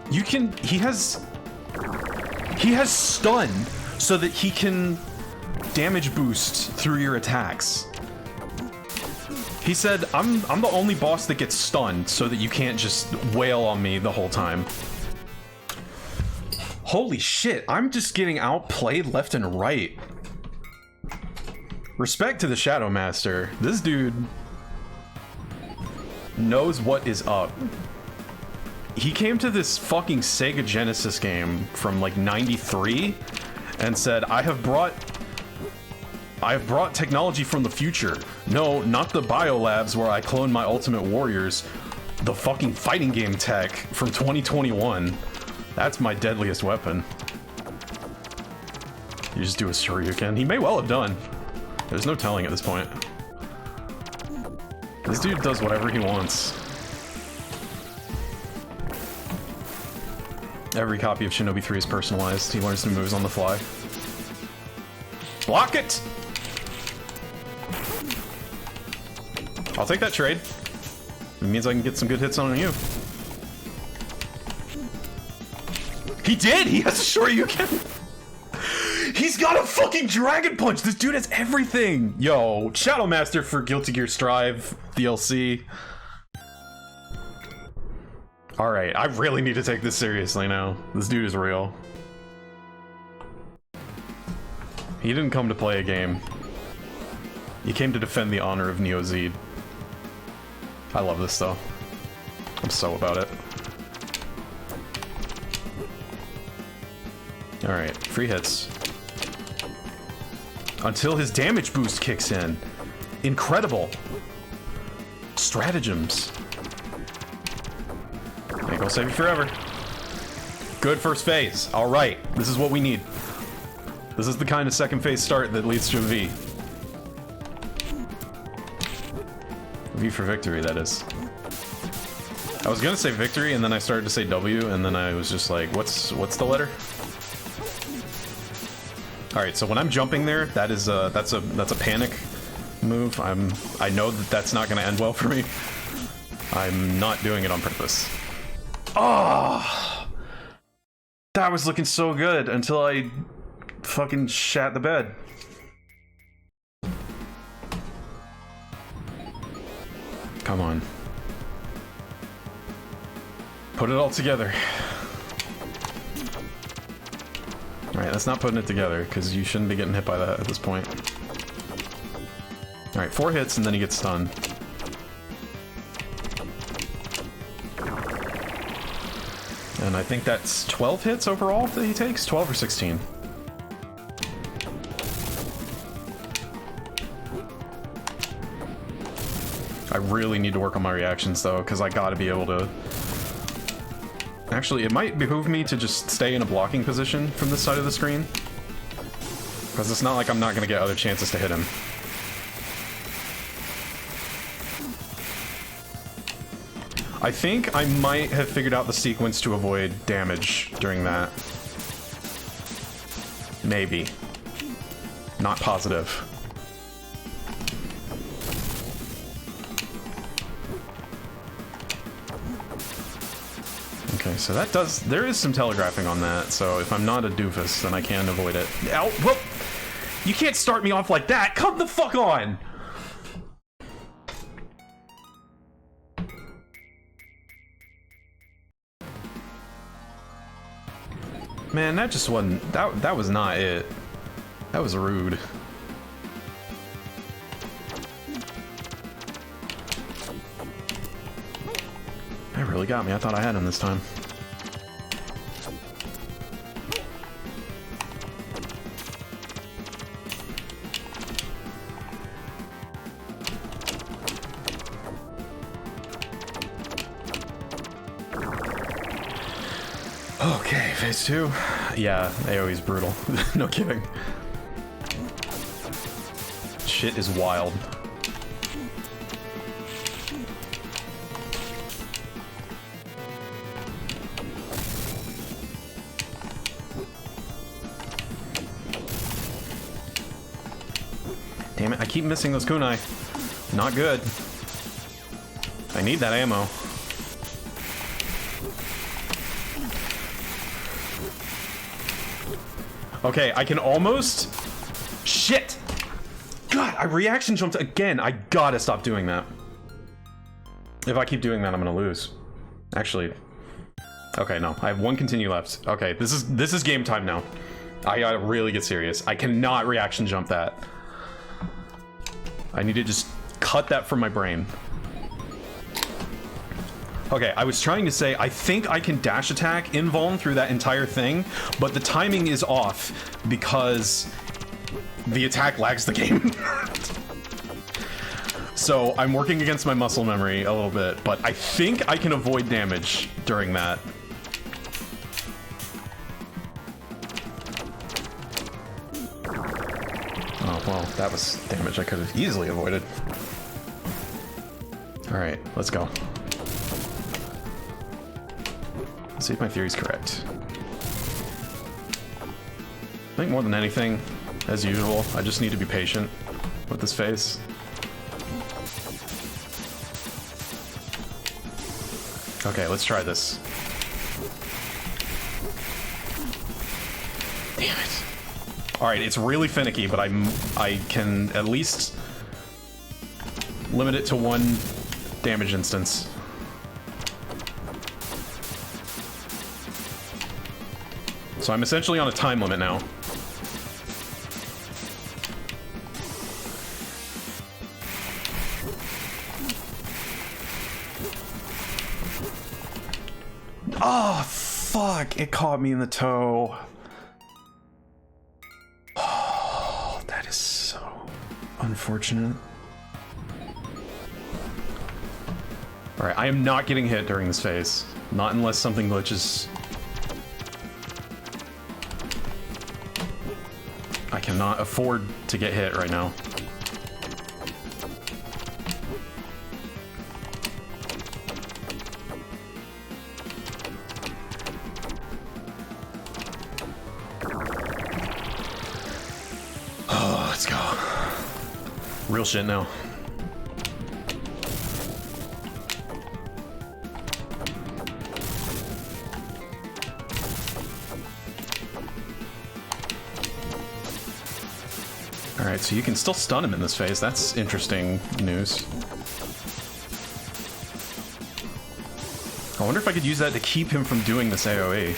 You can... He has stun so that he can damage boost through your attacks. He said, I'm the only boss that gets stunned so that you can't just wail on me the whole time. Holy shit, I'm just getting outplayed left and right. Respect to the Shadow Master. This dude knows what is up. He came to this fucking Sega Genesis game from like '93 and said, I have brought technology from the future. No, not the biolabs where I clone my Ultimate Warriors. The fucking fighting game tech from 2021. That's my deadliest weapon. You just do a Shoryuken. He may well have done. There's no telling at this point. This dude does whatever he wants. Every copy of Shinobi 3 is personalized. He learns new moves on the fly. Block it! I'll take that trade. It means I can get some good hits on you. He did! He has a Shoryuken! He's got a fucking Dragon Punch! This dude has everything! Yo, Shadow Master for Guilty Gear Strive DLC. Alright, I really need to take this seriously now. This dude is real. He didn't come to play a game. He came to defend the honor of Neo Zed. I love this though. I'm so about it. Alright, free hits. Until his damage boost kicks in. Incredible. Stratagems. Ain't gonna save you forever. Good first phase. Alright, this is what we need. This is the kind of second phase start that leads to a V. V for victory, that is. I was gonna say victory, and then I started to say W, and then I was just like, what's the letter? All right, so when I'm jumping there, that's a panic move. I know that that's not gonna end well for me. I'm not doing it on purpose. Oh, that was looking so good until I fucking shat the bed. Come on. Put it all together. Alright, that's not putting it together, because you shouldn't be getting hit by that at this point. Alright, 4 hits and then he gets stunned. And I think that's 12 hits overall that he takes? 12 or 16? I really need to work on my reactions though, because I gotta be able to... Actually, it might behoove me to just stay in a blocking position from this side of the screen. Because it's not like I'm not gonna get other chances to hit him. I think I might have figured out the sequence to avoid damage during that. Maybe. Not positive. Okay, so that does... There is some telegraphing on that, so if I'm not a doofus, then I can avoid it. Ow! Whoop! You can't start me off like that! Come the fuck on! Man, that just wasn't... That was not it. That was rude. That really got me. I thought I had him this time. Okay, phase 2. Yeah, AoE's brutal. No kidding. Shit is wild. Damn it, I keep missing those kunai. Not good. I need that ammo. Okay, I can almost... Shit! God, I reaction jumped again. I gotta stop doing that. If I keep doing that, I'm gonna lose. Actually... Okay, no. I have 1 continue left. Okay, this is game time now. I gotta really get serious. I cannot reaction jump that. I need to just cut that from my brain. Okay, I was trying to say, I think I can dash attack invuln through that entire thing, but the timing is off because the attack lags the game. So I'm working against my muscle memory a little bit, but I think I can avoid damage during that. Oh, well, that was damage I could have easily avoided. Alright, let's go. Let's see if my theory's correct. I think more than anything, as usual, I just need to be patient with this phase. Okay, let's try this. Damn it. Alright, it's really finicky, but I can at least limit it to 1 damage instance. So I'm essentially on a time limit now. Oh, fuck! It caught me in the toe. unfortunate. Alright, I am not getting hit during this phase. Not unless something glitches. I cannot afford to get hit right now. Oh, let's go. Real shit now. Alright, so you can still stun him in this phase. That's interesting news. I wonder if I could use that to keep him from doing this AoE.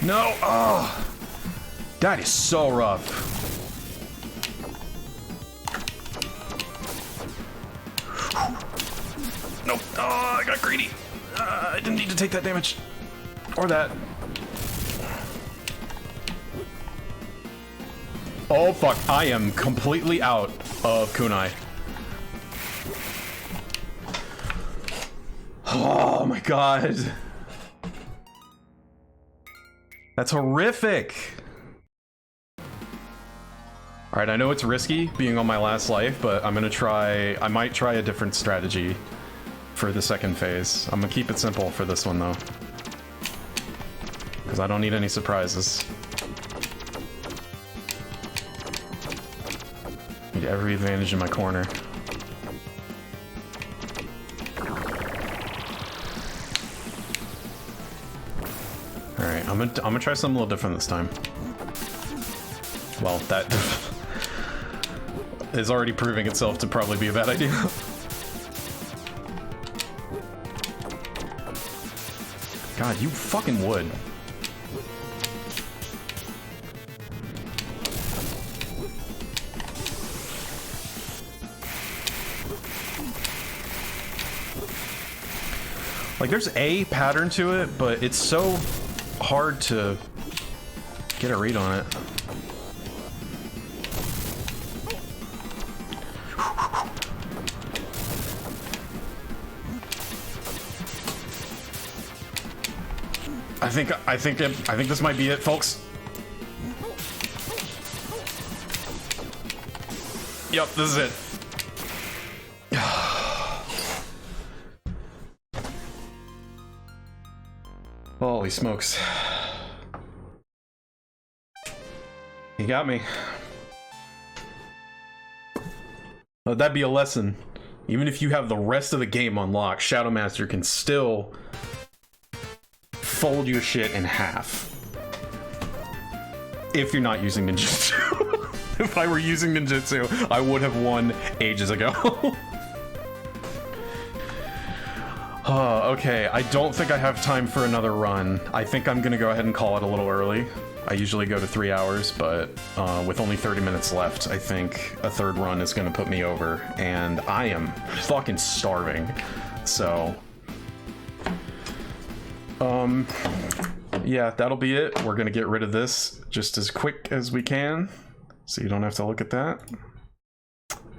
No! Oh! That is so rough. Nope. Oh, I got greedy. I didn't need to take that damage. Or that. Oh fuck, I am completely out of kunai. Oh my god. That's horrific. Alright, I know it's risky being on my last life, but I'm gonna try... I might try a different strategy for the second phase. I'm gonna keep it simple for this one though. Because I don't need any surprises. Need every advantage in my corner. Alright, I'm gonna try something a little different this time. Well, that is already proving itself to probably be a bad idea. God, you fucking would. Like, there's a pattern to it, but it's so hard to get a read on it. I think this might be it, folks. Yep, this is it. Holy smokes. You got me. Let that be a lesson. Even if you have the rest of the game unlocked, Shadow Master can still fold your shit in half. If you're not using ninjutsu. If I were using ninjutsu, I would have won ages ago. Okay, I don't think I have time for another run. I think I'm gonna go ahead and call it a little early. I usually go to 3 hours, but with only 30 minutes left, I think a third run is gonna put me over, and I am fucking starving. So, yeah, that'll be it. We're gonna get rid of this just as quick as we can, so you don't have to look at that.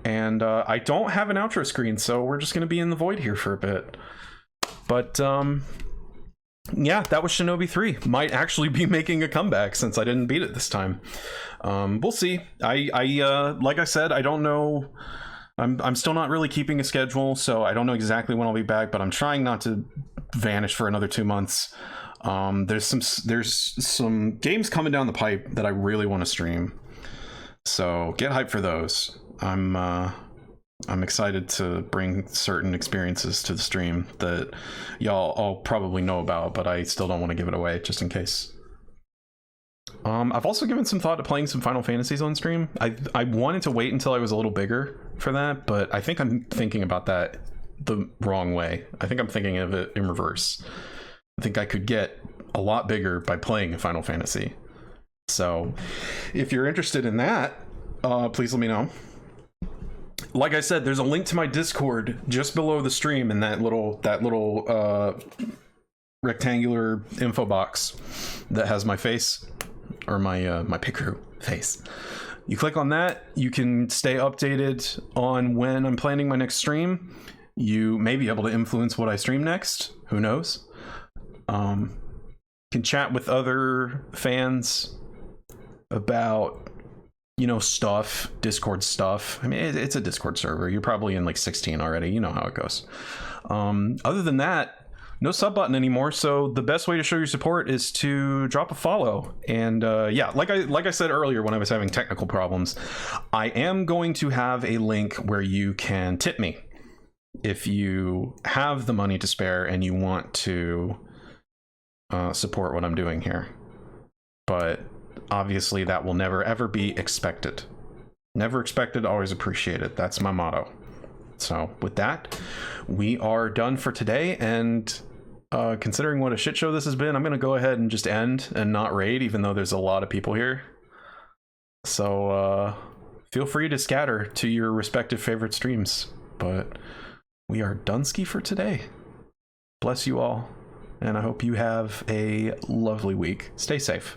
And I don't have an outro screen, so we're just gonna be in the void here for a bit. But, yeah, that was Shinobi 3. Might actually be making a comeback since I didn't beat it this time. We'll see. Like I said, I don't know. I'm still not really keeping a schedule, so I don't know exactly when I'll be back, but I'm trying not to vanish for another 2 months. There's some games coming down the pipe that I really want to stream. So get hyped for those. I'm excited to bring certain experiences to the stream that y'all all probably know about, but I still don't want to give it away just in case. I've also given some thought to playing some Final Fantasies on stream. I wanted to wait until I was a little bigger for that, but I think I'm thinking about that the wrong way. I think I'm thinking of it in reverse. I think I could get a lot bigger by playing a Final Fantasy. So if you're interested in that, please let me know. Like I said, there's a link to my Discord just below the stream in that little rectangular info box that has my face, or my Pikachu face. You click on that, you can stay updated on when I'm planning my next stream. You may be able to influence what I stream next. Who knows? Can chat with other fans about, you know, stuff, Discord stuff. I mean, it's a Discord server. You're probably in like 16 already. You know how it goes. Other than that, no sub button anymore. So the best way to show your support is to drop a follow. And yeah, like I said earlier when I was having technical problems, I am going to have a link where you can tip me if you have the money to spare and you want to support what I'm doing here. But obviously that will never ever be expected. Never expected, always appreciated. That's my motto. So with that, we are done for today, and considering what a shit show this has been, I'm gonna go ahead and just end and not raid, even though there's a lot of people here. So feel free to scatter to your respective favorite streams, but we are doneski for today. Bless you all, and I hope you have a lovely week. Stay safe.